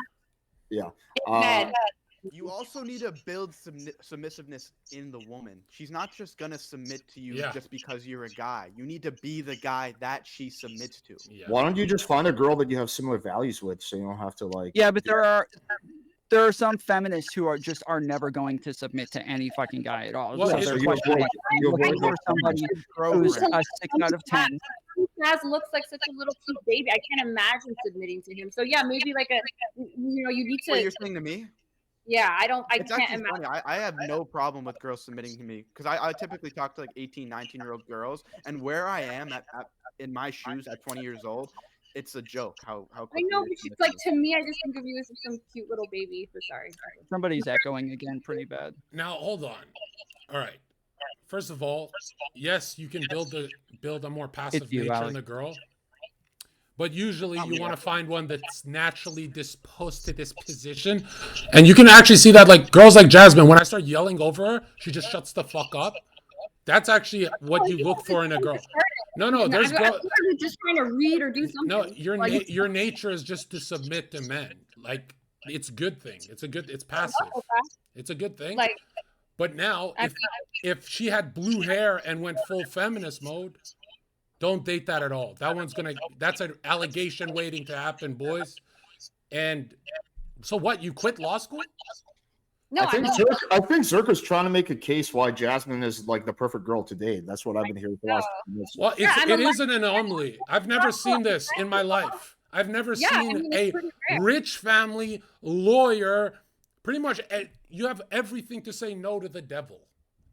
Yeah. You also need to build submissiveness in the woman. She's not just gonna submit to you just because you're a guy. You need to be the guy that she submits to. Yeah. Why don't you just find a girl that you have similar values with, so you don't have to like? Yeah, but there are some feminists who are never going to submit to any fucking guy at all. Well, so they're questioning somebody who's a 6 out of 10 Chaz looks like such a little cute baby. I can't imagine submitting to him. So yeah, maybe like you need to. What you're saying to me? Yeah, I can't actually imagine. funny. I have no problem with girls submitting to me because I typically talk to like 18, 19-year-old girls, and where I am at in my shoes at 20 years old, it's a joke how I quickly know, they but she's submit like, to me. to me, I just think of you as some cute little baby. So sorry. Somebody's echoing again pretty bad. Now hold on. All right. First of all, yes, you can build a more passive you, nature in Alex. the girl, but usually you want to find one that's naturally disposed to this position, and you can actually see that like girls like Jasmine. When I start yelling over her, she just shuts the fuck up. That's actually what you look for in a girl. No, there's girls just trying to read or do something. No, your nature is just to submit to men. Like it's a good thing. It's passive. It's a good thing. Like, but now if she had blue hair and went full feminist mode, don't date that at all. That's an allegation waiting to happen, boys. And so what? You quit law school? no, I think Zherka's trying to make a case why Jasmine is like the perfect girl to date. That's what I've been hearing for the last few minutes. Well, it is an anomaly. I've never seen this in my life. I've never seen a rich family lawyer. Pretty much, you have everything to say no to the devil.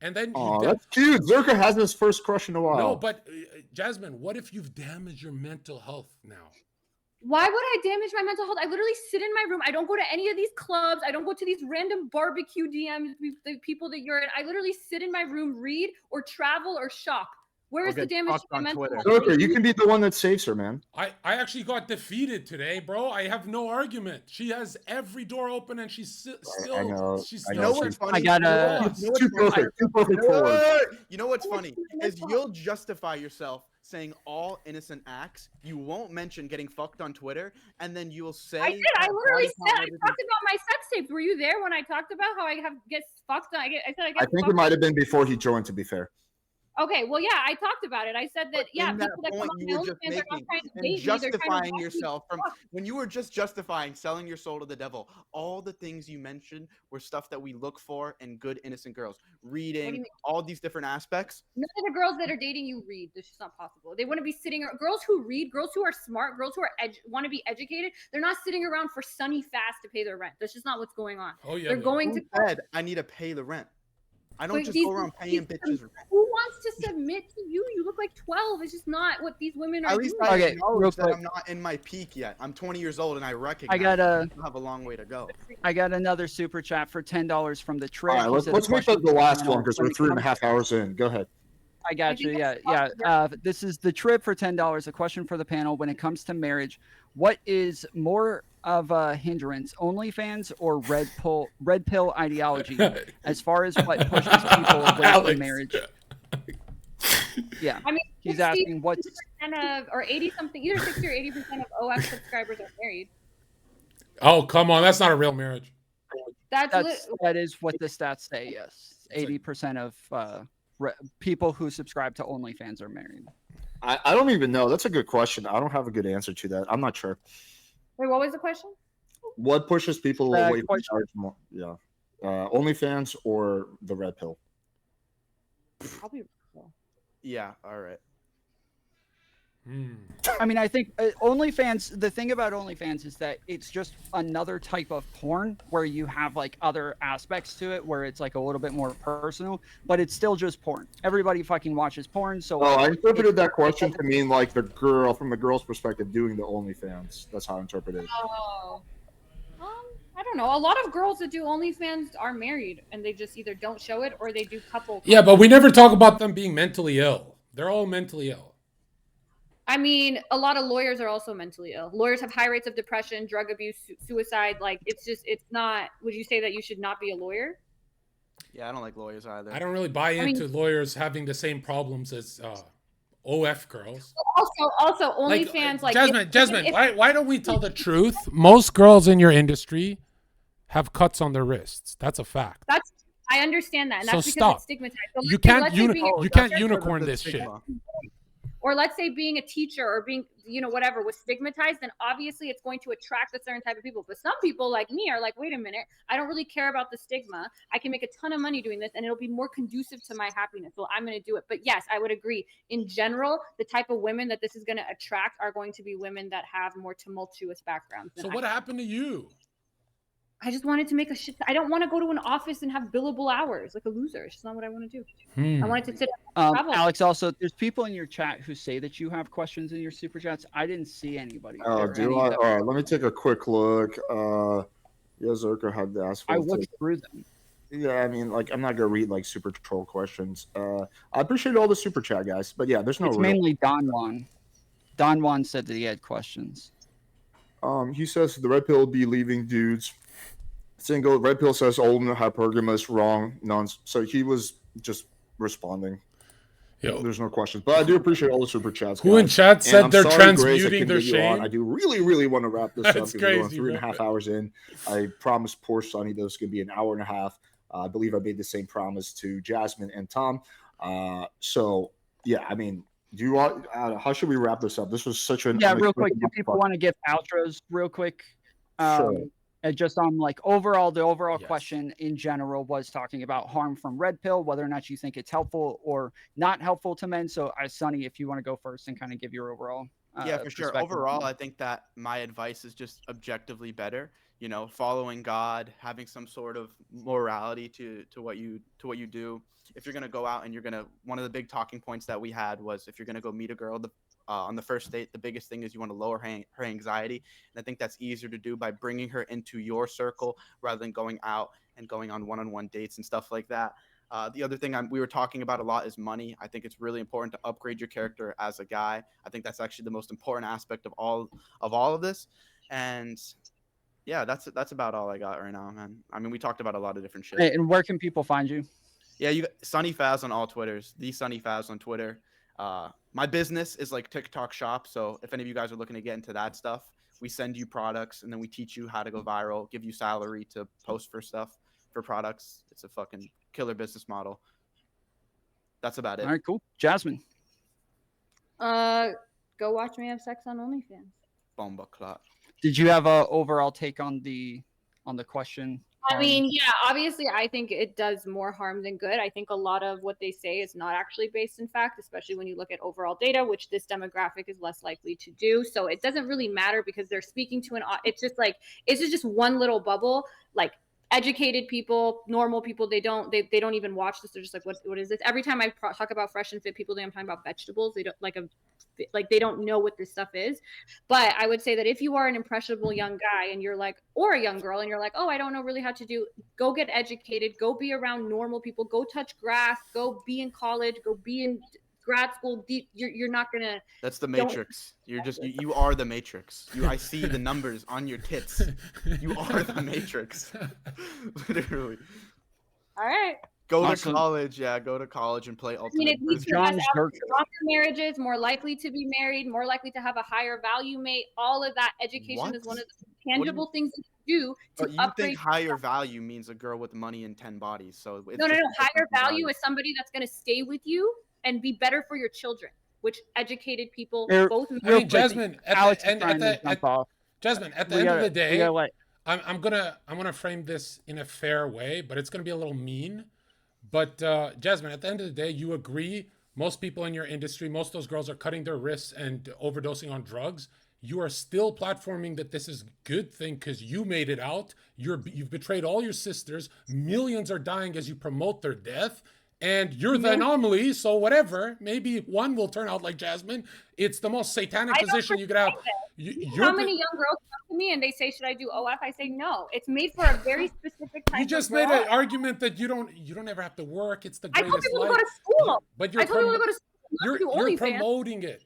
And then that's cute. Zherka has his first crush in a while. No, but Jasmine, what if you've damaged your mental health now? Why would I damage my mental health? I literally sit in my room. I don't go to any of these clubs. I don't go to these random barbecue DMs, the people that you're in. I literally sit in my room, read or travel or shop. Where is the damage to my mental health? Zherka, you can be the one that saves her, man. I actually got defeated today, bro. I have no argument. She has every door open and she's still. I know. You know what's funny? I gotta. Too perfect forward. You know what's funny is you'll justify yourself saying all innocent acts. You won't mention getting fucked on Twitter, and then you'll say. I did. I literally said I talked about my sex tapes. Were you there when I talked about how I get fucked on? I said I get. I think it might have been before he joined. To be fair. Okay, well, yeah, I talked about it. I said that, yeah, people that come on my OnlyFans are not trying to date me. Justifying yourself from when you were just justifying selling your soul to the devil. All the things you mentioned were stuff that we look for in good, innocent girls. Reading, all these different aspects. None of the girls that are dating you read. This is not possible. They want to be sitting. Girls who read, girls who are smart, girls who are want to be educated. They're not sitting around for Sunny fast to pay their rent. That's just not what's going on. Oh yeah, they're going to. Said, I need to pay the rent. I don't just go around paying bitches. Who wants to submit to you? You look like 12. It's just not what these women are At least doing. I acknowledge that I'm not in my peak yet. I'm 20 years old and I recognize I have a long way to go. I got another super chat for $10 from the trip. All right, let's make that the last one because we're 3.5 hours in. Go ahead. I got you. Yeah. This is the trip for $10. A question for the panel: when it comes to marriage, what is more of a hindrance, OnlyFans or red pill ideology, as far as what pushes people away from marriage? Yeah, I mean, he's asking what's or 80 something, either 60 or 80% of OF subscribers are married. Oh, come on, that's not a real marriage. That is what the stats say. Yes, 80% of people who subscribe to OnlyFans are married. I don't even know. That's a good question. I don't have a good answer to that. I'm not sure. Wait, what was the question? What pushes people away from marriage more? Yeah, OnlyFans or the red pill? Probably red pill. Yeah. All right. I mean, I think OnlyFans, the thing about OnlyFans is that it's just another type of porn where you have like other aspects to it where it's like a little bit more personal, but it's still just porn. Everybody fucking watches porn. So I interpreted that question to mean like the girl, from the girl's perspective, doing the OnlyFans. That's how I interpreted it. Oh. I don't know. A lot of girls that do OnlyFans are married and they just either don't show it or they do couple. Yeah, but we never talk about them being mentally ill. They're all mentally ill. I mean, a lot of lawyers are also mentally ill. Lawyers have high rates of depression, drug abuse, suicide. Like, it's not. Would you say that you should not be a lawyer? Yeah, I don't like lawyers either. I don't really buy into lawyers having the same problems as OF girls. Also, OnlyFans. Jasmine, why don't we tell the truth? Most girls in your industry have cuts on their wrists. That's a fact. I understand that, and that's because stop. it's stigmatized. You can't unicorn this shit. or let's say being a teacher or being, you know, whatever was stigmatized, then obviously it's going to attract a certain type of people. But some people like me are like, wait a minute, I don't really care about the stigma. I can make a ton of money doing this and it'll be more conducive to my happiness. So I'm going to do it. But yes, I would agree. In general, the type of women that this is going to attract are going to be women that have more tumultuous backgrounds. So what happened to you? I just wanted to make a shit. I don't want to go to an office and have billable hours like a loser. It's just not what I want to do. I wanted to sit and travel. Alex, also, there's people in your chat who say that you have questions in your super chats. I didn't see anybody. Oh, do I? All right, let me take a quick look. Yeah, Zherka had to ask for I looked through them. Yeah, I mean, like, I'm not gonna read like super troll questions. I appreciate all the super chat, guys, but yeah, there's no. It's mainly Don Juan. Don Juan said that he had questions. He says the red pill will be leaving dudes single. Red pill says old and hypergamous, wrong, none. So he was just responding. Yo. There's no questions, but I do appreciate all the super chats. Who in chat said they're transmuting their shame? I do really want to wrap this up That's because we're crazy, going 3.5 hours in. I promised poor Sonny that it's going to be an hour and a half. I believe I made the same promise to Jasmine and Tom. So yeah, I mean, do you want? How should we wrap this up? This was such an real quick. Do people want to give outros real quick? Sure. And just on like the overall question in general was talking about harm from red pill, whether or not you think it's helpful or not helpful to men. So Sonny, if you want to go first and kind of give your overall. Yeah, for sure. Overall, I think that my advice is just objectively better. You know, following God, having some sort of morality to what you do. If you're gonna go out and you're gonna, one of the big talking points that we had was if you're gonna go meet a girl on the first date, the biggest thing is you want to lower her anxiety, and I think that's easier to do by bringing her into your circle rather than going out and going on one-on-one dates and stuff like that. The other thing we were talking about a lot is money. I think it's really important to upgrade your character as a guy. I think that's actually the most important aspect of all of this. And yeah, that's about all I got right now, man. I mean, we talked about a lot of different shit. And where can people find you? Yeah, you got Sonny Faz on all Twitters. The Sonny Faz on Twitter. My business is like TikTok shop. So if any of you guys are looking to get into that stuff, we send you products and then we teach you how to go viral, give you salary to post for stuff, for products. It's a fucking killer business model. That's about it. All right, cool. Jasmine. Go watch me have sex on OnlyFans. Bomba clot. Did you have a overall take on the question? I mean, yeah, obviously, I think it does more harm than good. I think a lot of what they say is not actually based in fact, especially when you look at overall data, which this demographic is less likely to do. So it doesn't really matter because they're speaking to it's just one little bubble. Like educated people, normal people, they don't even watch this. They're just like, what is this? Every time I talk about fresh and fit people, I'm talking about vegetables. They don't they don't know what this stuff is. But I would say that if you are an impressionable young guy and you're like, or a young girl and you're like, oh, I don't know really how to do, go get educated, go be around normal people, go touch grass, go be in college, go be in grad school. You're not gonna. That's the Matrix. You are the Matrix. I see the numbers on your tits. You are the Matrix. Literally. All right. Go to college, go to college and play Ultimate. JON ZHERKA. Longer marriages, more likely to be married, more likely to have a higher value mate. All of that education is one of the tangible things that you do to upgrade. Think higher value means a girl with money and 10 bodies. So no. Higher value is somebody that's going to stay with you and be better for your children, which educated people both. I mean, Jasmine, at the end of the day, I'm gonna frame this in a fair way, but it's gonna be a little mean. But Jasmine, at the end of the day, you agree most people in your industry, most of those girls are cutting their wrists and overdosing on drugs. You are still platforming that this is a good thing because you made it out. You've betrayed all your sisters. Millions are dying as you promote their death. And you're the anomaly, so whatever. Maybe one will turn out like Jasmine. It's the most satanic position you could have. How many young girls come to me and they say, "Should I do OF?" I say no. It's made for a very specific type. You just made an argument that you don't ever have to work. It's the greatest. I told people to go to school. But you're promoting it.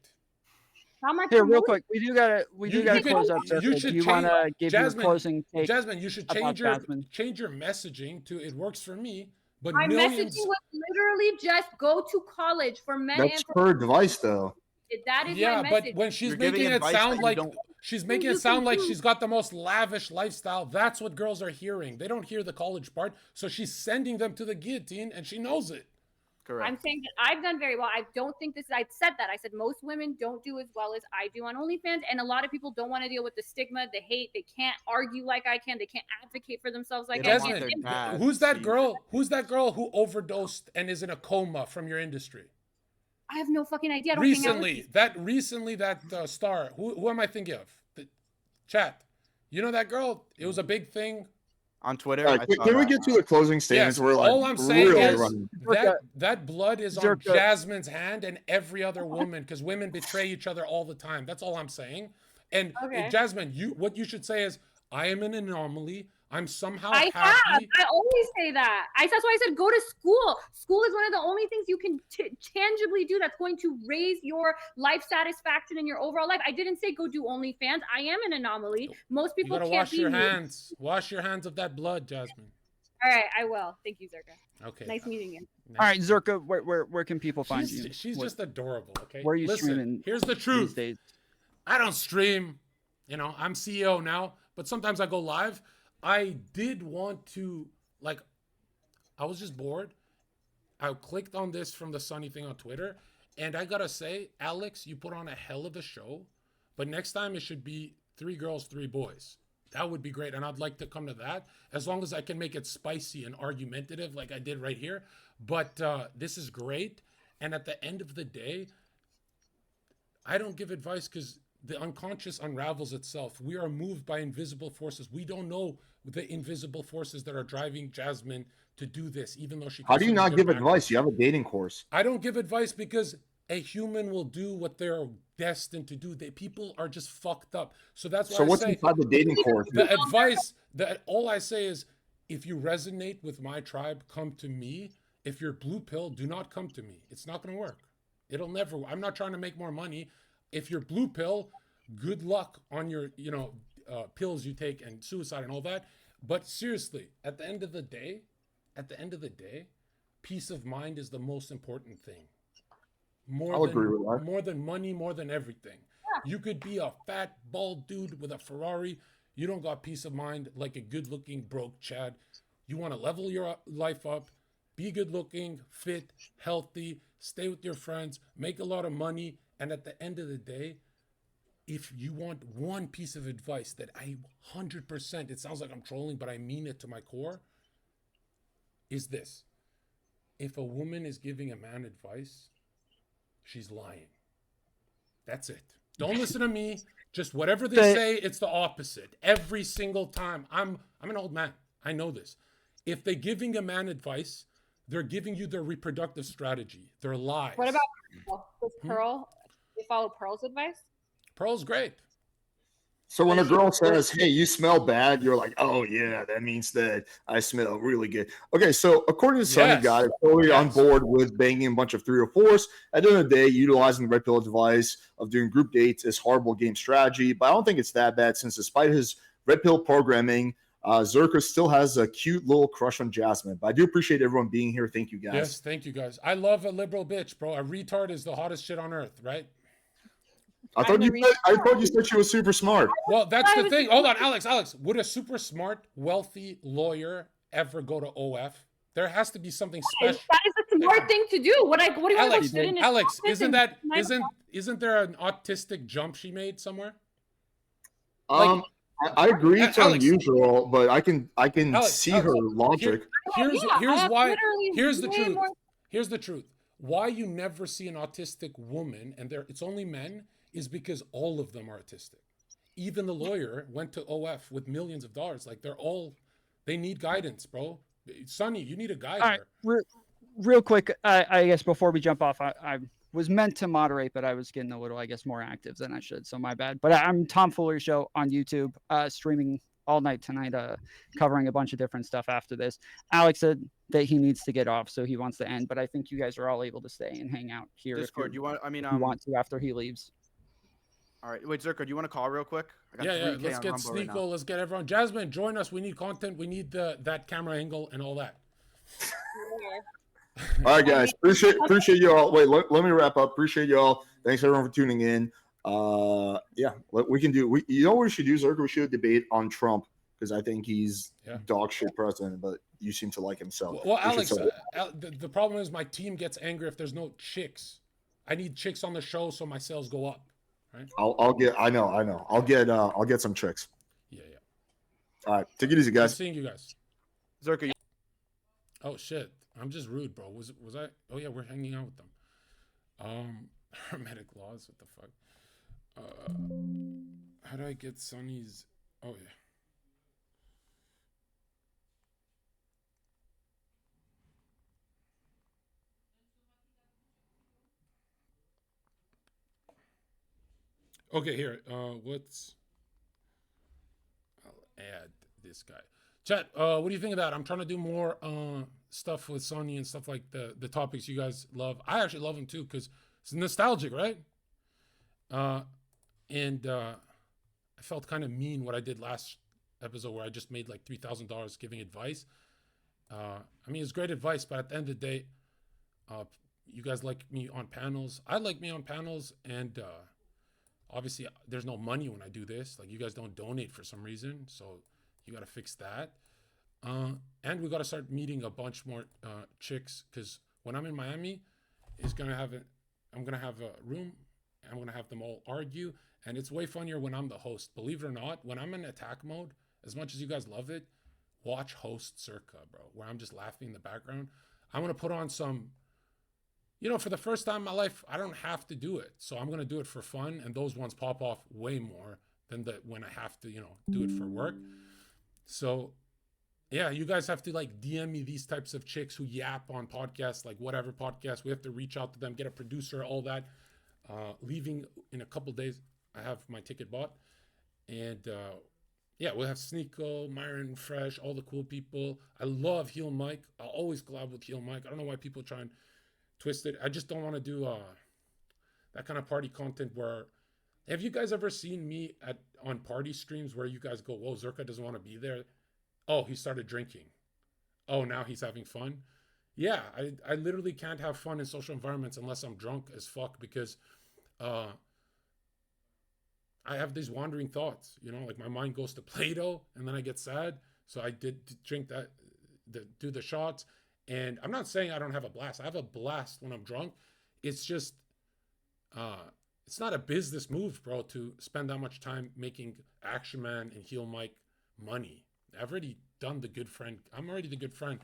How am I Here, real quick, we do gotta close up. You should you want to give Jasmine, your closing take? Jasmine, you should change your messaging to "It works for me." But my messaging was literally just go to college for men. That's her advice, though. That is my message. But when she's making it sound like she's got the most lavish lifestyle, that's what girls are hearing. They don't hear the college part, so she's sending them to the guillotine, and she knows it. Correct. I'm saying that I've done very well. I don't think this. I said that. I said most women don't do as well as I do on OnlyFans, and a lot of people don't want to deal with the stigma, the hate. They can't argue like I can. They can't advocate for themselves like I can. Who's that girl? Who's that girl who overdosed and is in a coma from your industry? I have no fucking idea. I don't Recently, that star. Who am I thinking of? The chat. You know that girl? It was a big thing on Twitter. Can we get to the closing statements? Yes, We're like, all I'm saying really is that blood is on Jasmine's hand and every other woman, because women betray each other all the time. That's all I'm saying. And Jasmine, what you should say is, I am an anomaly. I'm somehow happy. I always say that. That's why I said go to school. School is one of the only things you can tangibly do that's going to raise your life satisfaction and your overall life. I didn't say go do OnlyFans. I am an anomaly. Most people you gotta can't wash your hands. Wash your hands of that blood, Jasmine. All right, I will. Thank you, Zherka. Okay. Nice meeting you. All right, Zherka, where can people find you? She's just adorable. Okay. Where are you streaming? Here's the truth. These days? I don't stream. You know, I'm CEO now, but sometimes I go live. I did want to, like, I was just bored. I clicked on this from the Sonny thing on Twitter, and I gotta say, Alex, you put on a hell of a show, but next time it should be 3 girls, 3 boys. That would be great, and I'd like to come to that, as long as I can make it spicy and argumentative like I did right here. But this is great, and at the end of the day, I don't give advice because the unconscious unravels itself. We are moved by invisible forces. We don't know the invisible forces that are driving Jasmine to do this, even though she. How do you not give advice? You have a dating course. I don't give advice because a human will do what they're destined to do. People are just fucked up. So that's why. So what's inside the dating course? The advice that all I say is, if you resonate with my tribe, come to me. If you're blue pill, do not come to me. It's not going to work. It'll never. I'm not trying to make more money. If you're blue pill, good luck on your, pills you take and suicide and all that. But seriously, at the end of the day, peace of mind is the most important thing. More than money, more than everything. Yeah. You could be a fat, bald dude with a Ferrari. You don't got peace of mind like a good-looking, broke Chad. You want to level your life up, be good-looking, fit, healthy, stay with your friends, make a lot of money. And at the end of the day, if you want one piece of advice that I 100%, it sounds like I'm trolling, but I mean it to my core, is this. If a woman is giving a man advice, she's lying. That's it. Don't listen to me. Just whatever they say, it's the opposite. Every single time. I'm an old man. I know this. If they're giving a man advice, they're giving you their reproductive strategy, their lies. What about Pearl? You follow Pearl's advice? Pearl's great. So when a girl says, hey, you smell bad, you're like, oh, yeah, that means that I smell really good. Okay, so according to Sonny, guy, I'm totally on board with banging a bunch of 3 or 4s. At the end of the day, utilizing the red pill device of doing group dates is horrible game strategy, but I don't think it's that bad since despite his red pill programming, Zherka still has a cute little crush on Jasmine. But I do appreciate everyone being here. Thank you, guys. Yes, thank you, guys. I love a liberal bitch, bro. A retard is the hottest shit on earth, right? I thought you said she was super smart. Well, that's the thing. Hold on, Alex. Would a super smart, wealthy lawyer ever go to OF? There has to be something special. That is a smart thing to do. What do you want to Alex, isn't there an autistic jump she made somewhere? I agree it's unusual, but I can see her logic. Here's the truth. Why you never see an autistic woman, and it's only men, is because all of them are autistic. Even the lawyer went to OF with millions of dollars. Like they need guidance, bro. Sonny, you need a guide. All right, real quick, I guess before we jump off, I was meant to moderate, but I was getting a little, I guess, more active than I should. So my bad. But I'm Tom Fuller Show on YouTube, streaming all night tonight, covering a bunch of different stuff after this. Alex said that he needs to get off, so he wants to end. But I think you guys are all able to stay and hang out here. Discord, you want to after he leaves. All right, wait, Zherka, do you want to call real quick? Yeah. Let's get SNEAKO. Right, let's get everyone. Jasmine, join us. We need content. We need that camera angle and all that. All right, guys. Appreciate you all. Wait, let me wrap up. Appreciate you all. Thanks everyone for tuning in. Yeah, we can do. You know what we should do, Zherka? We should debate on Trump because I think he's dog shit president, but you seem to like him. So well Alex, the problem is my team gets angry if there's no chicks. I need chicks on the show so my sales go up. Right? I know. I'll get some chicks. Yeah. All right, take it easy, guys. Good seeing you guys. Zherka. Oh shit, I'm just rude, bro. Was I? Oh yeah, we're hanging out with them. Hermetic laws. What the fuck? How do I get Sonny's? Oh yeah. Okay, here. I'll add this guy. Chat, what do you think of that? I'm trying to do more stuff with Sonny and stuff like the topics you guys love. I actually love them too because it's nostalgic, right? And I felt kind of mean what I did last episode where I just made like $3,000 giving advice. I mean, it's great advice, but at the end of the day, you guys like me on panels. I like me on panels, and obviously there's no money when I do this. Like, you guys don't donate for some reason, so you got to fix that. And we got to start meeting a bunch more chicks, because when I'm in Miami, I'm gonna have a room. I'm gonna have them all argue, and it's way funnier when I'm the host. Believe it or not, when I'm in attack mode, as much as you guys love it, watch host Zherka, bro, where I'm just laughing in the background. I'm gonna put on some, for the first time in my life, I don't have to do it, so I'm gonna do it for fun, and those ones pop off way more than when I have to, do it for work. So yeah, you guys have to like DM me these types of chicks who yap on podcasts, like whatever podcast. We have to reach out to them, get a producer, all that. Leaving in a couple days, I have my ticket bought, and yeah, we'll have SNEAKO, Myron, Fresh, all the cool people. I love Heel Mike. I'll always collab with Heel Mike. I don't know why people try and twist it. I just don't want to do that kind of party content where. Have you guys ever seen me on party streams where you guys go, whoa, Zherka doesn't want to be there? Oh, he started drinking. Oh, now he's having fun? Yeah, I literally can't have fun in social environments unless I'm drunk as fuck, because I have these wandering thoughts, like my mind goes to Play-Doh and then I get sad. So I did drink that, do the shots. And I'm not saying I don't have a blast. I have a blast when I'm drunk. It's just, it's not a business move, bro, to spend that much time making Action Man and Heel Mike money. I've already done the good friend. I'm already the good friend.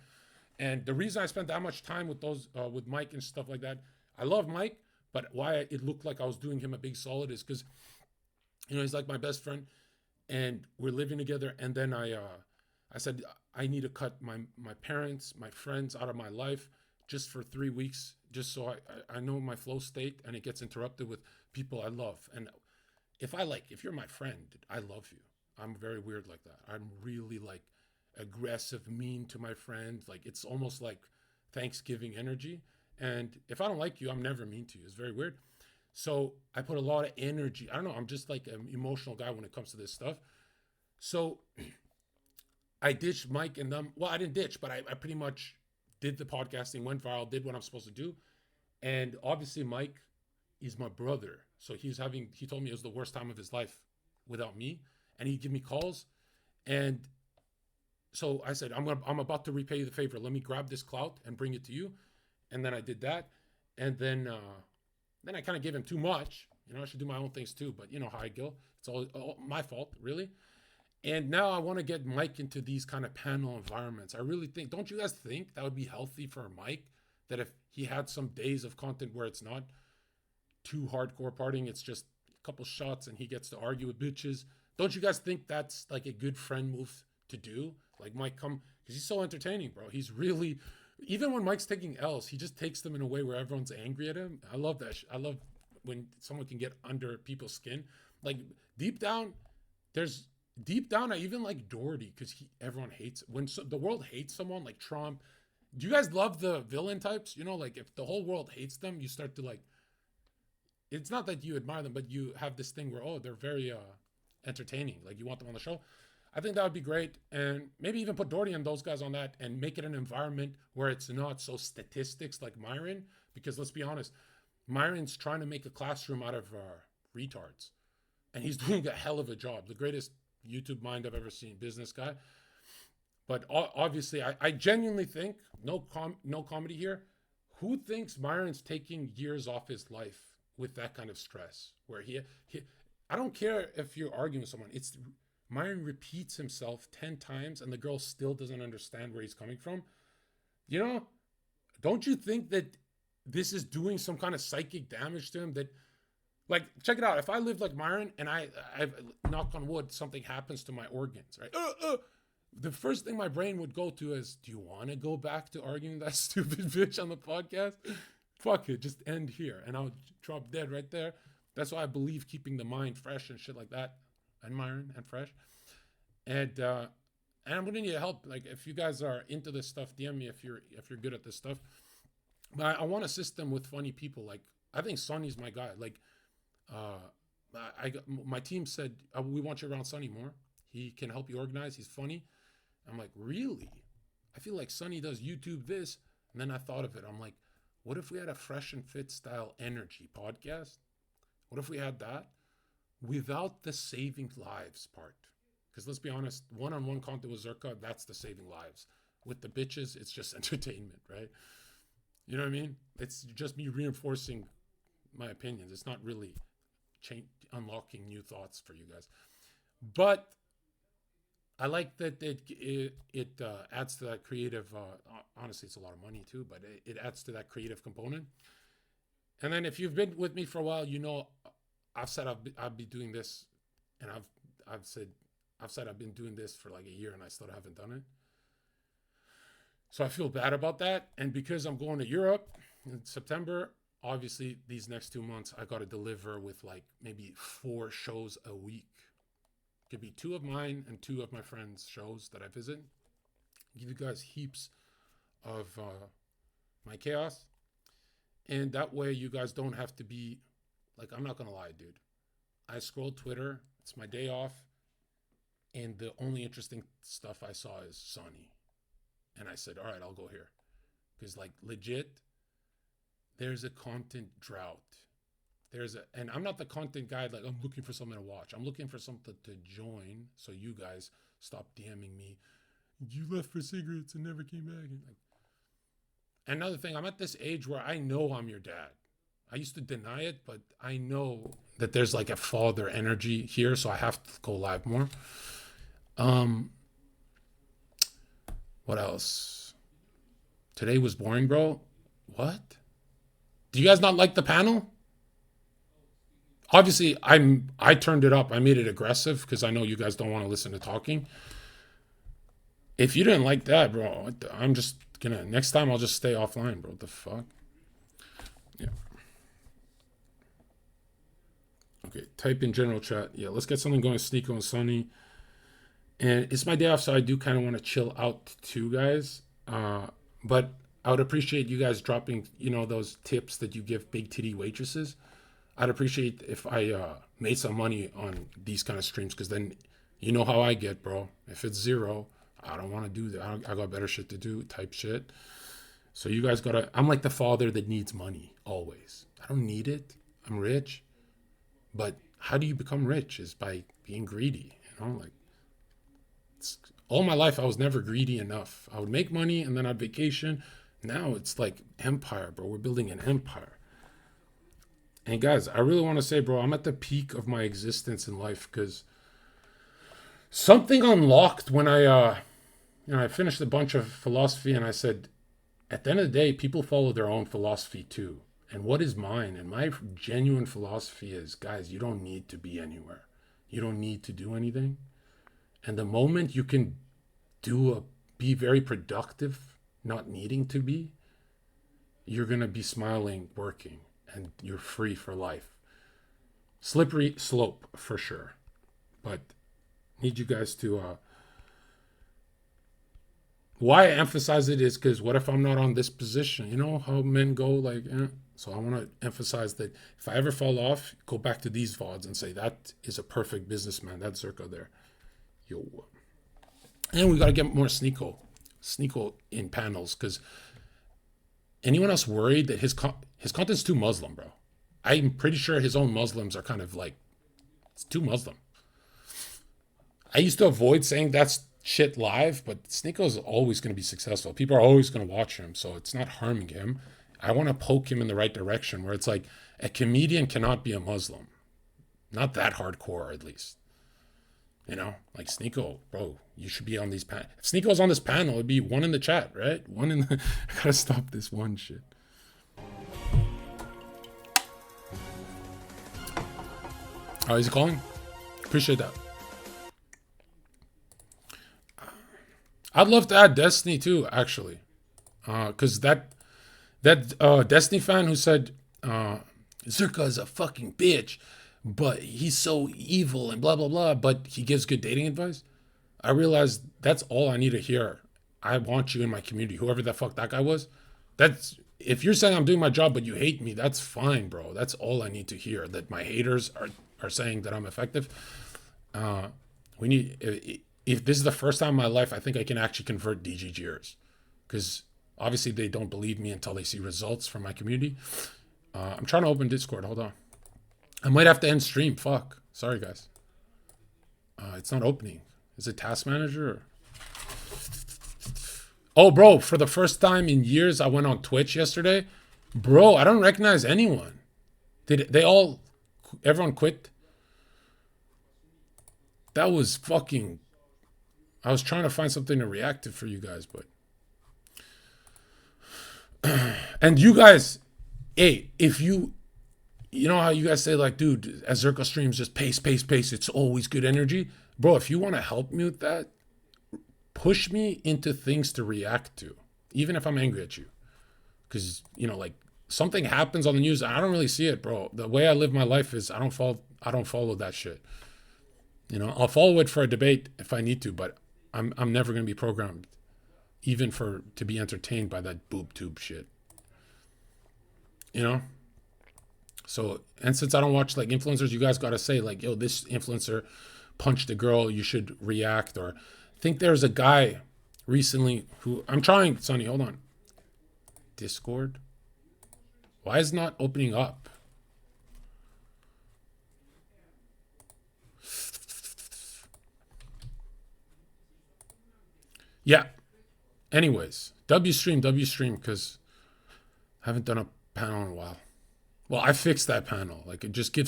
And the reason I spent that much time with those, with Mike and stuff like that, I love Mike, but why it looked like I was doing him a big solid is because, he's like my best friend, and we're living together. And then I said, I need to cut my parents, my friends out of my life just for 3 weeks, just so I know my flow state and it gets interrupted with people I love. And if you're my friend, I love you. I'm very weird like that. I'm really like aggressive, mean to my friends. Like, it's almost like Thanksgiving energy. And if I don't like you, I'm never mean to you. It's very weird. So I put a lot of energy. I don't know. I'm just like an emotional guy when it comes to this stuff. So I ditched Mike and them. Well, I didn't ditch, but I pretty much did the podcasting, went viral, did what I'm supposed to do. And obviously Mike is my brother. So he told me it was the worst time of his life without me. And he'd give me calls. And so I said, I'm about to repay you the favor. Let me grab this clout and bring it to you. And then I did that. And then I kind of gave him too much. I should do my own things too. But you know how I go. It's all my fault, really. And now I want to get Mike into these kind of panel environments. I really think, don't you guys think that would be healthy for Mike? That if he had some days of content where it's not too hardcore partying, it's just a couple shots and he gets to argue with bitches. Don't you guys think that's like a good friend move to do? Like, Mike because he's so entertaining, bro. He's really, even when Mike's taking L's, he just takes them in a way where everyone's angry at him. I love that. I love when someone can get under people's skin. Like, deep down, I even like Doherty because everyone hates when the world hates someone like Trump. Do you guys love the villain types? Like if the whole world hates them, you start to like. It's not that you admire them, but you have this thing where they're very entertaining. Like you want them on the show. I think that would be great, and maybe even put Doherty and those guys on that, and make it an environment where it's not so statistics like Myron. Because let's be honest, Myron's trying to make a classroom out of retards, and he's doing a hell of a job. The greatest YouTube mind I've ever seen, business guy. But obviously, I genuinely think, no comedy here, who thinks Myron's taking years off his life with that kind of stress? Where he I don't care if you're arguing with someone. It's Myron repeats himself 10 times and the girl still doesn't understand where he's coming from. You know, don't you think that this is doing some kind of psychic damage to him? That, like, check it out. If I lived like Myron and I knock on wood, something happens to my organs, right? The first thing my brain would go to is, do you want to go back to arguing that stupid bitch on the podcast? Fuck it, just end here. And I'll drop dead right there. That's why I believe keeping the mind fresh and shit like that. And Myron and fresh. And I'm gonna need help. Like, if you guys are into this stuff, DM me if you're good at this stuff. But I want a system with funny people. Like, I think Sonny's my guy. Like, my team said, we want you around Sonny more. He can help you organize. He's funny. I'm like, really? I feel like Sonny does YouTube this. And then I thought of it. I'm like, what if we had a Fresh and Fit style energy podcast? What if we had that without the saving lives part? Because let's be honest, one-on-one content with Zherka, that's the saving lives. With the bitches, it's just entertainment, right? You know what I mean? It's just me reinforcing my opinions. It's not really unlocking new thoughts for you guys. But I like that it adds to that creative, honestly, it's a lot of money too, but it adds to that creative component. And then if you've been with me for a while, you know, I've said I'll be doing this, and I've said I've been doing this for like a year and I still haven't done it. So I feel bad about that. And because I'm going to Europe in September, obviously these next 2 months, I got to deliver with like maybe 4 shows a week. Could be 2 of mine and 2 of my friends' shows that I visit. Give you guys heaps of my chaos. And that way you guys don't have to be, like, I'm not going to lie, dude. I scrolled Twitter. It's my day off. And the only interesting stuff I saw is Sonny. And I said, all right, I'll go here. Because, like, legit, there's a content drought. And I'm not the content guy, like, I'm looking for something to watch. I'm looking for something to join so you guys stop DMing me. You left for cigarettes and never came back. And like, another thing, I'm at this age where I know I'm your dad. I used to deny it, but I know that there's like a father energy here, so I have to go live more. What else? Today was boring, bro. What? Do you guys not like the panel? Obviously, I turned it up. I made it aggressive because I know you guys don't want to listen to talking. If you didn't like that, bro, I'm just gonna, next time I'll just stay offline, bro. What the fuck? Yeah. Okay, type in general chat. Yeah, let's get something going, SNEAKO and Sonny. And it's my day off, so I do kind of want to chill out too, guys. But I would appreciate you guys dropping, you know, those tips that you give big titty waitresses. I'd appreciate if I made some money on these kind of streams, because then you know how I get, bro. If it's 0, I don't want to do that. I got better shit to do type shit. So you guys gotta, I'm like the father that needs money always. I don't need it. I'm rich. But how do you become rich is by being greedy, you know? Like, all my life I was never greedy enough. I would make money and then I'd vacation. Now it's like empire, bro. We're building an empire. And guys, I really want to say, bro, I'm at the peak of my existence in life because something unlocked when I finished a bunch of philosophy, and I said, at the end of the day, people follow their own philosophy too. And what is mine? And my genuine philosophy is, guys, you don't need to be anywhere. You don't need to do anything. And the moment you can be very productive, not needing to be, you're going to be smiling, working. And you're free for life. Slippery slope for sure. But need you guys to... why I emphasize it is because what if I'm not on this position? You know how men go like... So I want to emphasize that if I ever fall off, go back to these VODs and say, that is a perfect businessman. That's Zherka there. Yo. And we got to get more SNEAKO in panels, because... anyone else worried that his content's too Muslim, bro? I'm pretty sure his own Muslims are kind of like, it's too Muslim. I used to avoid saying that's shit live, but SNEAKO's always going to be successful. People are always going to watch him, so it's not harming him. I want to poke him in the right direction where it's like a comedian cannot be a Muslim. Not that hardcore, at least. You know, like SNEAKO, bro, you should be on these panels. If SNEAKO's on this panel, it'd be one in the chat, right? One in the... I gotta stop this one shit. Oh, is he calling? Appreciate that. I'd love to add Destiny too, actually. Because that Destiny fan who said, Zherka is a fucking bitch, but he's so evil and blah, blah, blah, but he gives good dating advice. I realized that's all I need to hear. I want you in my community, whoever the fuck that guy was. That's, if you're saying I'm doing my job, but you hate me, that's fine, bro. That's all I need to hear, that my haters are saying that I'm effective. We need, if this is the first time in my life, I think I can actually convert DGGers, because obviously they don't believe me until they see results from my community. I'm trying to open Discord. Hold on. I might have to end stream. Fuck. Sorry, guys. It's not opening. Is it Task Manager? Or... Oh, bro, for the first time in years, I went on Twitch yesterday. Bro, I don't recognize anyone. Did they all... Everyone quit? That was fucking... I was trying to find something to react to for you guys, but... And you guys... Hey, if you... You know how you guys say, like, dude, as Zherka streams, just pace, pace, pace. It's always good energy. Bro, if you want to help me with that, push me into things to react to, even if I'm angry at you. Because, you know, like, something happens on the news, I don't really see it, bro. The way I live my life is I don't follow that shit. You know, I'll follow it for a debate if I need to, but I'm never going to be programmed, even to be entertained by that boob tube shit. You know? So, and since I don't watch like influencers, you guys got to say like, yo, this influencer punched a girl, you should react. Or I think there's a guy recently who, I'm trying, Sonny, hold on. Discord? Why is it not opening up? Yeah. Anyways, W stream, because I haven't done a panel in a while. Well, I fixed that panel. Like, it just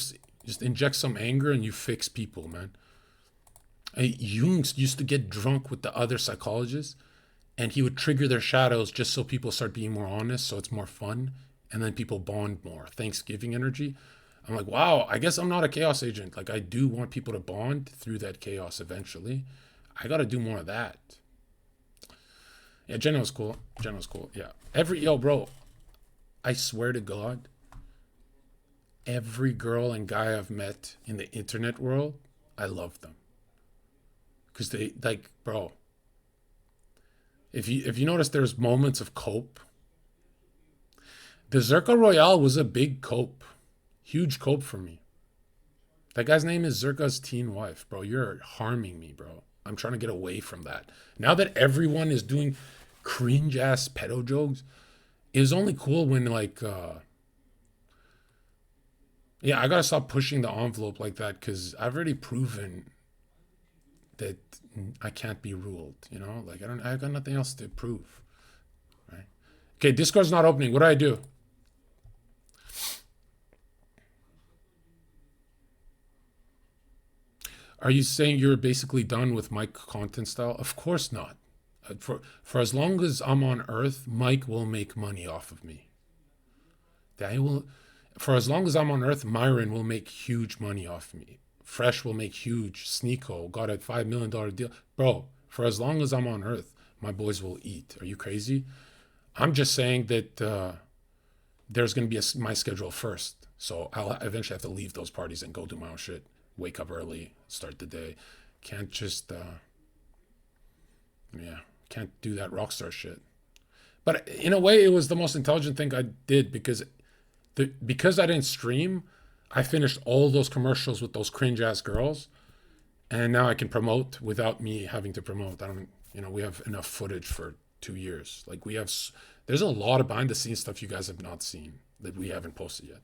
injects some anger and you fix people, man. Jung used to get drunk with the other psychologists and he would trigger their shadows just so people start being more honest, so it's more fun. And then people bond more. Thanksgiving energy. I'm like, wow, I guess I'm not a chaos agent. Like, I do want people to bond through that chaos eventually. I got to do more of that. Yeah, Jenna was cool. Yeah. Yo, bro, I swear to God, every girl and guy I've met in the internet world, I love them. Because they, like, bro, if you notice there's moments of cope. The Zherka Royale was a big cope. Huge cope for me. That guy's name is Zherka's teen wife. Bro, you're harming me, bro. I'm trying to get away from that. Now that everyone is doing cringe-ass pedo jokes, it was only cool when, like, yeah, I gotta stop pushing the envelope like that because I've already proven that I can't be ruled, you know? Like, I got nothing else to prove, right? Okay, Discord's not opening. What do I do? Are you saying you're basically done with Mike content style? Of course not. For as long as I'm on Earth, Mike will make money off of me. For as long as I'm on Earth, Myron will make huge money off of me. Fresh will make huge. SNEAKO got a $5 million deal. Bro, for as long as I'm on Earth, my boys will eat. Are you crazy? I'm just saying that there's going to be my schedule first. So I'll eventually have to leave those parties and go do my own shit. Wake up early, start the day. Can't just, can't do that rockstar shit. But in a way, it was the most intelligent thing I did because I didn't stream, I finished all those commercials with those cringe-ass girls, and now I can promote without me having to promote. We have enough footage for 2 years. Like, there's a lot of behind-the-scenes stuff you guys have not seen that we haven't posted yet.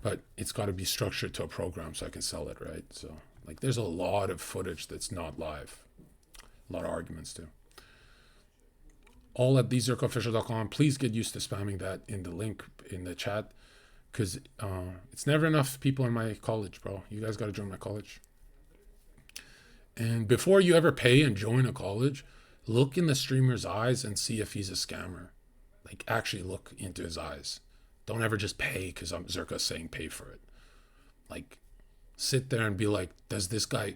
But it's got to be structured to a program so I can sell it, right? So Like, there's a lot of footage that's not live. A lot of arguments, too. All at thezerkaofficial.com. Please get used to spamming that in the link in the chat, because it's never enough people in my college, bro. You guys got to join my college. And before you ever pay and join a college, look in the streamer's eyes and see if he's a scammer. Like, actually look into his eyes. Don't ever just pay because Zherka's saying pay for it. Like, sit there and be like, does this guy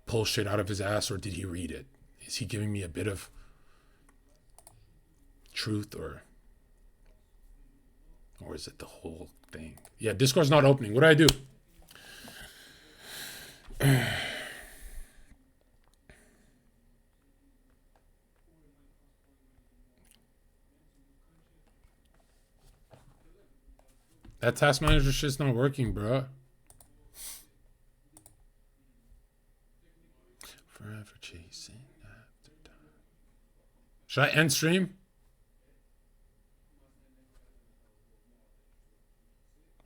pull shit out of his ass, or did he read it? Is he giving me a bit of truth, or is it the whole thing? Yeah, Discord's not opening. What do I do? That task manager shit's not working, bro. Forever chasing after time. Should I end stream?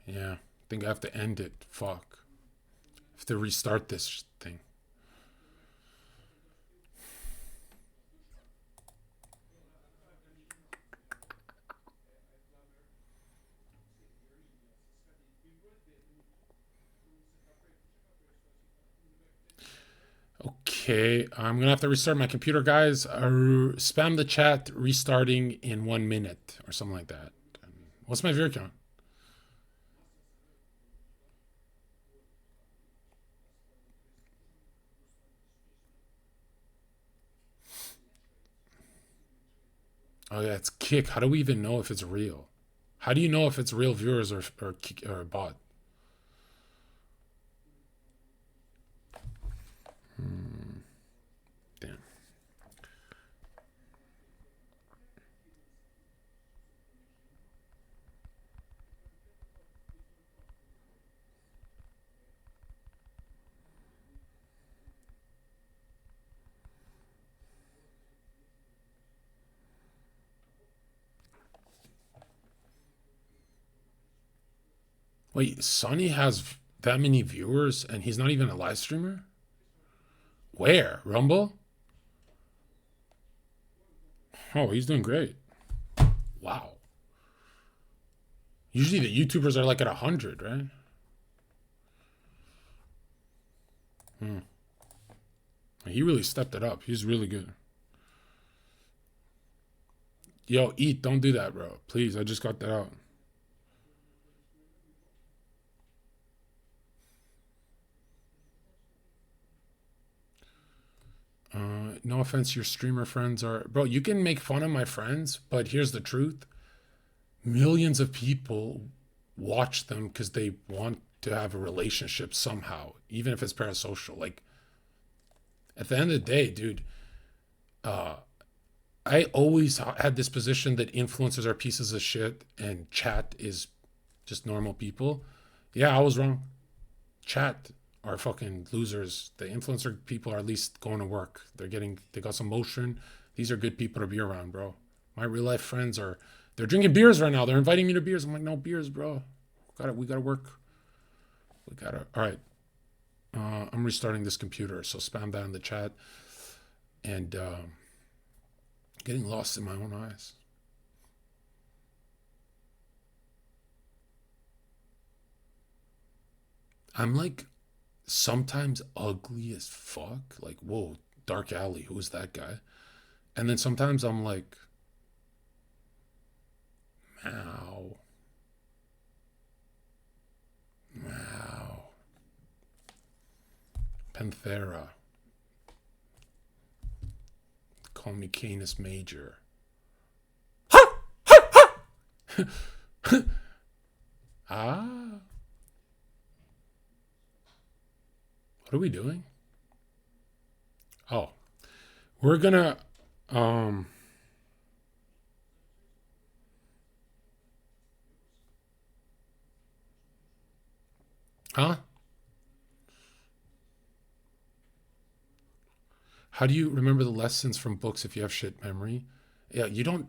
Yeah, I think I have to end it. Fuck. I have to restart this thing. Okay, I'm gonna have to restart my computer, guys. Spam the chat restarting in 1 minute or something like that. What's my viewer count? Oh yeah, it's Kick. How do we even know if it's real? How do you know if it's real viewers or a bot? Damn. Wait, Sonny has that many viewers and he's not even a live streamer? Where? Rumble? Oh, he's doing great. Wow. Usually the YouTubers are like at 100, right? He really stepped it up. He's really good. Yo, Eat, don't do that, bro. Please, I just got that out. No offense, your streamer friends are... Bro, you can make fun of my friends, but here's the truth. Millions of people watch them because they want to have a relationship somehow, even if it's parasocial. Like, at the end of the day, dude, I always had this position that influencers are pieces of shit and chat is just normal people. Yeah, I was wrong. Chat are fucking losers. The influencer people are at least going to work. They got some motion. These are good people to be around, bro. My real life friends they're drinking beers right now. They're inviting me to beers. I'm like, no beers, bro. We gotta work. All right. I'm restarting this computer, so spam that in the chat. And getting lost in my own eyes. I'm like sometimes ugly as fuck. Like, whoa, Dark Alley, who's that guy? And then sometimes I'm like, meow. Meow. Panthera. Call me Canis Major. Ah. What are we doing? Oh, we're gonna, huh? How do you remember the lessons from books if you have shit memory? Yeah, you don't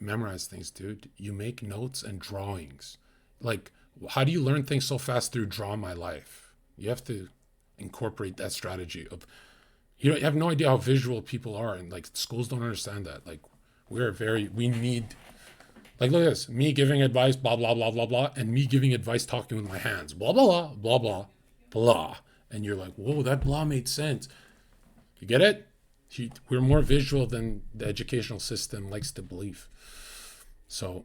memorize things, dude. You make notes and drawings. Like, how do you learn things so fast through Draw My Life? You have to incorporate that strategy of, you have no idea how visual people are, and like schools don't understand that. Like we need, like, look at this, me giving advice, blah, blah, blah, blah, blah, and me giving advice talking with my hands, blah, blah, blah, blah, blah, blah. And you're like, whoa, that blah made sense. You get it? We're more visual than the educational system likes to believe. So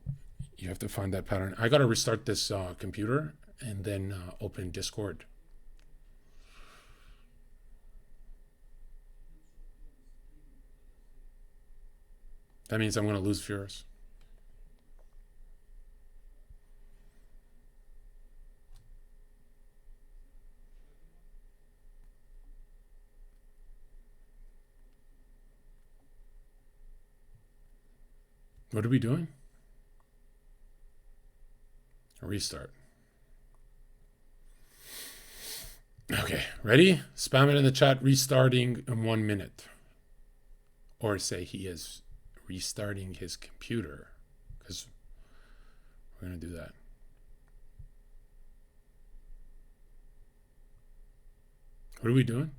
you have to find that pattern. I got to restart this computer and then open Discord. That means I'm going to lose viewers. What are we doing? A restart. Okay, ready? Spam it in the chat, restarting in 1 minute. Or say he is restarting his computer, because we're going to do that. What are we doing?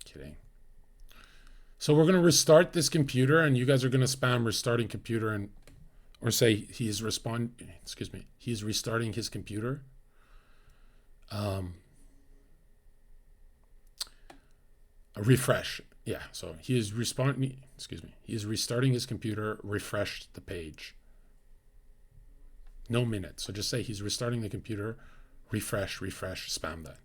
Kidding. So we're going to restart this computer, and you guys are going to spam restarting computer, and or say he's he's restarting his computer. A refresh. Yeah, so he is he is restarting his computer, refresh the page. No minute. So just say he's restarting the computer, refresh, spam that.